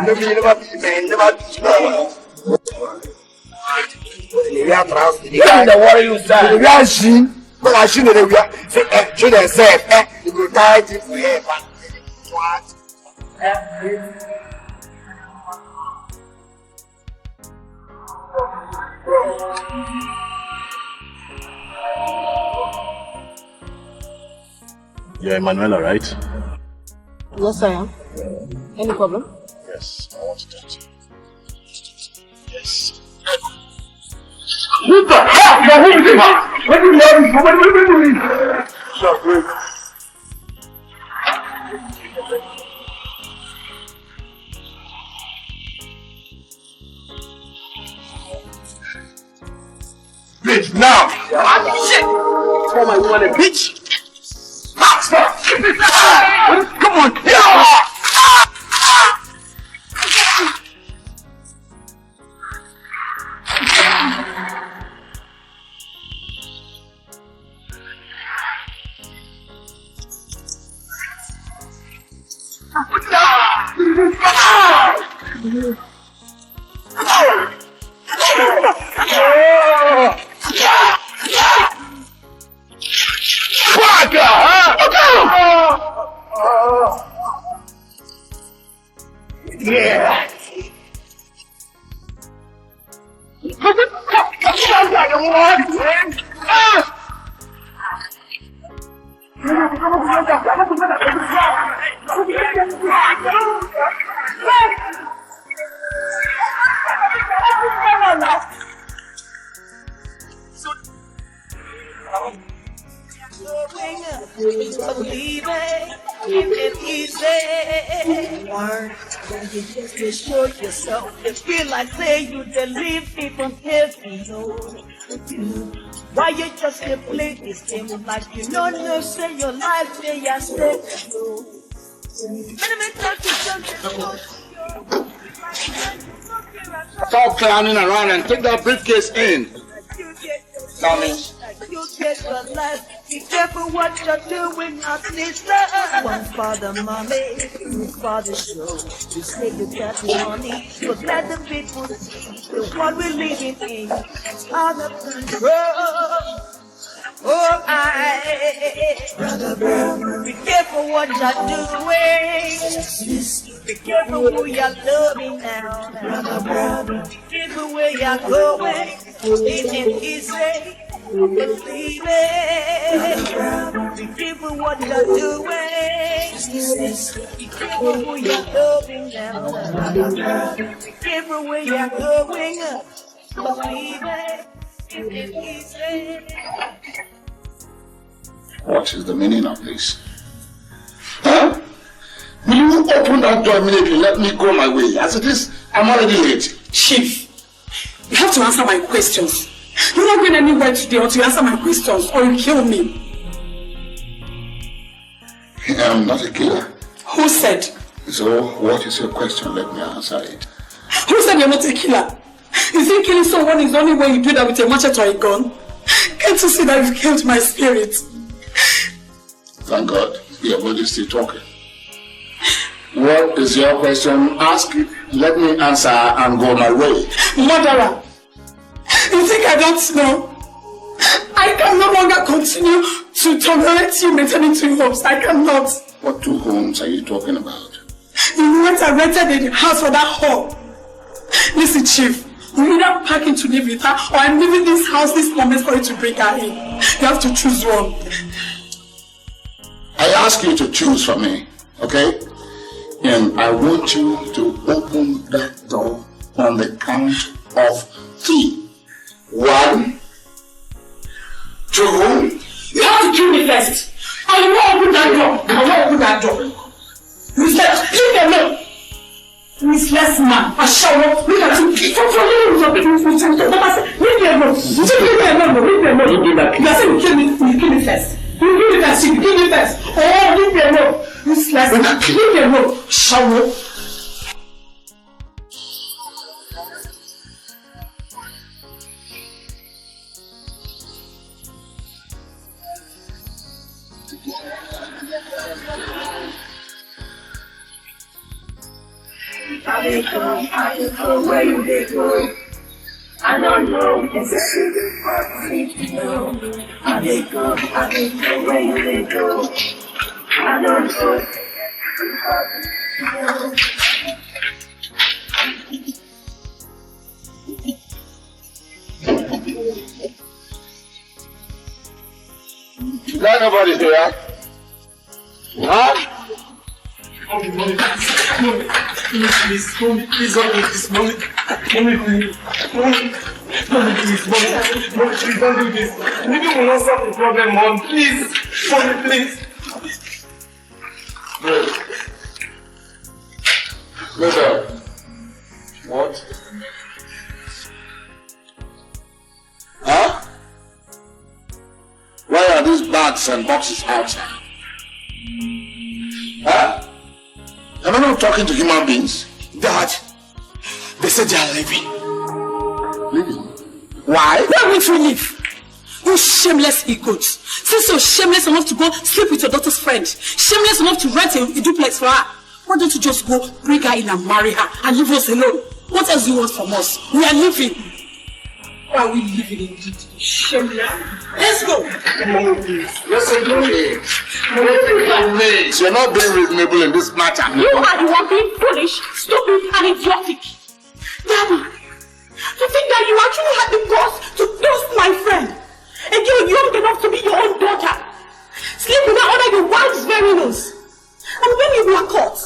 Never be, man. We are trust. You guys don't worry yourself. We are she. But I shouldn't have. Should have said, you go tight if we have what? You're Emanuela, right? Yes, I am. Any problem? Yes, I want to talk to you. Yes. What the hell? You're holding him up! What do you mean? Shut up, bitch, now! Shit! Oh my God, a bitch! Come on! Yeah. To show yourself, it feel like say you leave me from heaven. Why you just play this game like you don't know, say your life may at stake. Let me talk to something. Stop clowning around and take that briefcase in. Tommy. You get your life. Be careful what you're doing, not sister. One for the money, two for the show. You say you got the money, but let the people see the one we're living in is out of control. Oh, brother, be careful what you're doing. Be careful who you're loving now. Brother, be careful where you're going. It ain't easy. Believe it. Be careful what you're doing. Be careful who you're loving now. Be careful where you're going. Believe it. It ain't easy. What is the meaning of this? Huh? Will you open that door immediately? Let me go my way. As it is, I'm already late. Chief, you have to answer my questions. You're not going anywhere today until you answer my questions or you kill me. I'm not a killer. Who said? So, what is your question? Let me answer it. Who said you're not a killer? You think killing someone is the only way you do that with a machete or a gun? Can't you see that you've killed my spirit? Thank God, your body is still talking. What is your question? Ask it, let me answer and go my way. Murderer! You think I don't know? I can no longer continue to tolerate you maintaining 2 homes. I cannot. What 2 homes are you talking about? You went and rented a house for that whore. Listen, Chief. You either packing to live with her or I'm leaving this house this moment for you to bring her in. You have to choose one. I ask you to choose for me, okay? And I want you to open that door on the count of 3. 1, 2. You have to kill me first. I will not open that door. I will not open that door. You said, leave me alone. Useless man. I shall not. Look at you. Leave me alone. Leave me alone. Leave me alone. Leave me alone. You are saying you kill me first. You kill me first. You kill me first. Oh, leave me alone. Useless man. Leave me alone. Shall not. I don't know where you they go. I don't know, it's a secret for me to know. I don't know where you they go. I don't know. Is there nobody here? Huh? Mommy, please, don't leave this, mommy, please. Mommy, please, don't do this. Leaving will not solve the problem, Mom. Please, mommy, please. Rita. What? Huh? Why are these bags and boxes outside? Huh? Am I not talking to human beings? Dad, they said they are leaving. Leaving? Why? Where would you live? You shameless egots. Since you're shameless enough to go sleep with your daughter's friend, shameless enough to rent a duplex for her, why don't you just go bring her in and marry her and leave us alone? What else do you want from us? We are leaving. Why are we living indeed? Shameless. Let's go. Listen to me. Please, you're not being reasonable in this matter. You are the one being foolish, stupid, and idiotic. Daddy, to think that you actually had the balls to toast my friend, and you're young enough to be your own daughter, sleep with her under your wife's very nose. And when you were caught,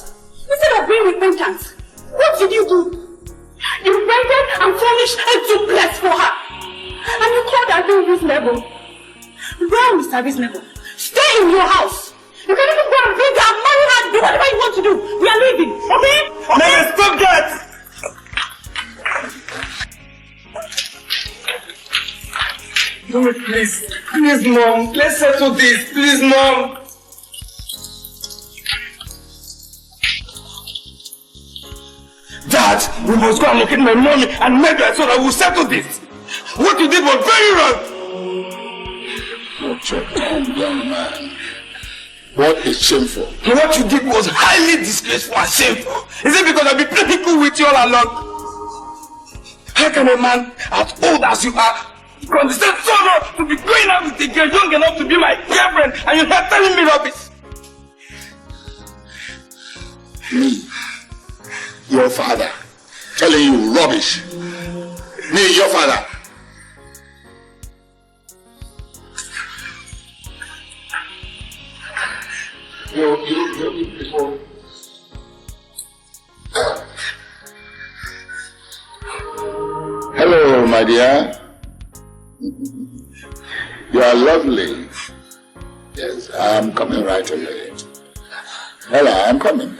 instead of being repentant, what did you do? You rented and furnished a duplex for her. And you called her being reasonable. Well, Mr. Reasonable, stay in your house. You can even go and bring her, marry her, do whatever you want to do. We are leaving, okay? Mama, stop that! Mama, please. Please, Mom. Let's settle this. Please, Mom. Dad! that we must go and locate my mommy and make her so that we'll settle this. What you did was very wrong. Young man. What is shameful? What you did was highly disgraceful and shameful. Is it because I've been playing cool with you all along? How can a man as old as you are condescend so much to be going out with a girl young enough to be my girlfriend and you're not telling me rubbish? Me, your father, telling you rubbish. Me, your father. Hello, my dear. You are lovely. Yes, I'm coming right away. Hello, I'm coming.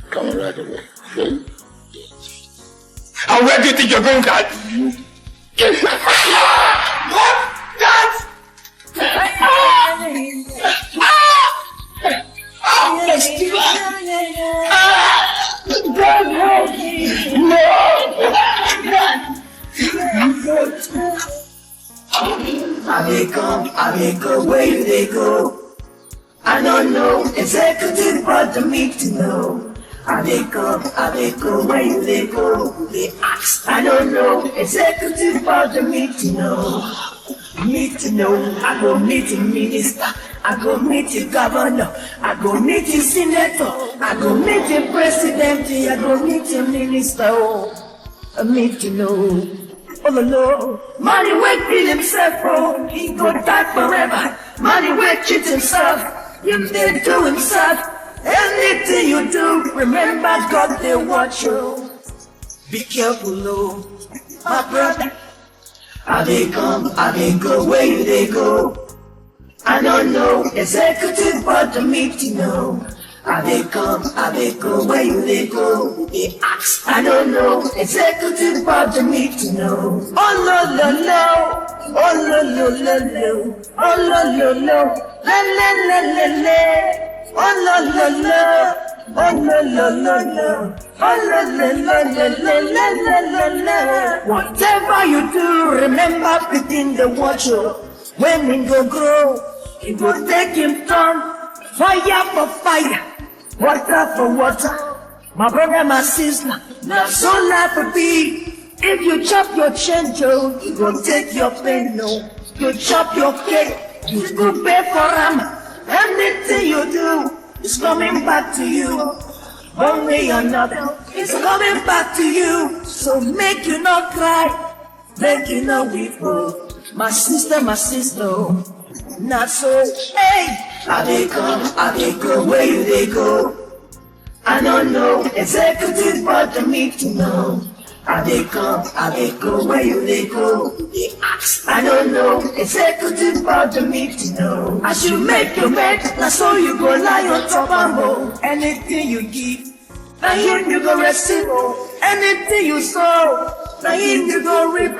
Coming right away. Okay? And where do you think you're going, Dad? What? Dad? I may go, where they go. I don't know, executive but to me to know. I may go, where they go. They ask, I don't know, executive but to me to know. Me to know, I go meet the minister, I go meet the governor, I go meet the senator, I go meet the president, I go meet the minister, oh, I need to know. Oh no, money will kill himself, oh, he go die forever. Money will cheat himself, if they do himself. Anything you do, remember God they watch you. Be careful, oh, my brother. I they come, I they go, where they go. I don't know, executive but to me to know. I they come, I they go, where they go. They ask, I don't know, executive but to me to know. Oh no, no, no, oh no, no, no, no, oh no, no, no, la la la la la, oh no, no, no, oh no, no, no, no, oh no, no, no, no, la la la la. Whatever you do, remember within the watcher. When it go grow, it will take him turn. Fire for fire, water for water. My brother, my sister, now so life will be. If you chop your change, oh, you go take your pain, no. You chop your cake, you go pay for them. Anything you do is coming back to you. One way or another, it's coming back to you. So make you not cry, make you not weep, oh. My sister, not so, hey. I they come, I they go, where they go. I don't know, executive but to me to know. I they come, I they go, where they go. They ask, I don't know, executive but to me to know. As you make your bed, now so you go lie on top and go. Anything you give, now him you go receive. Anything you sow, now him you go reap.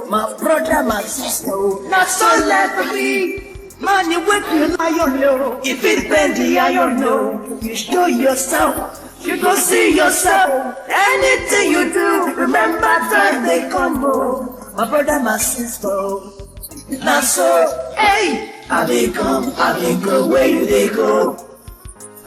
My brother, my sister, not so let me. Money with you, I don't know. If it bendy, I don't know. You show yourself, you go see yourself. Anything you do, remember that they come home. My brother, my sister, not so, hey. I they come, I they go, where they go.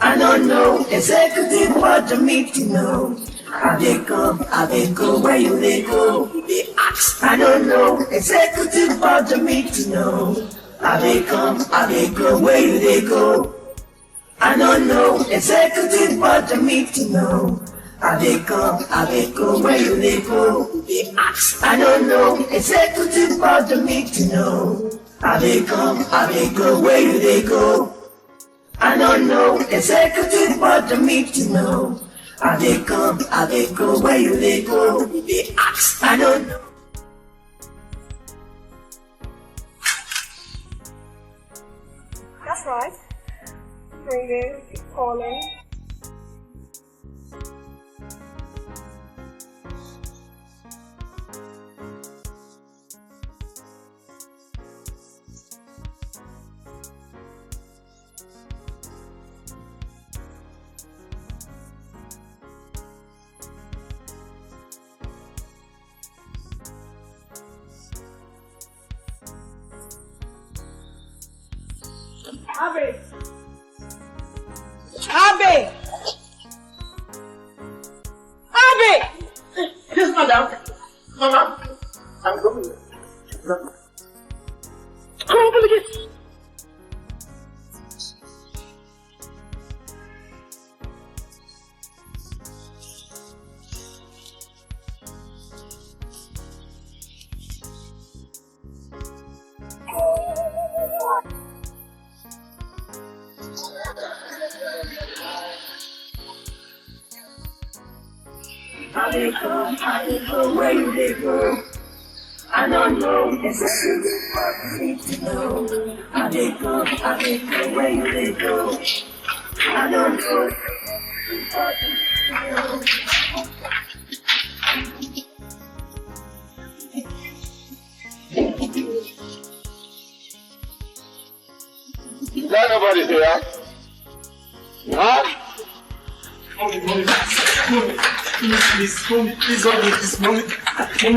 I don't know, executive but to me to know. I they come, I they go, where they go. They ask, I don't know, executive but to me to know. I they come, I they go, where they go. I don't know, executive but to me to know. I they come, I they go, where they go. They ask, I don't know, executive but to me to know. I they come, I they go, where they go. I don't know, executive but to me to know. I they come, I they go, where they go. They ask, I don't know. That's right. Ringing, calling. they go, where do they go? I don't know, it's a secret what I need to know. How they go, where do they go? I don't know, what I need to know. Is there nobody here? Huh? Mommy, please, don't do this, mommy, please, don't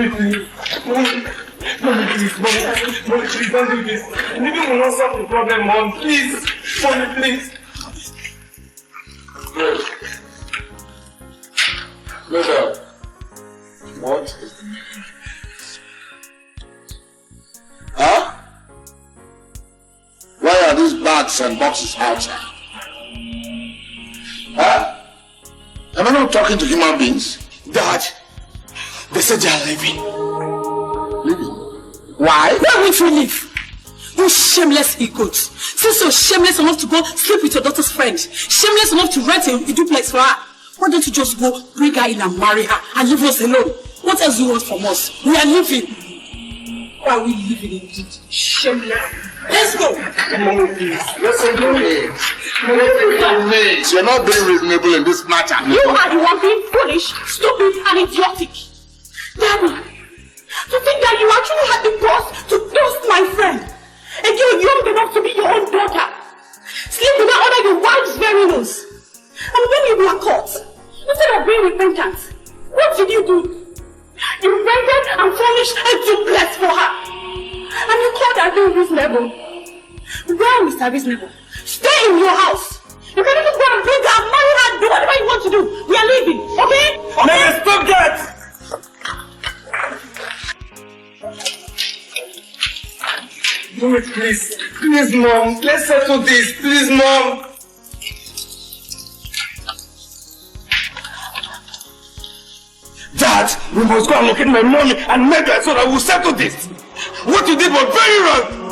do this. Maybe we'll not solve the problem, mom, please, mommy, please. Listen, what is the meaning? Huh? Why are these bags and boxes outside? Huh? Am I not talking to human beings? Dad, they said they are leaving. Leaving? Why? Where would you live? You shameless egots. Since you're shameless enough to go sleep with your daughter's friend, shameless enough to rent a duplex for her, why don't you just go bring her in and marry her and leave us alone? What else do you want from us? We are leaving. Why are we living in shameless? Let's go. Mom, please. Listen to me. You're not being reasonable in this matter. You are the one being foolish, stupid, and idiotic. Daddy, to think that you actually had the balls to toast my friend. And you're young enough to be your own daughter. Sleep with her under your wife's very nose. And when you were caught, instead of being repentant, what did you do? You rented and furnished a duplex for her. And you called her being reasonable. Well, Mr. Reasonable, stay in your house. You can even go and bring her, marry her, do whatever you want to do. We are leaving, okay? Never stop that! Mommy, please, mom, let's settle this, please, mom. Dad, we must go and locate my mommy and make her so that we'll settle this. What you did was very wrong.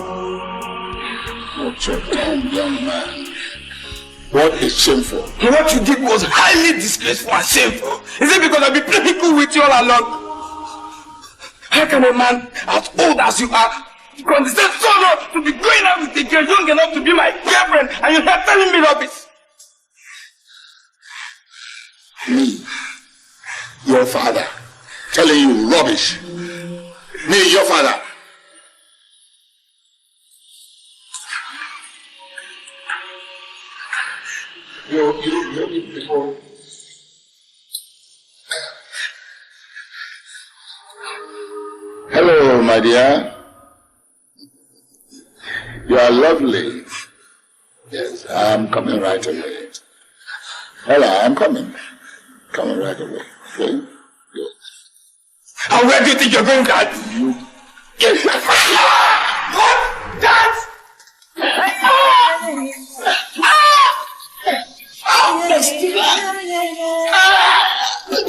What's your time, young man? What is shameful? What you did was highly disgraceful and shameful. Is it because I've been playing cool with you all along? How can a man as old as you are condescend so low to be going out with a girl young enough to be my girlfriend and you're not telling me rubbish? Me, your father, telling you rubbish. Me, your father. You before. Hello, my dear. You are lovely. Yes, I'm coming right away. Hello, I'm coming. Coming right away. Okay? Good. And where do you think you're going, Dad? Get my what? Dad!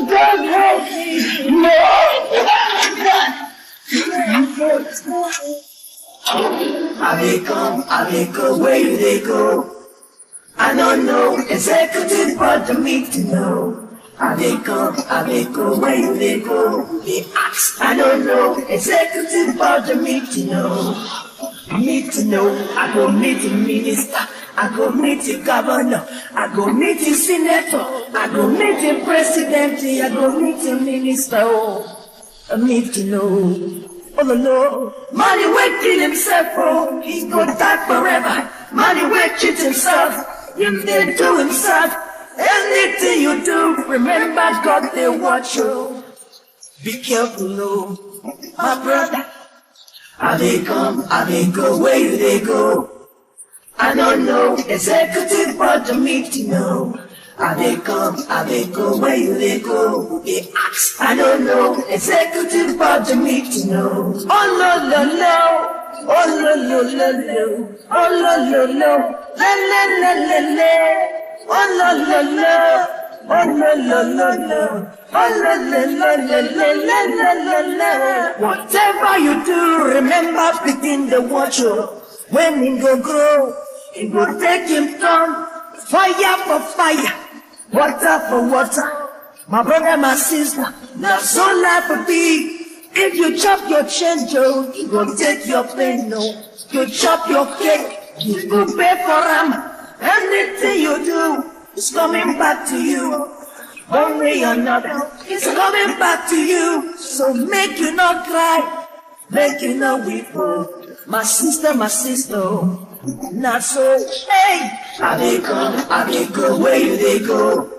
God help me! No! How they go, where do they go? I don't know, executive but the meet to know. How they go, where do they go? They ask, I don't know, executive but the meet to know. Need to know, I go meet the minister, I go meet the governor, I go meet the senator, I go meet the president, I go meet the minister. Oh, I need to know. Oh no, money will kill himself, oh, he go die forever. Money will cheat himself, he may do himself. Anything you do, remember God they watch you. Be careful, oh, my brother. How they come, how they go, where do they go? I don't know, executive but the meet to know. How they come, how they go, where do they go? They ask, I don't know, executive but the meet to know. Oh no, no, no, oh no, no, no, no, oh no, no, no, la la la la la, oh no, no, no, oh no, no, no, no. Oh, la, la, la, la, la, la, la, la, la. Whatever you do, remember begin the watch. When it go grow, it will take him time. Fire for fire, water for water. My brother, my sister, now so life will be. If you chop your change, Joe, you go take your pain, no. You chop your cake, you go pay for them. Anything you do is coming back to you. One way or another, it's coming back to you. So make you not cry, make you not weep. My sister, not so. Hey, I they go, where you they go?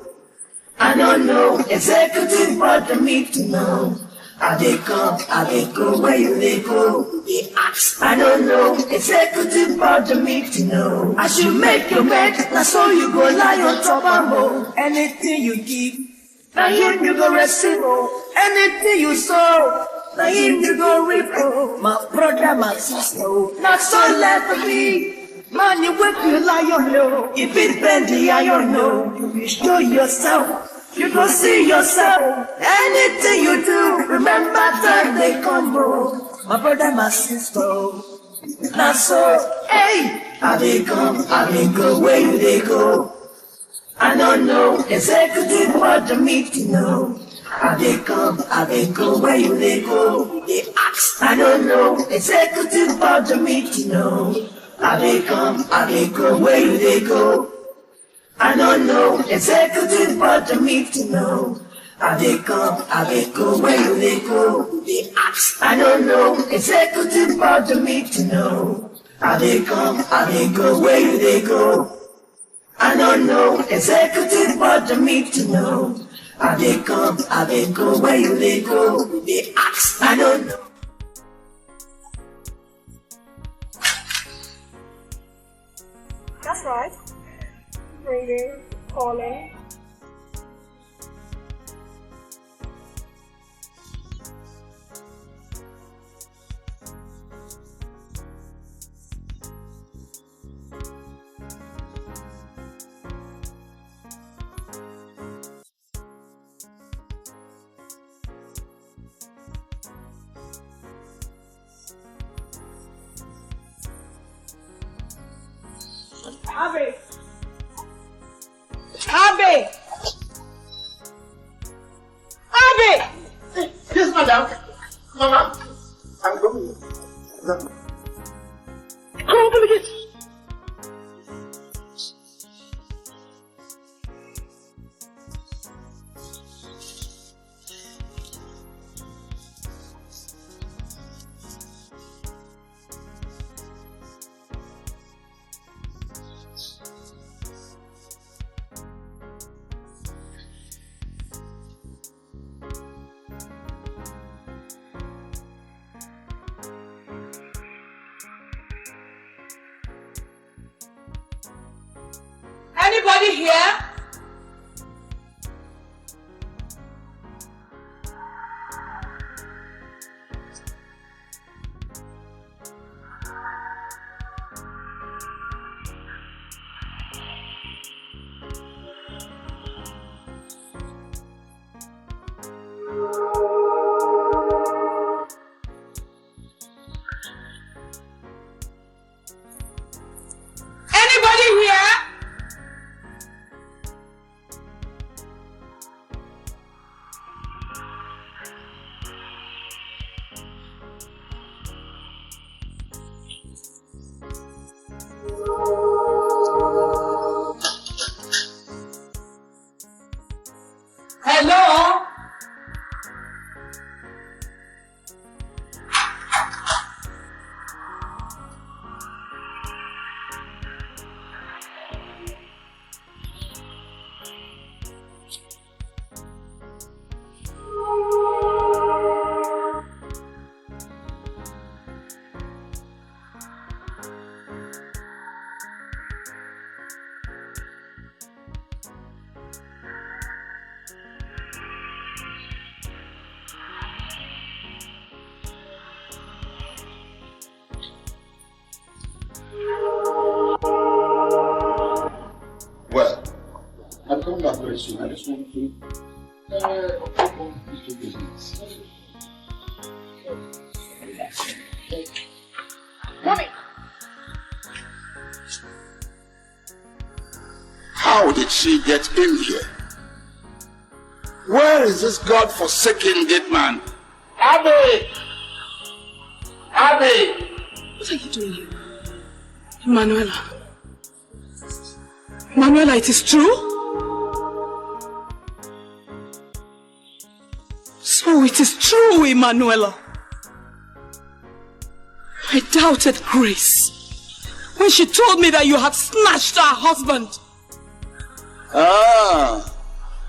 I don't know, executive brought me to know. I they go, where you they go? They ask, I don't know, executive brought me to know. As you make your bed, that's all you go lie on top and more. Anything you give, now him you go receive. Anything you sow, now him you go reap. My brother, my sister, not so let me. Man, you wake you lion low. If it bend the iron no, you show yourself. You go see yourself. Anything you do, remember time they come, bro. My brother, my sister, not so. Hey, how they come, how they go, where you they go? I don't know, executive what the meet to know. How they come, how they go, where you they go? They ask, I don't know, executive what the meet to know. How they come, how they go, where do they go? I don't know, executive but the meet to know. How they come, how they go, where do they go? They ask, I don't know, executive but the meet to know. How they come, how they go, where do they go? I don't know, executive but the meet to know. How they come, how they go, where do they go? They ask, I don't know. That's right. Ringing, calling. Abby! Yes, madam. Mama, I'm going. Come open the gate. Anybody here? Hello? very soon. I just want to open little business. Mommy! How did she get in here? Where is this God-forsaken gate man? Abby! Abby! What are you doing here? Manuela. Manuela, it is true? So it is true, Emanuela. I doubted Grace when she told me that you had snatched her husband. Ah,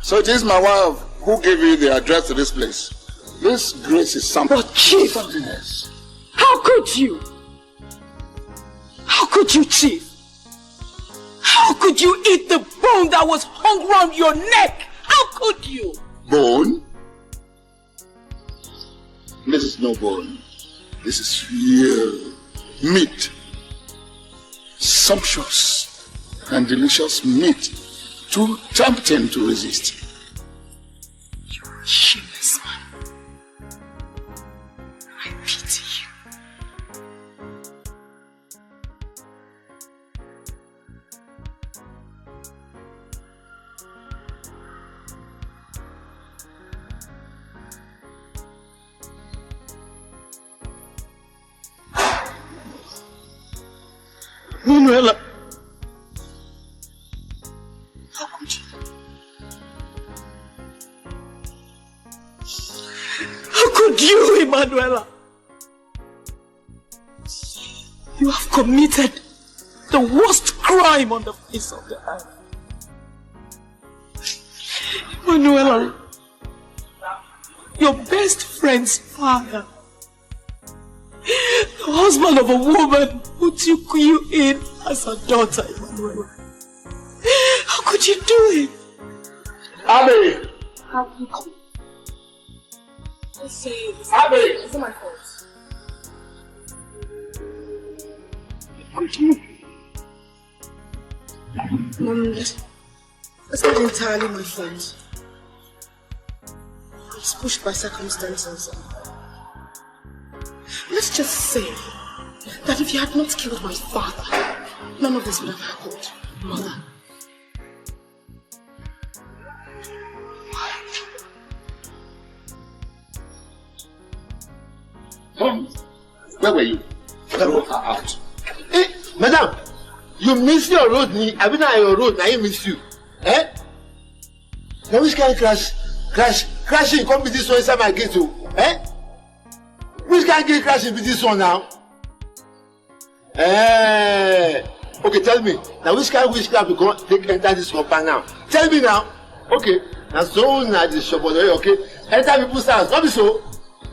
so it is my wife who gave you the address to this place. This Grace is something. But Chief, how could you? How could you, Chief? How could you eat the bone that was hung round your neck? How could you? Bone? This is no bone. This is real meat. Sumptuous and delicious meat. Too tempting to resist. You're a shameless man. I pity you. Manuela. How could you? How could you, Emanuela? You have committed the worst crime on the face of the earth. Emanuela, your best friend's father, the husband of a woman who took you in as a daughter, Emanuela. How could you do it? Abby! How could you? Let's say it. Abby! It's not my fault. How could you? Mom, it's not entirely my fault. I was pushed by circumstances. Let's just say that if you had not killed my father, none of this would have happened, Mother. Mom, where were you? Throw her out. Hey, madam, you miss your road, I mean your road, I miss you. Eh? Now which kind of crashing come with this one inside my gate too? Eh? Which kind of crashing with this one now? Eh? Okay, tell me. Now which kind of witchcraft you go take enter this compound now? Tell me now. Okay. Now so now this shop okay. Enter people's house. Not be so.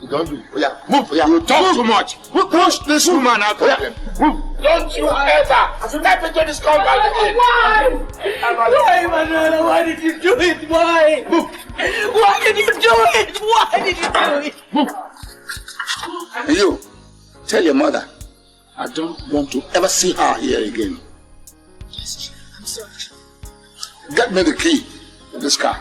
You don't do. Oh yeah, move. Oh yeah. You talk too much. Push this woman out of here. Move. Don't you ever step into this compound again. Why, Manuela? Why did you do it? Why? Move. Why did you do it? Why did you do it? Move. And you, tell your mother, I don't want to ever see her here again. Yes, I'm sorry. Get me the key to this car.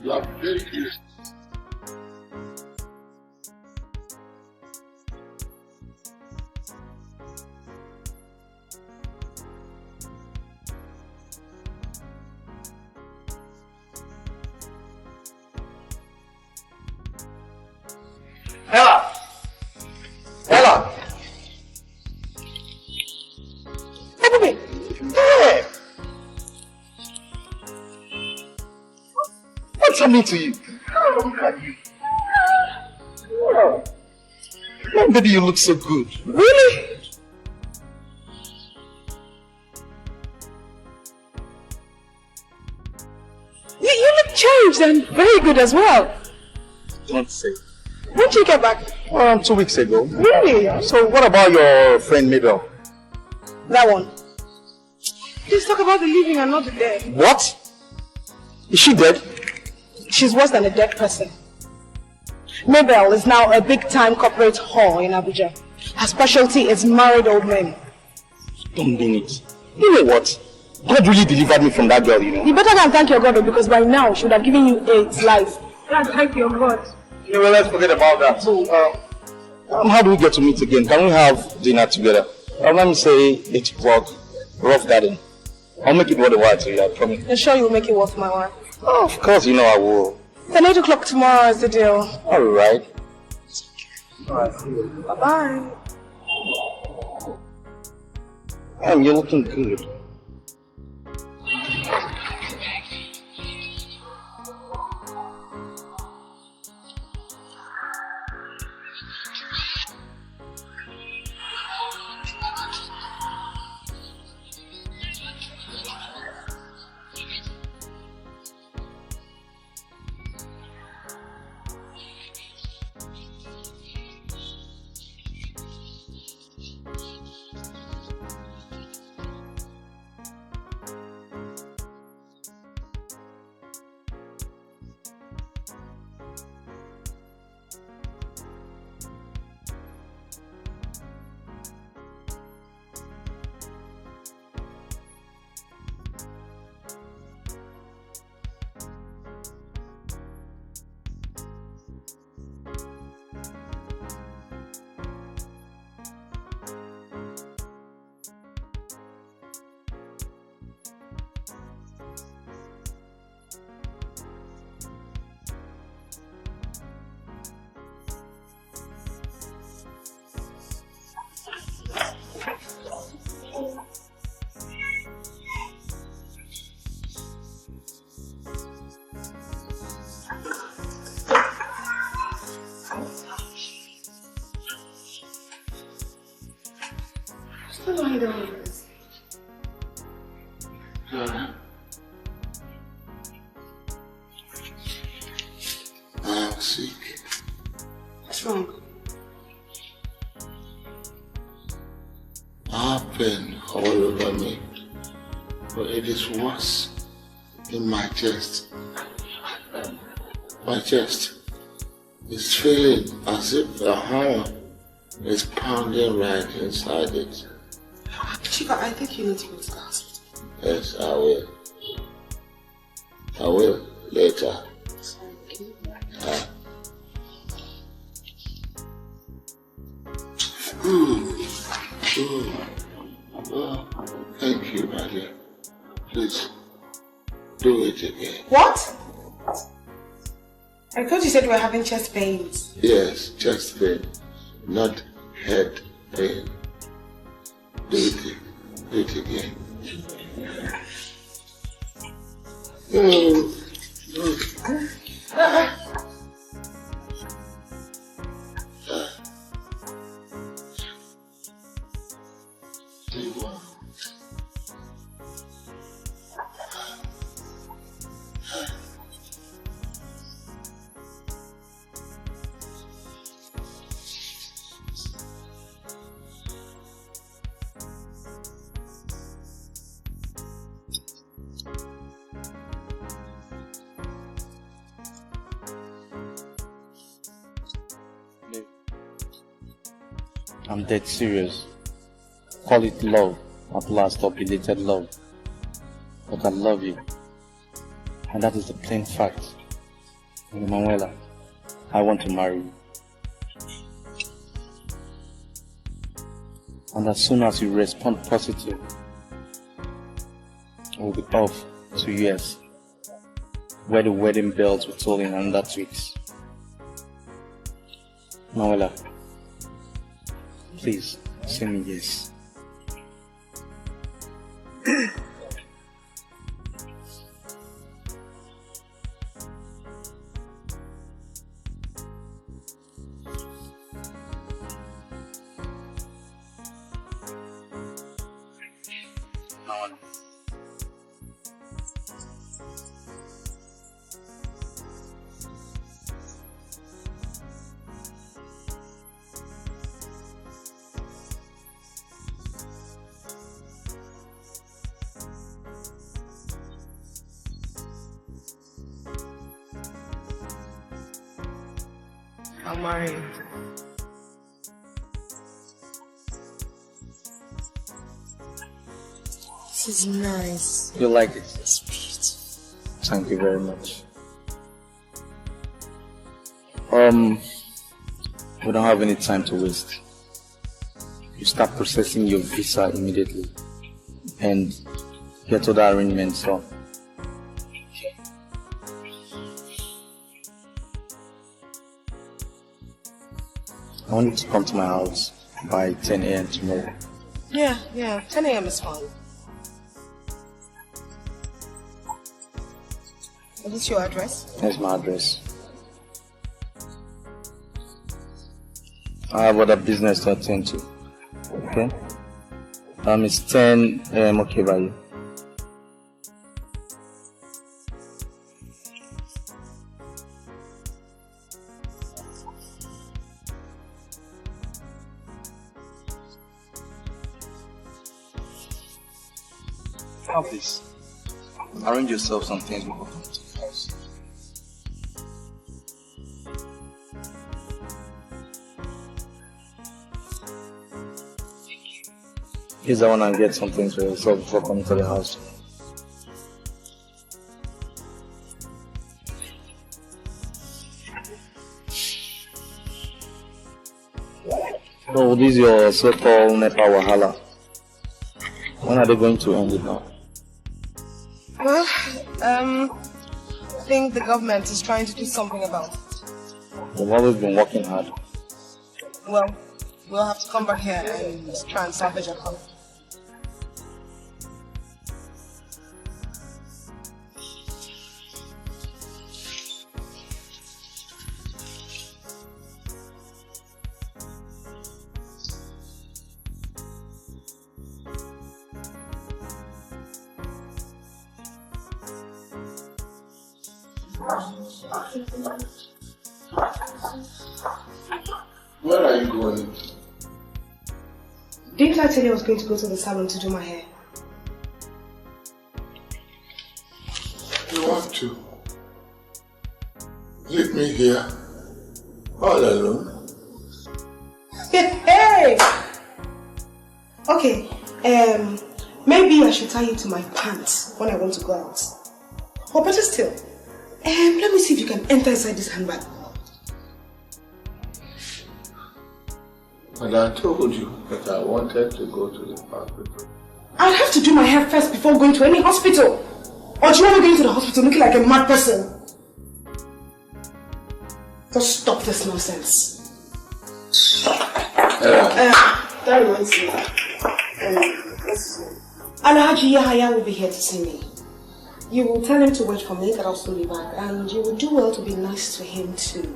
You are very good. Ella! Ella! Hey! Hey! What's happening to you? Look at you. Oh. Man, baby, you look so good. Really? You look changed and very good as well. Don't say. When did you get back? 2 weeks ago. Really? So what about your friend Mabel? That one. Please talk about the living and not the dead. What? Is she dead? She's worse than a dead person. Mabel is now a big-time corporate whore in Abuja. Her specialty is married old men. Don't mean it. You know what? God really delivered me from that girl, you know. You better go and thank your God because by now she would have given you AIDS life. Thank your God. Yeah, well, let's forget about that. So, How do we get to meet again? Can we have dinner together? Let me say 8 o'clock, Rough Garden. I'll make it worth a while to you, I promise. You're sure you'll make it worth my while? Oh, of course, you know I will. Then 8 o'clock tomorrow is the deal. Alright. Bye-bye. You're looking good. What are you doing with this? I'm sick. What's wrong? I have pain all over me, but it is worse in my chest. My chest is feeling as if a hammer is pounding right inside it. Chica, I think you need to go to the hospital. Yes, I will. I will later. Thank you, my dear. Please, do it again. What? I thought you said you were having chest pains. Yes, chest pain, not head pain. Do it again. I'm dead serious. Call it love, at last, or belated love. But I love you. And that is the plain fact. And Manuela, I want to marry you. And as soon as you respond positive, we'll be off to US, where the wedding bells will toll in another 2 weeks. Manuela, please, say me yes. I'll marry you. This is nice. You like it? It's beautiful. Thank you very much. We don't have any time to waste. You start processing your visa immediately and get other arrangements on. I want you to come to my house by 10 a.m. tomorrow. Yeah, 10 a.m. is fine. Is this your address? That's my address. I have other business to attend to. Okay? It's 10 a.m. okay by you? Have this. Arrange yourself some things before coming to the house. Here's I want to get some things for yourself before coming to the house. So this is your so-called NEPA Wahala. When are they going to end it now? Well, I think the government is trying to do something about it. They've always been working hard. Well, we'll have to come back here and try and salvage our car. Where are you going? Didn't I tell you I was going to go to the salon to do my hair? You have to. Leave me here. All alone. Hey! Okay, maybe I should tie you to my pants when I want to go out. Or better still, let me see if you can enter inside this handbag. But I told you that I wanted to go to the hospital. I'll have to do my hair first before going to any hospital. Or do you want me going to the hospital looking like a mad person? Just stop this nonsense. That reminds me. Alhaji Yahaya will be here to see me. You will tell him to wait for me, that I'll soon be back, and you will do well to be nice to him too.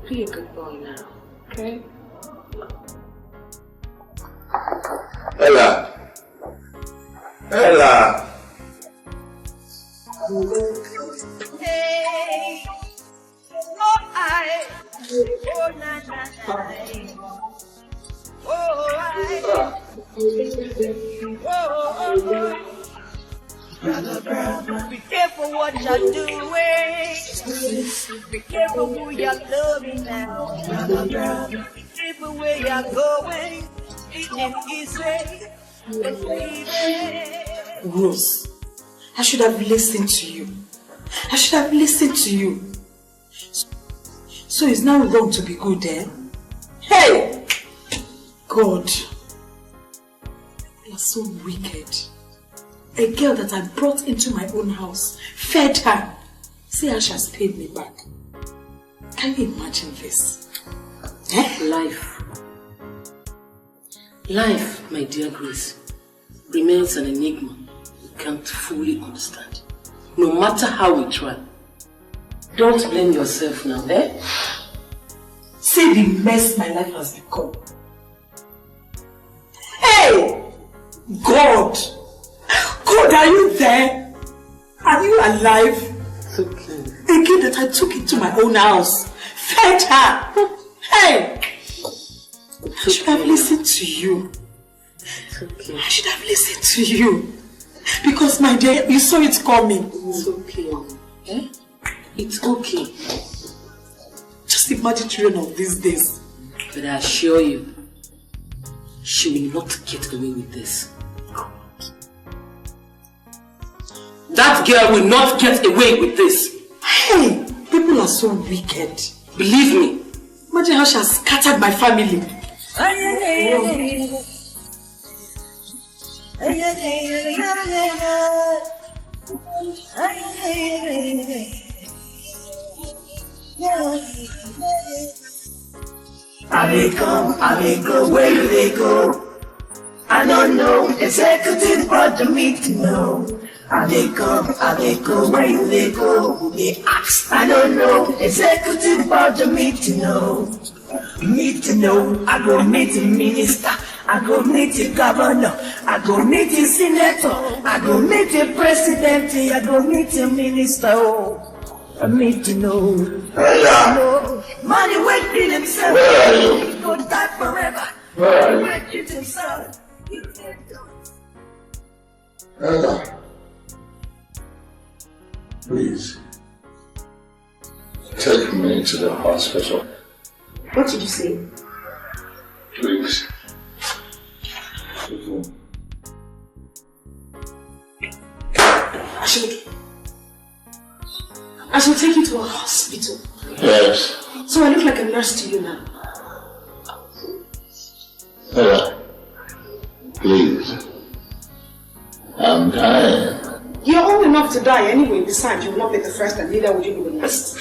Be a good boy now, okay? Ella! Ella! Hey, oh I, oh na na na, oh I, oh. Be careful what you're doing. Be careful who you're loving now. Be careful where you're going. It ain't easy. Rose, I should have listened to you. I should have listened to you. So it's now wrong to be good, eh? Hey! God, you are so wicked. A girl that I brought into my own house, fed her. See how she has paid me back. Can you imagine this? Eh? Life, my dear Grace, remains an enigma we can't fully understand. No matter how we try. Don't blame yourself now, eh? See the mess my life has become. Hey! God! God, are you there? Are you alive? It's okay. A girl that I took into my own house, fed her. Hey! I should have listened to you. It's okay. I should have listened to you. Because, my dear, you saw it coming. It's okay. Eh? It's okay. Just imagine children of these days. But I assure you, she will not get away with this. That girl will not get away with this. Hey, people are so wicked. Believe me. Imagine how she has scattered my family. I may come, I may go, where do they go? I don't know, executive brought me to know. I may come, I may go, where do they go? They ask, I don't know, executive brought me to know. Need to know, I go meet the minister, I go meet the governor, I go meet the senator, I go meet the president, I go meet the minister. Oh, I need to know. Money will kill himself. Where are you? He go die forever. Where are you? Money will kill himself. Ella, please take me to the hospital. What did you say? Please. I should take you to a hospital. Yes. So I look like a nurse to you now. Ella, please. I'm dying. You're old enough to die anyway. Besides, you will not be the first and neither would you be the last.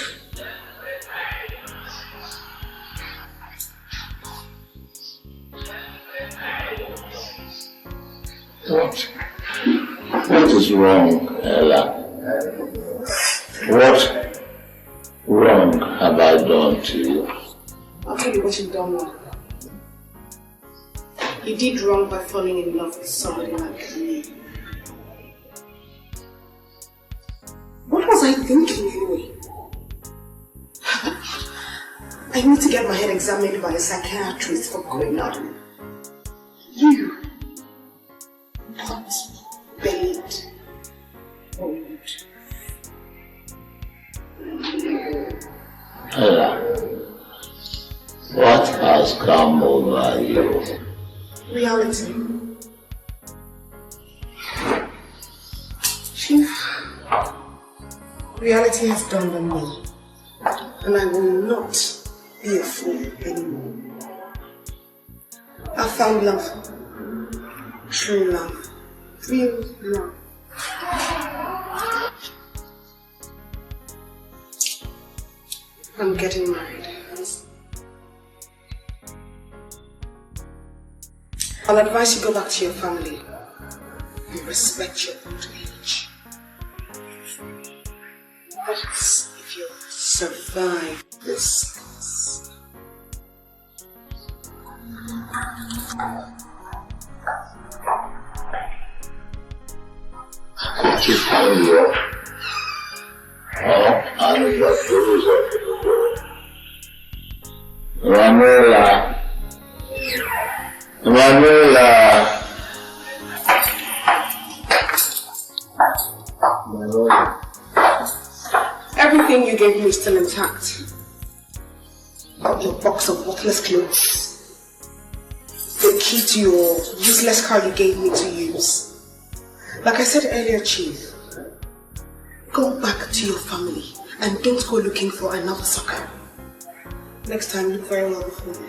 What is wrong, Ella? What wrong have I done to you? I'll tell you what you've done wrong. You did wrong by falling in love with somebody like me. What was I thinking anyway? I need to get my head examined by a psychiatrist for going out. You, not buried, old. Ella, what has come over you? Reality. Chief, reality has dawned on me, and I will not be a fool anymore. I found love, true love, real love. I'm getting married. I'll advise you go back to your family and respect your old age. But if you survive this, I keep telling you, I need your clothes. Ramela. everything you gave me is still intact. Your box of worthless clothes, the key to your useless car you gave me to use. Like I said earlier, Chief, go back to your family and don't go looking for another sucker. Next time, look very well before you.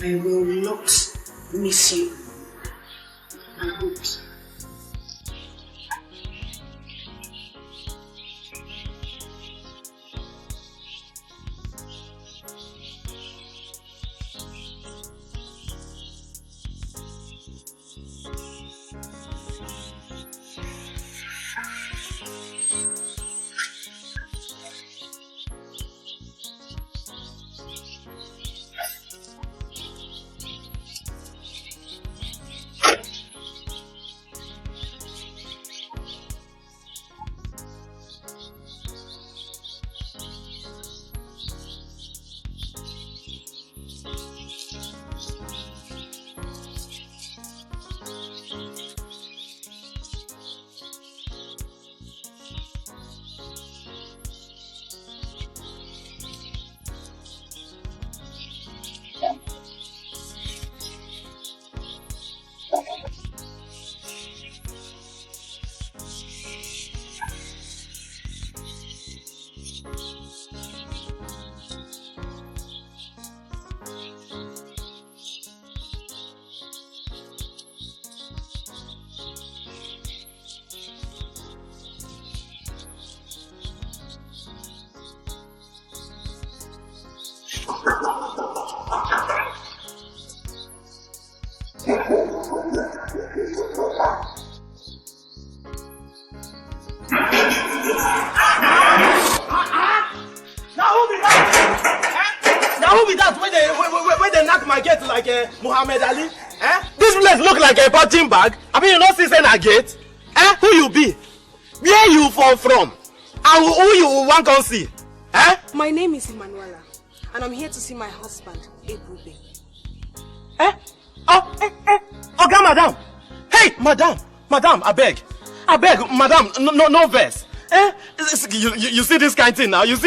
I will not miss you. I won't. Now who be that when they knock my gate like Muhammad Ali? This place look like a punching bag. I mean, you not see say na gate? Who you be? Where you fall from? And who you want to see? My name is Emanuela, and I'm here to see my husband, Ebube. Okay, madam. Hey, madam, I beg, madam, no verse. You see this kind of thing now? This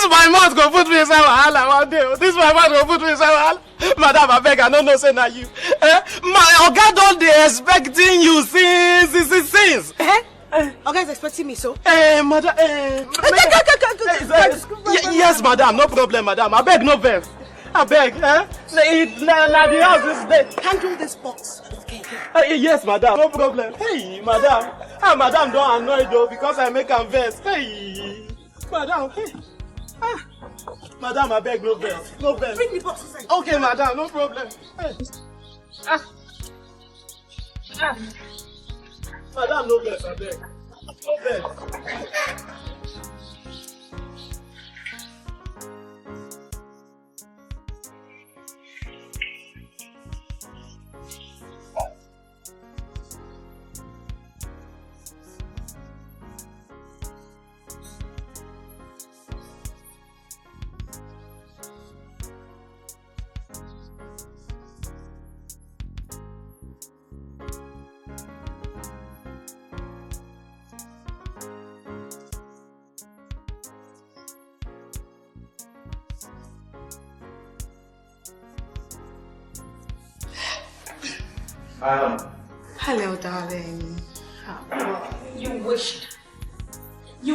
my mouth go put me inside wahala one day. This my mouth go put me inside wahala. Madam, I beg, I don't know say na you. My oga don dey expecting you since. Oga is expecting me, so? Madam, yes, madam, no problem, madam. I beg, no verse. I beg, the house is there. Handle this box. Okay. Yes, madam, no problem. Hey, madam. Madam don't annoy though because I make a verse. Hey, madam, hey. Madam, I beg, no verse. No verse. Bring the box inside. Okay, madam, no problem. Hey. Madam, no verse, I beg. No verse. Hello, darling. You wished he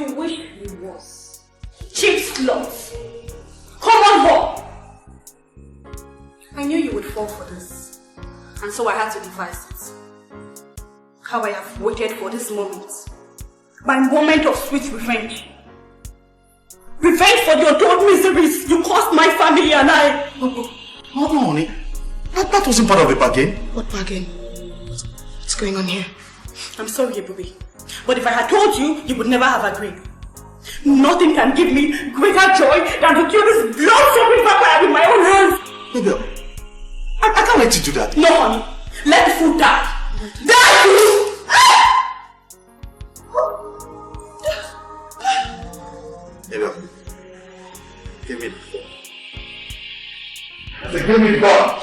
was. Cheap sluts. Common whore. I knew you would fall for this, and so I had to devise it. How I have waited for this moment. My moment of sweet revenge. Revenge for the untold miseries you caused my family and I. No, honey. That wasn't part of the bargain. What bargain? What's going on here? I'm sorry, Ebube. But if I had told you, you would never have agreed. Nothing can give me greater joy than to kill this blood-soaked vampire with my own hands. Baby, I can't let you do that. No, honey. Let the fool die. Die, you! Baby, give me the phone. I said, give me the phone.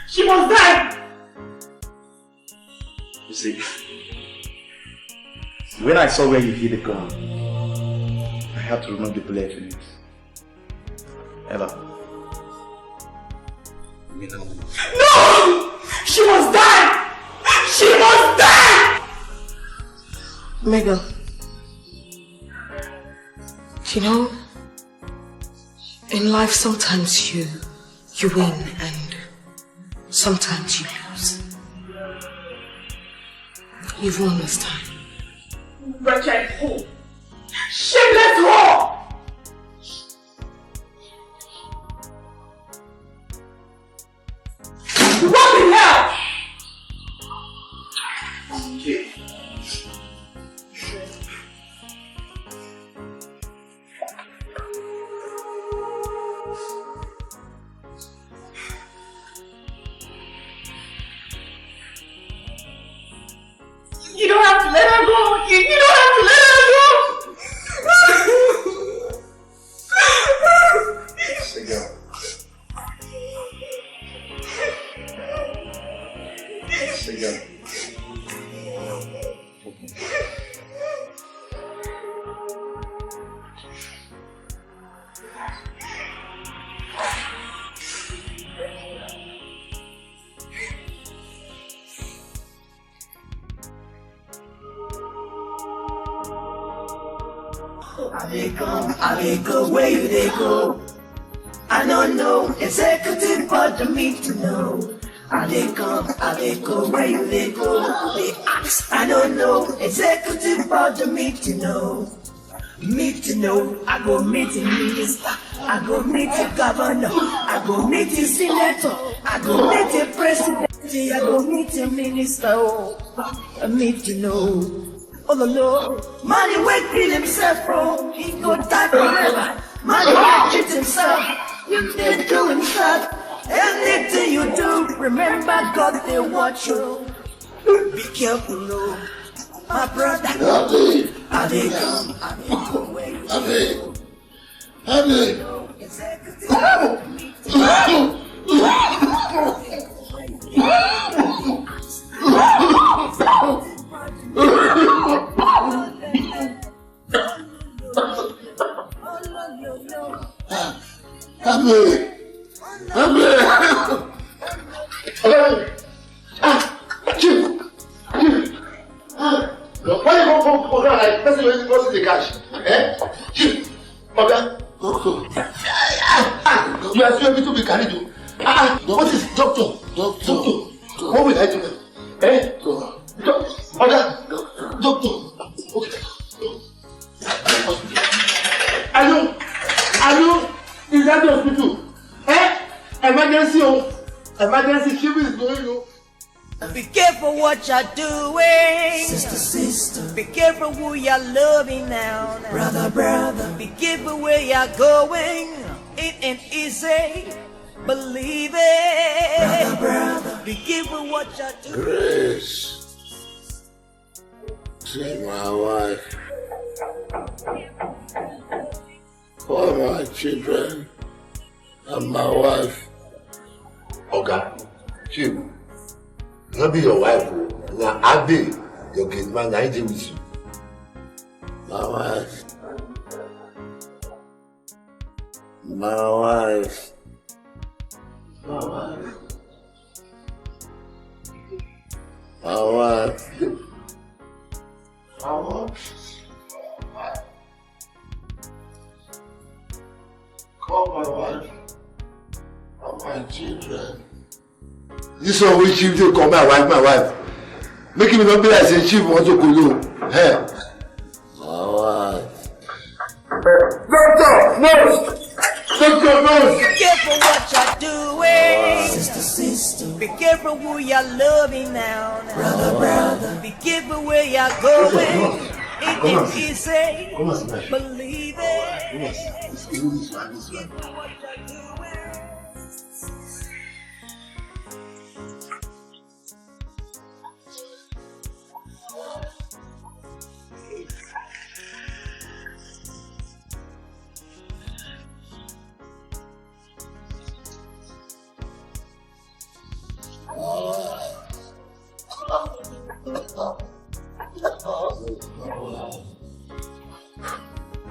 She must die! You see, when I saw where you hid the gun, I had to remove the bullet in it. Ella. No! She must die! She must die! Mega. You know, in life sometimes you win and sometimes you lose. You've won this time. Wretched fool! Shameless whore! What the hell? Okay. You don't have to let her go. You don't have to let her go. Sit down. Sit down. I may go where you go. I don't know executive, but I need to know. I they go, where you they go? They ask, I don't know. Executive board to meet to know. Meet to know. I go meet the minister. I go meet the governor. I go meet the senator. I go meet the president. I go meet the minister. Oh, I meet to know. Oh the Lord, money will kill himself, bro. He go die forever. Money will cheat himself. You did do himself. Anything you do, remember God, they watch you. Be careful, no. My brother, I they come, I they go away. Why you go for like person who goes the cash? Eh? Chief, Oga. You are still able to be carried to. What is doctor? Doctor. What will I do now? Eh? Oga. Doctor. Okay. Are you in that hospital? Eh? Emergency. Emergency. Chief is going you. Be careful what you're doing, sister. Be careful who you're loving now. Brother. Be careful where you're going. It ain't easy. Believe it. Brother. Be careful what you're doing. Grace. See my wife. For my children and my wife. Oga, Chief. Not be your wife, now I be your gate man, I deal with you. My wife. My wife. My wife. My wife. My wife. Call my wife. And my children. This one will Chief to call my wife. Make him not be like say Chief wants to go. Hey. My wife. Doctor, nurse. Be careful what you're doing, sister. Be careful who you're loving now. Brother. Be careful where you're going. It ain't easy. Believe it. This one.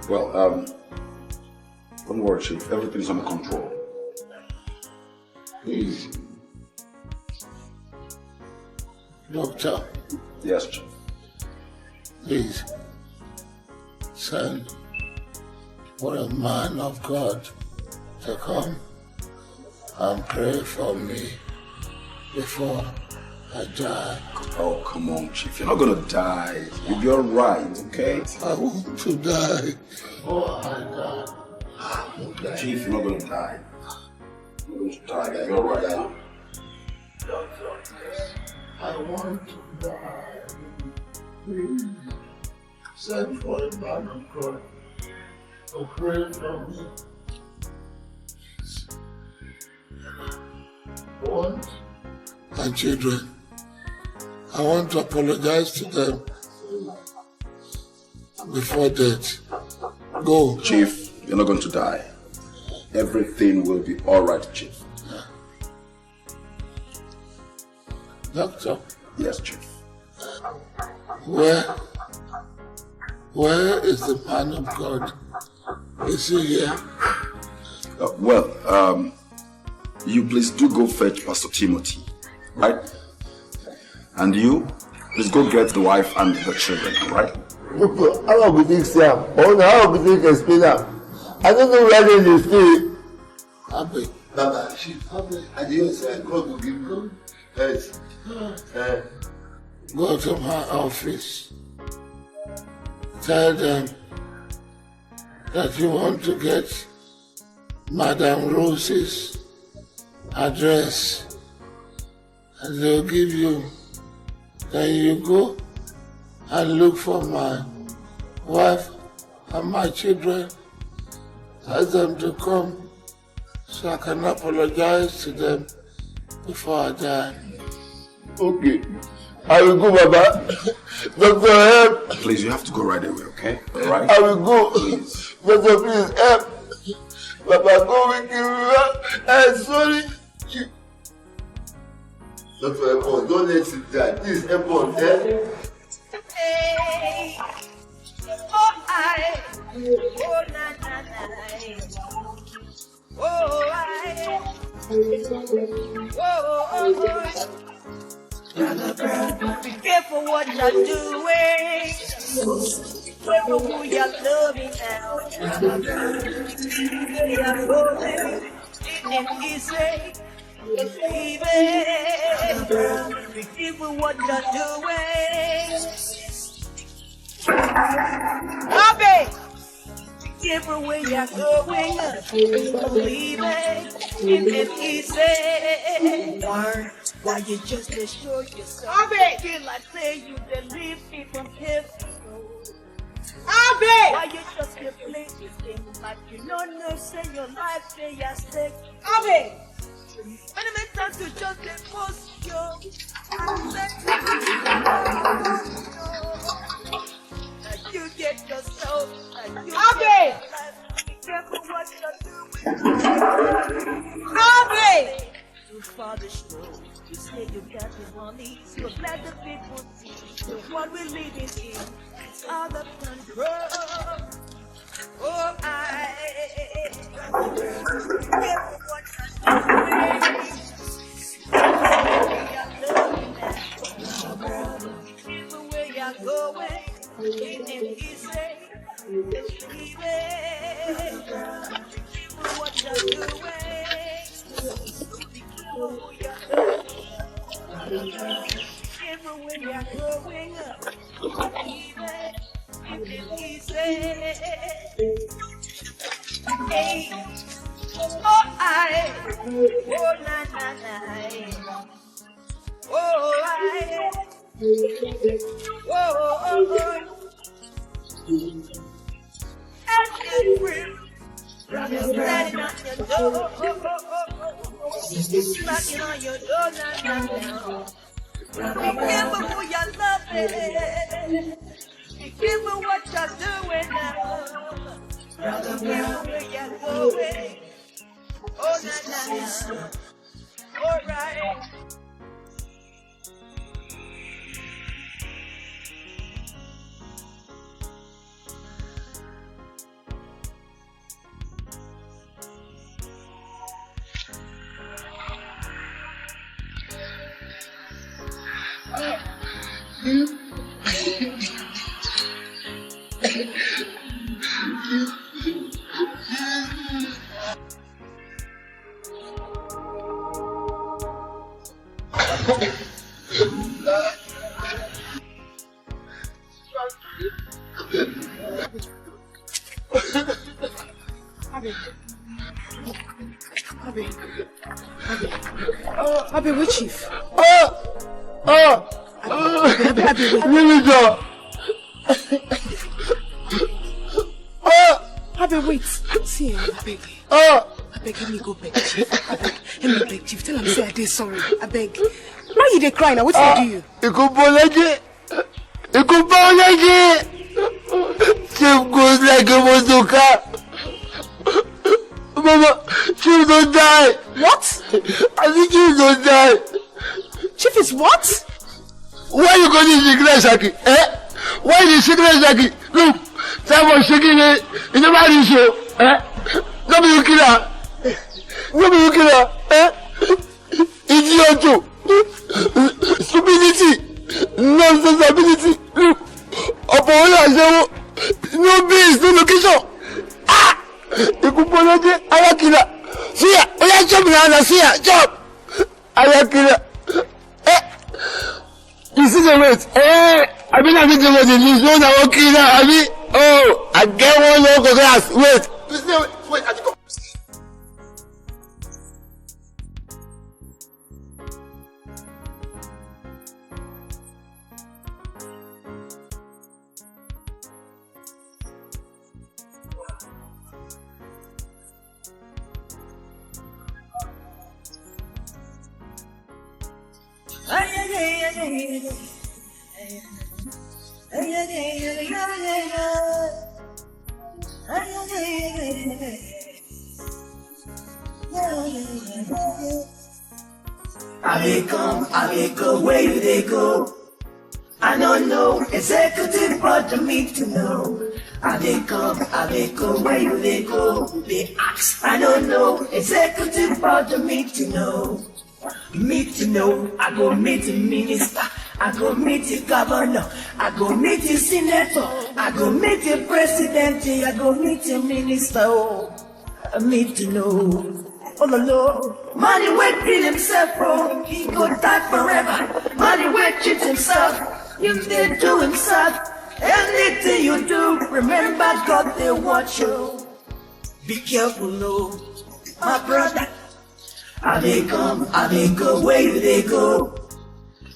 Well, don't worry, Chief. Everything's under control. Please. Doctor. Yes, Chief. Please. Send for a man of God to come and pray for me before I die. Oh, come on, Chief. You're not gonna die. You'll be alright, okay? I want to die. Oh, I die. Chief, you're not gonna die. You're going to die. You're alright. Doctor, I want to die. Please send for a man of God to pray for me. I want my children. I want to apologize to them before death. Go. Chief, you're not going to die. Everything will be alright, Chief. Doctor? Yes, Chief. Where is the man of God? Is he here? You please do go fetch Pastor Timothy, right? And you, please go get the wife and the children, right? How we think Sam? Oh no, how we think explain that? I don't know where they stay. Abi, Baba, I didn't say God will give you. Yes. Go to my office. Tell them that you want to get Madame Rose's address and they'll give you. Then you go and look for my wife and my children. Ask them to come so I can apologize to them before I die. Okay. I will go, Baba. Doctor, help. Please, you have to go right away, okay? All right? I will go. Please. Doctor, please, help. Baba, go with you. I'm sorry. Doctor, help. Don't let it die. Please, help us. Hey. Oh, na, na, na. Oh, be careful what you're doing. Be careful who you're loving now. You're going in easy. Be careful what you're doing. Bobby! Be careful where you're going. Believe it easy. Why you just destroy yourself? Feel like say you leave me from here. Why you just play this game like you don't know, say your life, say your stake. When it time to just post you, you get yourself and you get your life. Be careful what you're doing. Too far the show. You say you got the money, so let the people see. So what we're living in is out of control. Oh, careful what you're doing. Careful where you're going. It ain't easy. Careful what you're doing. Even when you're growing up, even if it's easy. Hey, oh, na, na, na. Oh, and it's real. Just standing on your door. Knocking on your door now. Be careful who you're loving. Be careful what you're doing now. Be careful where you're going. Oh, na. All right. Abi, which chief? Abi, wait. See him, I beg. I beg, let me go beg chief. I beg, let me beg chief. Tell him say I did sorry. I beg. Why you dey cry now? What did I do you? Chief goes like a bazooka. Mama, Chief don't die. What? I think Chief don't die. Chief is what? Why you calling the Shaki? Why the secret Shaki? Look, someone shaking it in the body show. Nobody will kill her. Nobody will kill her. Idiot. Stupidity. Nonsense ability. Look, no base, no location. Ikupoloje, ayakila. See ya, oya chop me. You see the wait. I mean, I need to wait. This one I walk in. I mean, oh, I get one local glass. Wait. Wait. I go. I go, where do they go? I don't know, executive brought me to know. I they go, where do they go? They ask, I don't know, executive brought me to know. Me to know, I go meet the minister, I go meet the governor, I go meet the senator, I go meet the president, I go meet the minister, I meet to know. Oh the Lord, money will kill himself, bro, he go die forever. Money will cheat himself, you did do himself. Anything you do, remember God they watch you. Be careful, Lord, my brother. How they come, how they go, where do they go?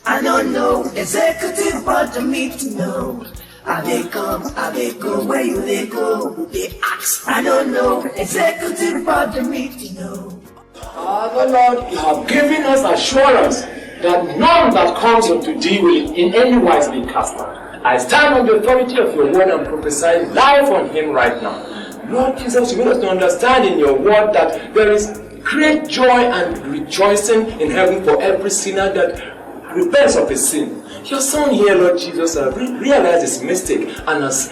I don't know, executive brought me to know. How they come, how they go, where do they go? They ask, I don't know, executive brought me to know. Father Lord, you have given us assurance that none that comes unto thee will in any wise be cast out. I stand on the authority of your word and prophesy life on him right now. Lord Jesus, you made us to understand in your word that there is great joy and rejoicing in heaven for every sinner that repents of his sin. Your son here, Lord Jesus, realized his mistake and has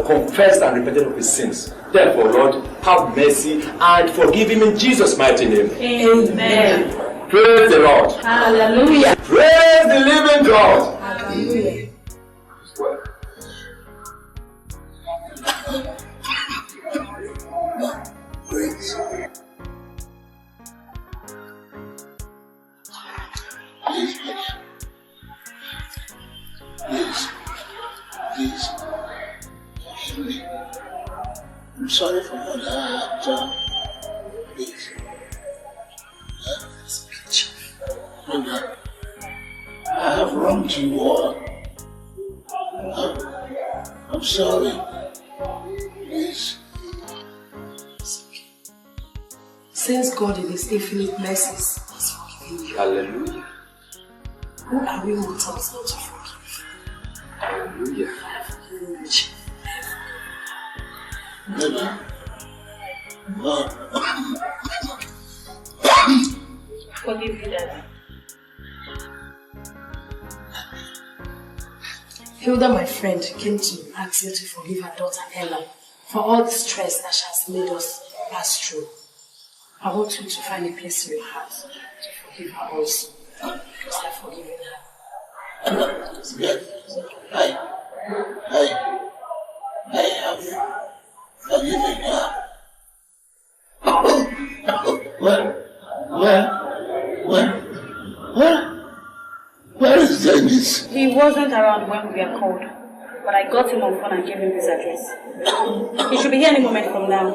confessed and repented of his sins. Therefore, Lord, have mercy and forgive him in Jesus' mighty name. Amen. Praise the Lord. Hallelujah. Praise the living God. Hallelujah. Please. Forgive me. I'm sorry for what I have done. Please. Brother, I have wronged you all. I'm sorry. Please. Since God in his infinite mercies has forgiven you, Hallelujah. who are we mortals not to forgive? Hallelujah. Never. No. Forgive me, Daddy. Hilda, my friend, came to ask you to forgive her daughter Ella for all the stress that she has made us pass through. I want you to find a place in your heart to forgive her also, because I have forgiven her. I have forgiven her. Where is Dennis? He wasn't around when we were called, but I got him on phone and gave him this address. He should be here any moment from now.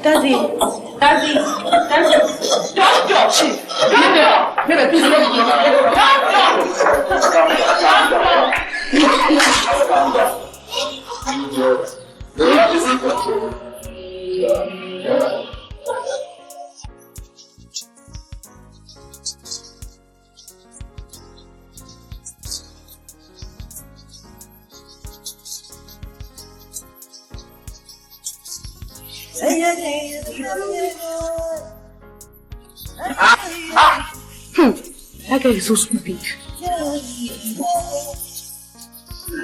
Daddy, stop! Stop! Baby, please That guy is so stupid.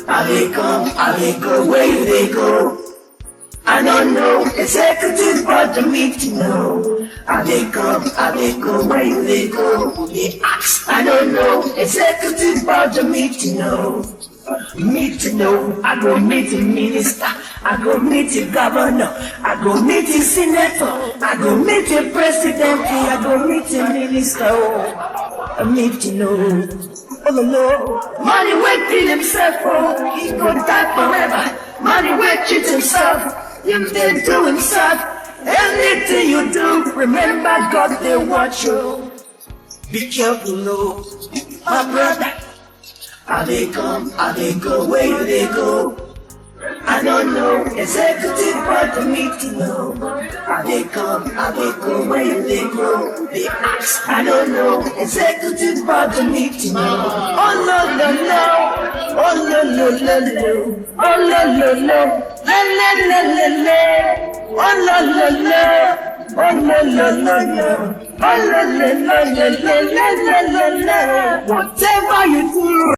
How they come, how they go, where do they go? I don't know, executive brought me to know. How they come, how they go, where do they go? They ask, I don't know, executive brought me to know. Me to know, I go meet the minister, I go meet the governor, I go meet the senator, I go meet the president, I go meet the minister. I need to know. Oh no, money will kill himself, oh, he could die forever. Money will cheat himself, him they do himself. Anything you do, remember God they watch you. Be careful, no, my brother. How they come, how they go, where do they go? I don't know, executive part of me to know. How they come, how they go, where do they go? They ask, I don't know, executive part of me to know. Oh no, no, no, oh no, no, no, no, oh no, no, no, la la la la la, oh no, no, no, oh no, no, no, no, oh no, no, no, no, no, no, no, no, whatever you do.